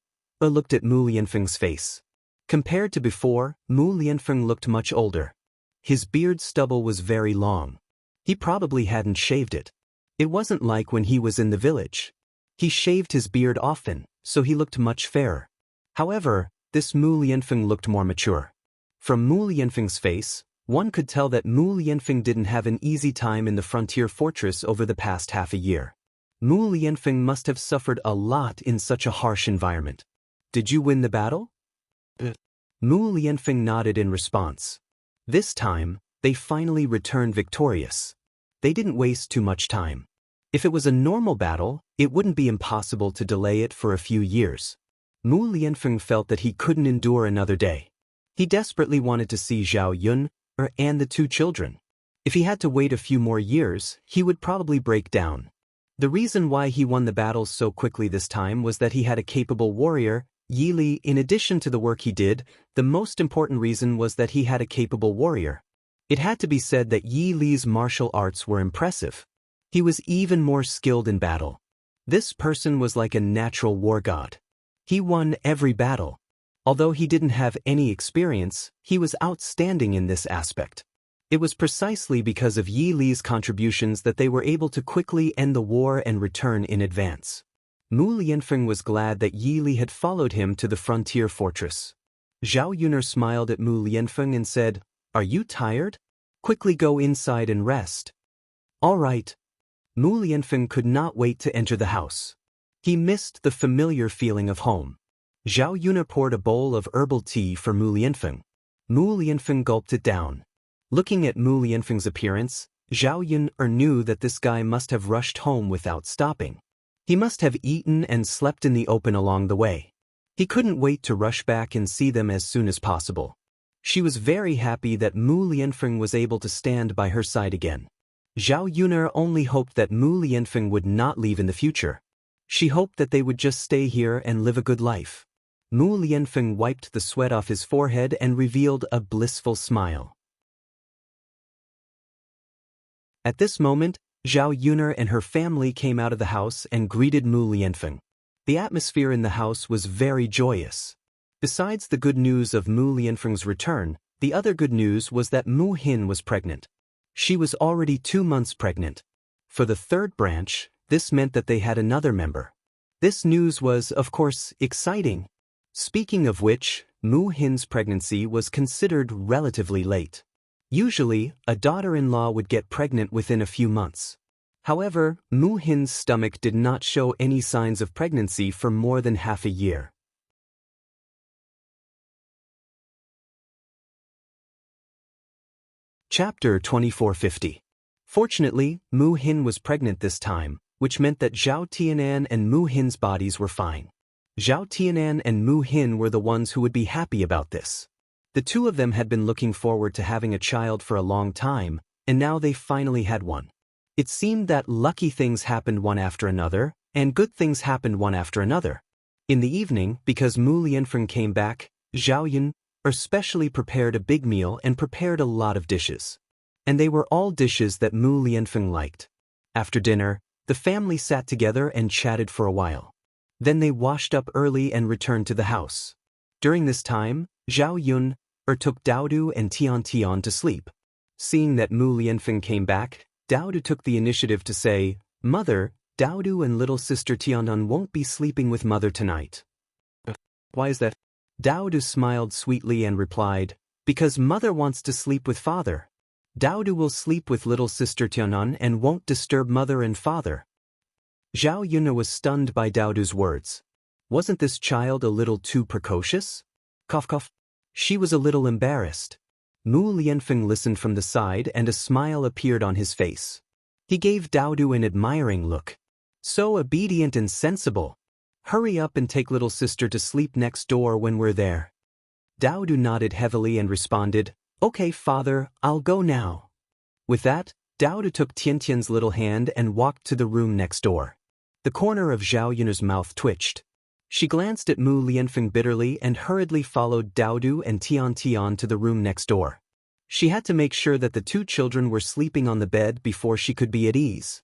looked at Mu Lianfeng's face. Compared to before, Mu Lianfeng looked much older. His beard stubble was very long. He probably hadn't shaved it. It wasn't like when he was in the village. He shaved his beard often, so he looked much fairer. However, this Mu Lianfeng looked more mature. From Mu Lianfeng's face, one could tell that Mu Lianfeng didn't have an easy time in the frontier fortress over the past half a year. Mu Lianfeng must have suffered a lot in such a harsh environment. "Did you win the battle?" Mu Lianfeng nodded in response. This time, they finally returned victorious. They didn't waste too much time. If it was a normal battle, it wouldn't be impossible to delay it for a few years. Mu Lianfeng felt that he couldn't endure another day. He desperately wanted to see Zhao Yun and the two children. If he had to wait a few more years, he would probably break down. The reason why he won the battle so quickly this time was that he had a capable warrior, Yi Li. In addition to the work he did, the most important reason was that he had a capable warrior. It had to be said that Yi Li's martial arts were impressive. He was even more skilled in battle. This person was like a natural war god. He won every battle. Although he didn't have any experience, he was outstanding in this aspect. It was precisely because of Yi Li's contributions that they were able to quickly end the war and return in advance. Mu Lianfeng was glad that Yi Li had followed him to the frontier fortress. Zhao Yun smiled at Mu Lianfeng and said, "Are you tired? Quickly go inside and rest." "All right." Mu Lianfeng could not wait to enter the house. He missed the familiar feeling of home. Zhao Yun poured a bowl of herbal tea for Mu Lianfeng. Mu Lianfeng gulped it down. Looking at Mu Lianfeng's appearance, Zhao Yun knew that this guy must have rushed home without stopping. He must have eaten and slept in the open along the way. He couldn't wait to rush back and see them as soon as possible. She was very happy that Mu Lianfeng was able to stand by her side again. Zhao Yun only hoped that Mu Lianfeng would not leave in the future. She hoped that they would just stay here and live a good life. Mu Lianfeng wiped the sweat off his forehead and revealed a blissful smile. At this moment, Zhao Yun and her family came out of the house and greeted Mu Lianfeng. The atmosphere in the house was very joyous. Besides the good news of Mu Lianfeng's return, the other good news was that Mu Hin was pregnant. She was already 2 months pregnant. For the third branch, this meant that they had another member. This news was, of course, exciting. Speaking of which, Mu Hin's pregnancy was considered relatively late. Usually, a daughter-in-law would get pregnant within a few months. However, Mu Hin's stomach did not show any signs of pregnancy for more than half a year. Chapter 2450. Fortunately, Mu Hin was pregnant this time, which meant that Zhao Tianan and Mu Hin's bodies were fine. Zhao Tianan and Mu Hin were the ones who would be happy about this. The two of them had been looking forward to having a child for a long time, and now they finally had one. It seemed that lucky things happened one after another, and good things happened one after another. In the evening, because Mu Lianfeng came back, Zhao Yun specially prepared a big meal and prepared a lot of dishes. And they were all dishes that Mu Lianfeng liked. After dinner, the family sat together and chatted for a while. Then they washed up early and returned to the house. During this time, Zhao Yun took Daodu and Tian to sleep. Seeing that Mu Lianfeng came back, Daodu took the initiative to say, "Mother, Daodu and little sister Tianan won't be sleeping with mother tonight." "Why is that?" Daodu smiled sweetly and replied, "Because mother wants to sleep with father. Daodu will sleep with little sister Tianan and won't disturb mother and father." Zhao Yun was stunned by Daodu's words. Wasn't this child a little too precocious? Cough cough. She was a little embarrassed. Mu Lianfeng listened from the side and a smile appeared on his face. He gave Daodu an admiring look. "So obedient and sensible. Hurry up and take little sister to sleep next door when we're there." Daodu nodded heavily and responded, "Okay, father, I'll go now." With that, Daodu took Tiantian's little hand and walked to the room next door. The corner of Zhao Yun's mouth twitched. She glanced at Mu Lianfeng bitterly and hurriedly followed Daodu and Tian to the room next door. She had to make sure that the two children were sleeping on the bed before she could be at ease.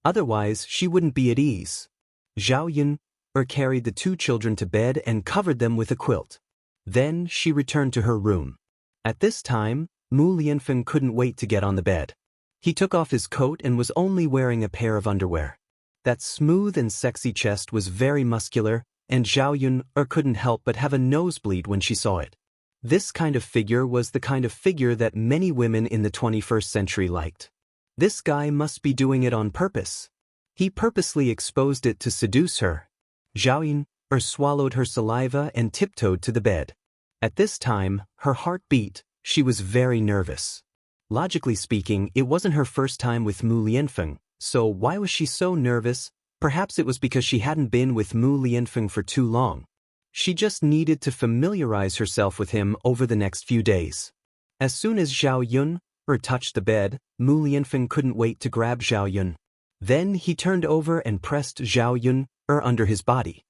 Otherwise, she wouldn't be at ease. Zhao Yun carried the two children to bed and covered them with a quilt. Then she returned to her room. At this time, Mu Lianfeng couldn't wait to get on the bed. He took off his coat and was only wearing a pair of underwear. That smooth and sexy chest was very muscular, and Zhao Yun couldn't help but have a nosebleed when she saw it. This kind of figure was the kind of figure that many women in the 21st century liked. This guy must be doing it on purpose. He purposely exposed it to seduce her. Zhao Yun swallowed her saliva and tiptoed to the bed. At this time, her heart beat. She was very nervous. Logically speaking, it wasn't her first time with Mu Lianfeng, so why was she so nervous? Perhaps it was because she hadn't been with Mu Lianfeng for too long. She just needed to familiarize herself with him over the next few days. As soon as Zhao Yun touched the bed, Mu Lianfeng couldn't wait to grab Zhao Yun. Then he turned over and pressed Zhao Yun under his body.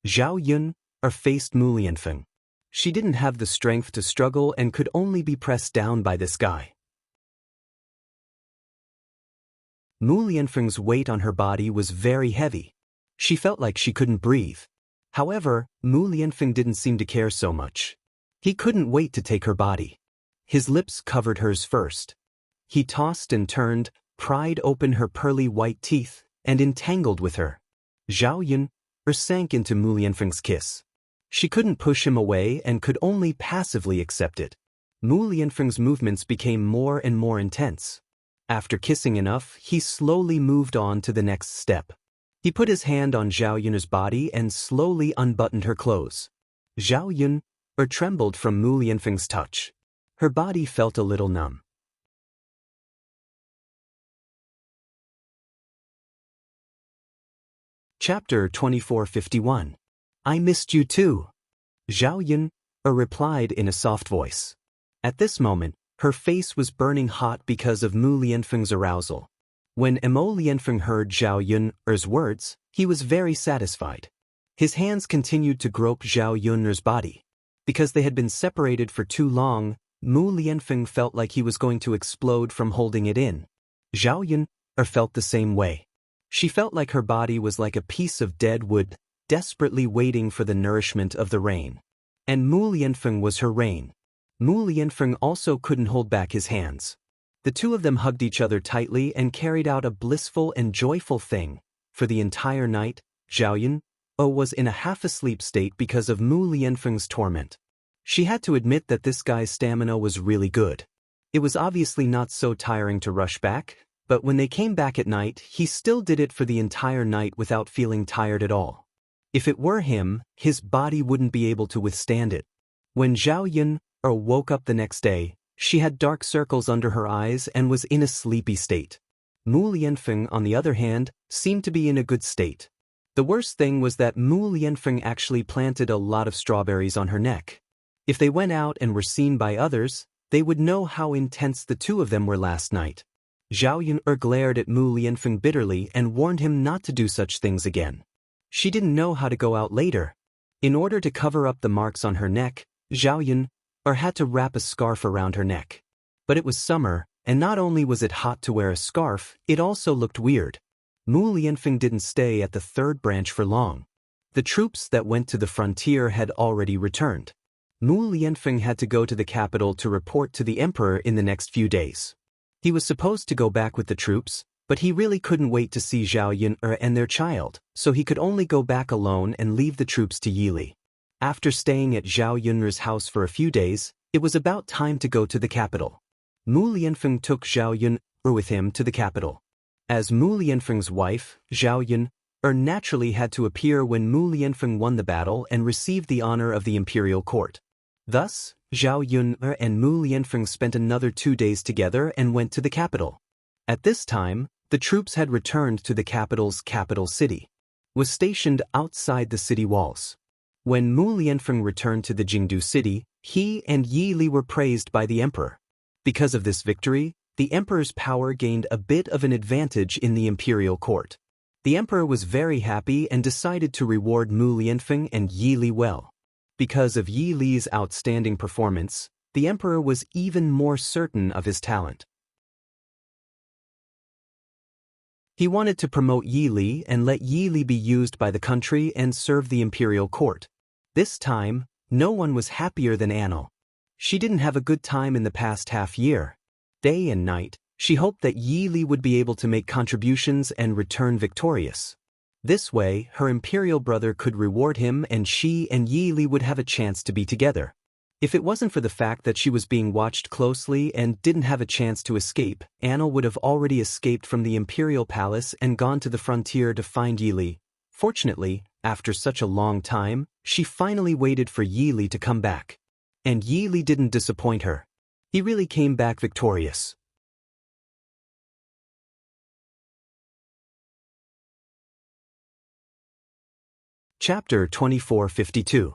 Zhao Yun faced Mu Lianfeng. She didn't have the strength to struggle and could only be pressed down by this guy. Mu Lianfeng's weight on her body was very heavy. She felt like she couldn't breathe. However, Mu Lianfeng didn't seem to care so much. He couldn't wait to take her body. His lips covered hers first. He tossed and turned, pried open her pearly white teeth, and entangled with her. Zhao Yun sank into Mu Lianfeng's kiss. She couldn't push him away and could only passively accept it. Mu Lianfeng's movements became more and more intense. After kissing enough, he slowly moved on to the next step. He put his hand on Zhao Yun's body and slowly unbuttoned her clothes. Zhao Yun trembled from Mu Lianfeng's touch. Her body felt a little numb. Chapter 2451. I missed you too. Zhao Yun replied in a soft voice. At this moment, her face was burning hot because of Mu Lianfeng's arousal. When Mo Lianfeng heard Zhao Yun's words, he was very satisfied. His hands continued to grope Zhao Yun's body. Because they had been separated for too long, Mu Lianfeng felt like he was going to explode from holding it in. Zhao Yun felt the same way. She felt like her body was like a piece of dead wood, desperately waiting for the nourishment of the rain. And Mu Lianfeng was her rain. Mu Lianfeng also couldn't hold back his hands. The two of them hugged each other tightly and carried out a blissful and joyful thing. For the entire night, Zhao Yun was in a half-asleep state because of Mu Lianfeng's torment. She had to admit that this guy's stamina was really good. It was obviously not so tiring to rush back, but when they came back at night, he still did it for the entire night without feeling tired at all. If it were him, his body wouldn't be able to withstand it. When Zhao Yun woke up the next day, She had dark circles under her eyes and was in a sleepy state. Mu Lianfeng, on the other hand, seemed to be in a good state. The worst thing was that Mu Lianfeng actually planted a lot of strawberries on her neck. If they went out and were seen by others, they would know how intense the two of them were last night. Zhao Yun glared at Mu Lianfeng bitterly and warned him not to do such things again. She didn't know how to go out later. In order to cover up the marks on her neck, Zhao Yun had to wrap a scarf around her neck. But it was summer, and not only was it hot to wear a scarf, it also looked weird. Mu Lianfeng didn't stay at the third branch for long. The troops that went to the frontier had already returned. Mu Lianfeng had to go to the capital to report to the emperor in the next few days. He was supposed to go back with the troops, but he really couldn't wait to see Zhao Yun and their child, so he could only go back alone and leave the troops to Yili. After staying at Zhao Yun's house for a few days, it was about time to go to the capital. Mu Lianfeng took Zhao Yun with him to the capital. As Mu Lianfeng's wife, Zhao Yun naturally had to appear when Mu Lianfeng won the battle and received the honor of the imperial court. Thus, Zhao Yun and Mu Lianfeng spent another 2 days together and went to the capital. At this time, the troops had returned to the capital's capital city, was stationed outside the city walls. When Mu Lianfeng returned to the Jingdu city, he and Yi Li were praised by the emperor. Because of this victory, the emperor's power gained a bit of an advantage in the imperial court. The emperor was very happy and decided to reward Mu Lianfeng and Yi Li well. Because of Yi Li's outstanding performance, the emperor was even more certain of his talent. He wanted to promote Yi Li and let Yi Li be used by the country and serve the imperial court. This time, no one was happier than Anil. She didn't have a good time in the past half year. Day and night, she hoped that Yi Li would be able to make contributions and return victorious. This way, her imperial brother could reward him and she and Yi Li would have a chance to be together. If it wasn't for the fact that she was being watched closely and didn't have a chance to escape, Anil would have already escaped from the imperial palace and gone to the frontier to find Yi Li. Fortunately, after such a long time, she finally waited for Yi Li to come back. And Yi Li didn't disappoint her. He really came back victorious. Chapter 2452.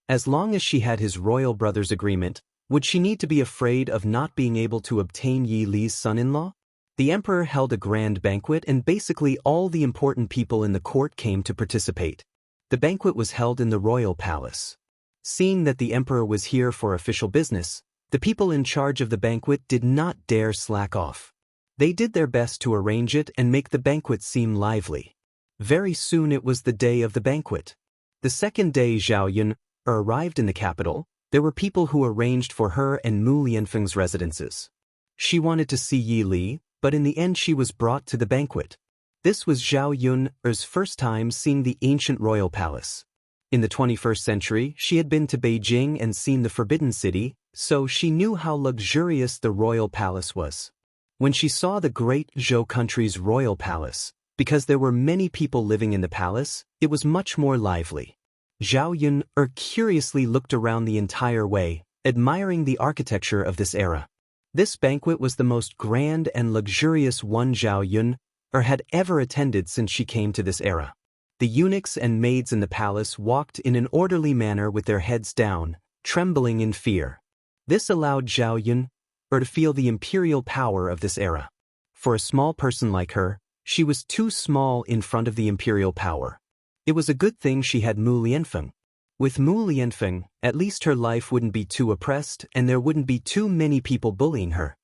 As long as she had his royal brother's agreement, would she need to be afraid of not being able to obtain Yi Li's son-in-law? The emperor held a grand banquet and basically all the important people in the court came to participate. The banquet was held in the royal palace. Seeing that the emperor was here for official business, the people in charge of the banquet did not dare slack off. They did their best to arrange it and make the banquet seem lively. Very soon it was the day of the banquet. The second day Zhao Yun arrived in the capital, there were people who arranged for her and Mu Lianfeng's residences. She wanted to see Yi Li, but in the end she was brought to the banquet. This was Zhao Yun's first time seeing the ancient royal palace. In the 21st century, she had been to Beijing and seen the Forbidden City, so she knew how luxurious the royal palace was. When she saw the great Zhou country's royal palace, because there were many people living in the palace, it was much more lively. Zhao Yun curiously looked around the entire way, admiring the architecture of this era. This banquet was the most grand and luxurious one Zhao Yun had ever attended since she came to this era. The eunuchs and maids in the palace walked in an orderly manner with their heads down, trembling in fear. This allowed Zhao Yun to feel the imperial power of this era. For a small person like her, she was too small in front of the imperial power. It was a good thing she had Mu Lianfeng. With Mu Lianfeng, at least her life wouldn't be too oppressed and there wouldn't be too many people bullying her.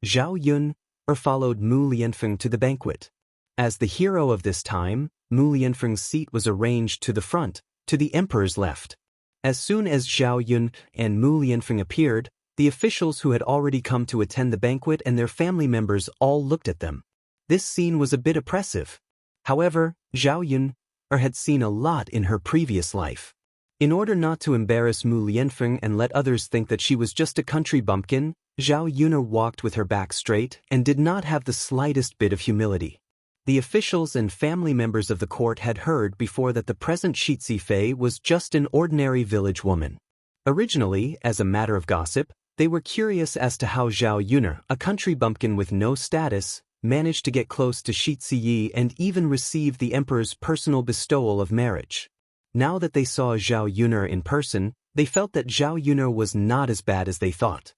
Zhao Yun followed Mu Lianfeng to the banquet. As the hero of this time, Mu Lianfeng's seat was arranged to the front, to the emperor's left. As soon as Zhao Yun and Mu Lianfeng appeared, the officials who had already come to attend the banquet and their family members all looked at them. This scene was a bit oppressive. However, Zhao Yun had seen a lot in her previous life. In order not to embarrass Mu Lianfeng and let others think that she was just a country bumpkin, Zhao Yun walked with her back straight and did not have the slightest bit of humility. The officials and family members of the court had heard before that the present Shi Fei was just an ordinary village woman. Originally, as a matter of gossip, They were curious as to how Zhao Yuner, a country bumpkin with no status, managed to get close to Shi Ziyi and even receive the emperor's personal bestowal of marriage. Now that they saw Zhao Yuner in person, they felt that Zhao Yuner was not as bad as they thought.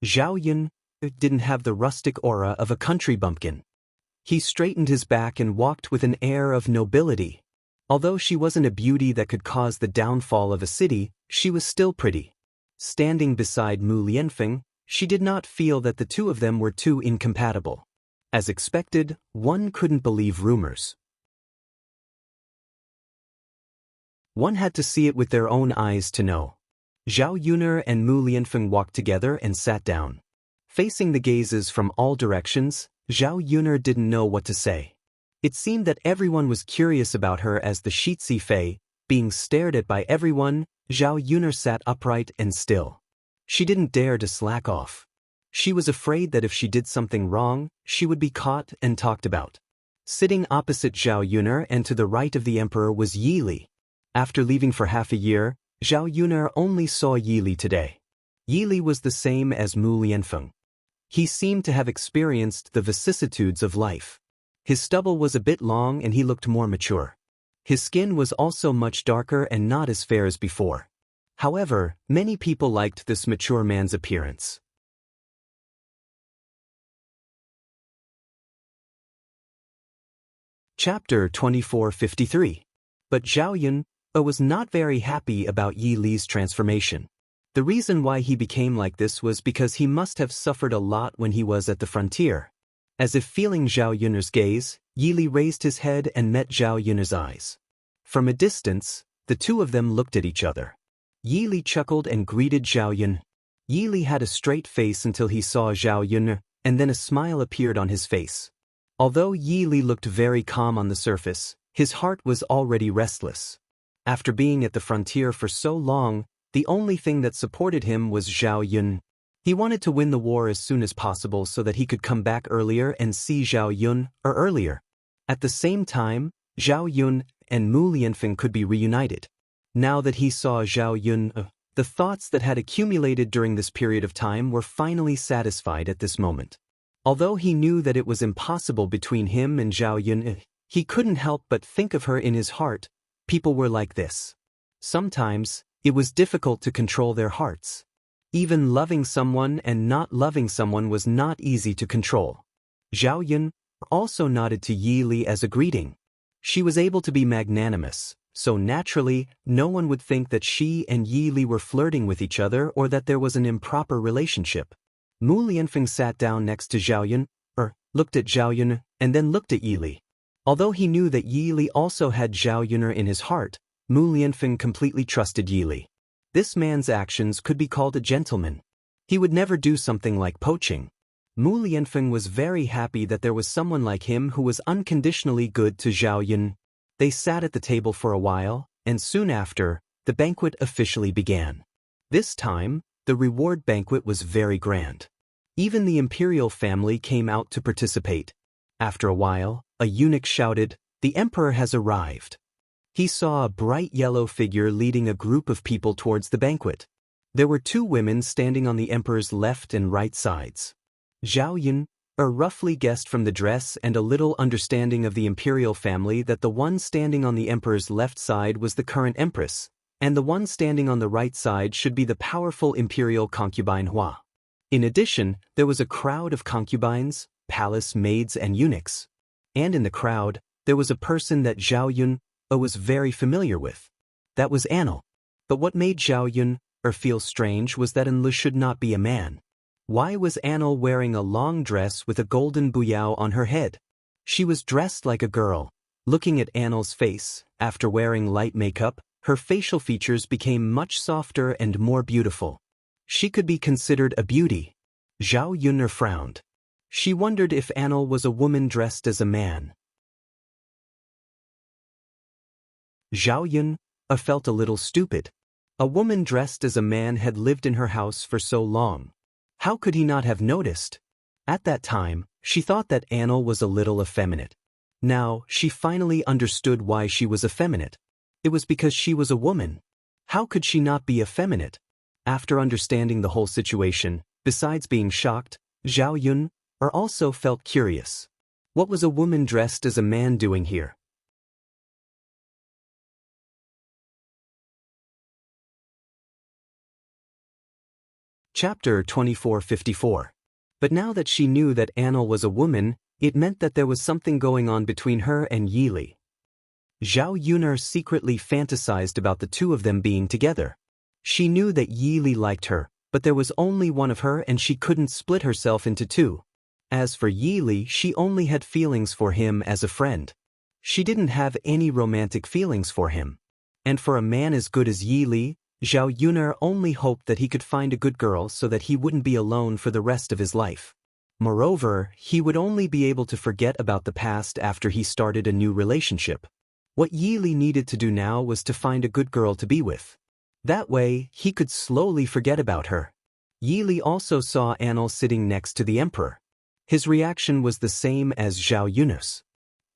Zhao Yun didn't have the rustic aura of a country bumpkin. He straightened his back and walked with an air of nobility. Although she wasn't a beauty that could cause the downfall of a city, she was still pretty. Standing beside Mu Lianfeng, she did not feel that the two of them were too incompatible. As expected, one couldn't believe rumors. One had to see it with their own eyes to know. Zhao Yuner and Mu Lianfeng walked together and sat down. Facing the gazes from all directions, Zhao Yuner didn't know what to say. It seemed that everyone was curious about her as the Shitzi Fei, being stared at by everyone. Zhao Yuner sat upright and still. She didn't dare to slack off. She was afraid that if she did something wrong, she would be caught and talked about. Sitting opposite Zhao Yuner and to the right of the emperor was Yi Li. After leaving for half a year, Zhao Yuner only saw Yi Li today. Yi Li was the same as Mu Lianfeng. He seemed to have experienced the vicissitudes of life. His stubble was a bit long and he looked more mature. His skin was also much darker and not as fair as before. However, many people liked this mature man's appearance. Chapter 2453. But Zhao Yun was not very happy about Yi Li's transformation. The reason why he became like this was because he must have suffered a lot when he was at the frontier. As if feeling Zhao Yuner's gaze, Yi Li raised his head and met Zhao Yuner's eyes. From a distance, the two of them looked at each other. Yi Li chuckled and greeted Zhao Yun. Yi Li had a straight face until he saw Zhao Yun, and then a smile appeared on his face. Although Yi Li looked very calm on the surface, his heart was already restless. After being at the frontier for so long, the only thing that supported him was Zhao Yun. He wanted to win the war as soon as possible so that he could come back earlier and see Zhao Yun, or earlier. At the same time, Zhao Yun and Mu Lianfeng could be reunited. Now that he saw Zhao Yun, the thoughts that had accumulated during this period of time were finally satisfied at this moment. Although he knew that it was impossible between him and Zhao Yun, he couldn't help but think of her in his heart. People were like this. Sometimes, it was difficult to control their hearts. Even loving someone and not loving someone was not easy to control. Zhao Yun also nodded to Yi Li as a greeting. She was able to be magnanimous, so naturally, no one would think that she and Yi Li were flirting with each other or that there was an improper relationship. Mu Lianfeng sat down next to Zhao Yun, looked at Zhao Yun, and then looked at Yi Li. Although he knew that Yi Li also had Zhao Yuner in his heart, Mu Lianfeng completely trusted Yi Li. This man's actions could be called a gentleman. He would never do something like poaching. Mu Lianfeng was very happy that there was someone like him who was unconditionally good to Zhao Yun. They sat at the table for a while, and soon after, the banquet officially began. This time, the reward banquet was very grand. Even the imperial family came out to participate. After a while, a eunuch shouted, "The emperor has arrived." He saw a bright yellow figure leading a group of people towards the banquet. There were two women standing on the emperor's left and right sides. Zhao Yun, roughly guessed from the dress and a little understanding of the imperial family that the one standing on the emperor's left side was the current empress, and the one standing on the right side should be the powerful imperial concubine Hua. In addition, there was a crowd of concubines, palace maids and eunuchs. And in the crowd, there was a person that Zhao Yun was very familiar with. That was Anil. But what made Zhao Yun feel strange was that Anil should not be a man. Why was Anil wearing a long dress with a golden buyao on her head? She was dressed like a girl. Looking at Anil's face, after wearing light makeup, her facial features became much softer and more beautiful. She could be considered a beauty. Zhao Yun frowned. She wondered if Anil was a woman dressed as a man. Zhao Yun felt a little stupid. A woman dressed as a man had lived in her house for so long. How could he not have noticed? At that time, she thought that Anil was a little effeminate. Now, she finally understood why she was effeminate. It was because she was a woman. How could she not be effeminate? After understanding the whole situation, Besides being shocked, Zhao Yun also felt curious. What was a woman dressed as a man doing here? Chapter 2454. But now that she knew that Annel was a woman, it meant that there was something going on between her and Yi Li. Zhao Yun secretly fantasized about the two of them being together. She knew that Yi Li liked her, but there was only one of her and she couldn't split herself into two. As for Yi Li, she only had feelings for him as a friend. She didn't have any romantic feelings for him. And for a man as good as Yi Li, Zhao Yun only hoped that he could find a good girl so that he wouldn't be alone for the rest of his life. Moreover, he would only be able to forget about the past after he started a new relationship. What Yi Li needed to do now was to find a good girl to be with. That way, he could slowly forget about her. Yi Li also saw Annel sitting next to the emperor. His reaction was the same as Zhao Yun's.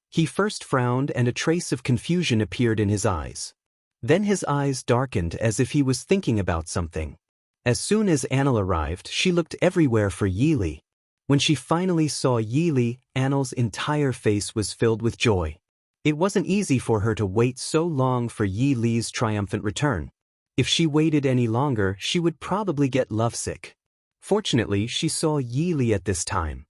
He first frowned and a trace of confusion appeared in his eyes. Then his eyes darkened as if he was thinking about something. As soon as Annel arrived, she looked everywhere for Yi Li. When she finally saw Yi Li, Annel's entire face was filled with joy. It wasn't easy for her to wait so long for Yi Li's triumphant return. If she waited any longer, she would probably get lovesick. Fortunately, she saw Yi Li at this time.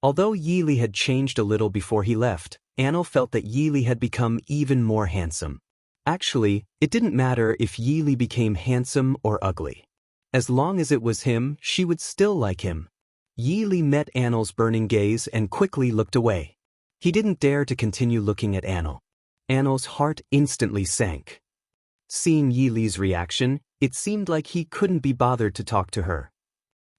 Although Yi Li had changed a little before he left, Annel felt that Yi Li had become even more handsome. Actually, it didn't matter if Yi Li became handsome or ugly. As long as it was him, she would still like him. Yi Li met Annel's burning gaze and quickly looked away. He didn't dare to continue looking at Annel. Annel's heart instantly sank. Seeing Yi Li's reaction, it seemed like he couldn't be bothered to talk to her.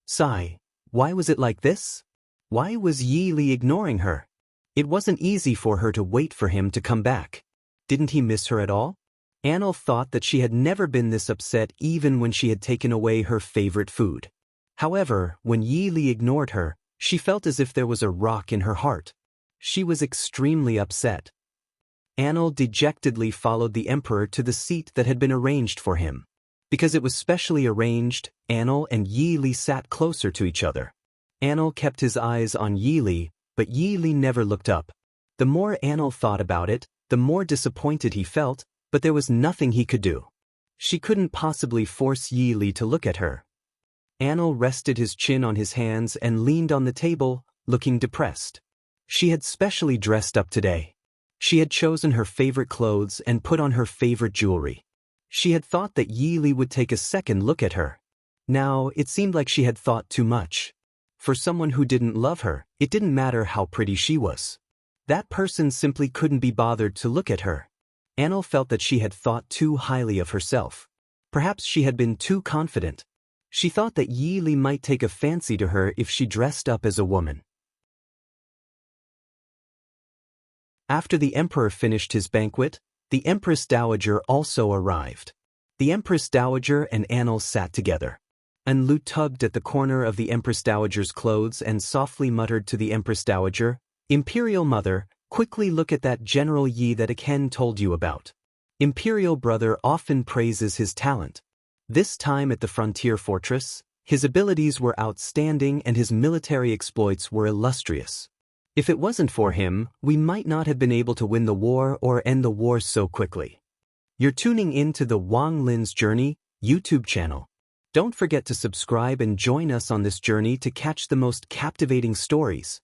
Sigh, why was it like this? Why was Yi Li ignoring her? It wasn't easy for her to wait for him to come back. Didn't he miss her at all? Annel thought that she had never been this upset even when she had taken away her favorite food. However, when Yi Li ignored her, she felt as if there was a rock in her heart. She was extremely upset. Annel dejectedly followed the emperor to the seat that had been arranged for him. Because it was specially arranged, Annel and Yi Li sat closer to each other. Annel kept his eyes on Yi Li, but Yi Li never looked up. The more Annel thought about it, the more disappointed he felt, but there was nothing he could do. She couldn't possibly force Yi Li to look at her. Annel rested his chin on his hands and leaned on the table, looking depressed. She had specially dressed up today. She had chosen her favorite clothes and put on her favorite jewelry. She had thought that Yi Li would take a second look at her. Now, it seemed like she had thought too much. For someone who didn't love her, it didn't matter how pretty she was. That person simply couldn't be bothered to look at her. Annel felt that she had thought too highly of herself. Perhaps she had been too confident. She thought that Yi Li might take a fancy to her if she dressed up as a woman. After the emperor finished his banquet, the Empress Dowager also arrived. The Empress Dowager and Annel sat together. Anlu tugged at the corner of the Empress Dowager's clothes and softly muttered to the Empress Dowager, "Imperial Mother, quickly look at that General Yi that Aken told you about. Imperial Brother often praises his talent. This time at the frontier fortress, his abilities were outstanding and his military exploits were illustrious. If it wasn't for him, we might not have been able to win the war or end the war so quickly." You're tuning in to the Wang Lin's Journey YouTube channel. Don't forget to subscribe and join us on this journey to catch the most captivating stories.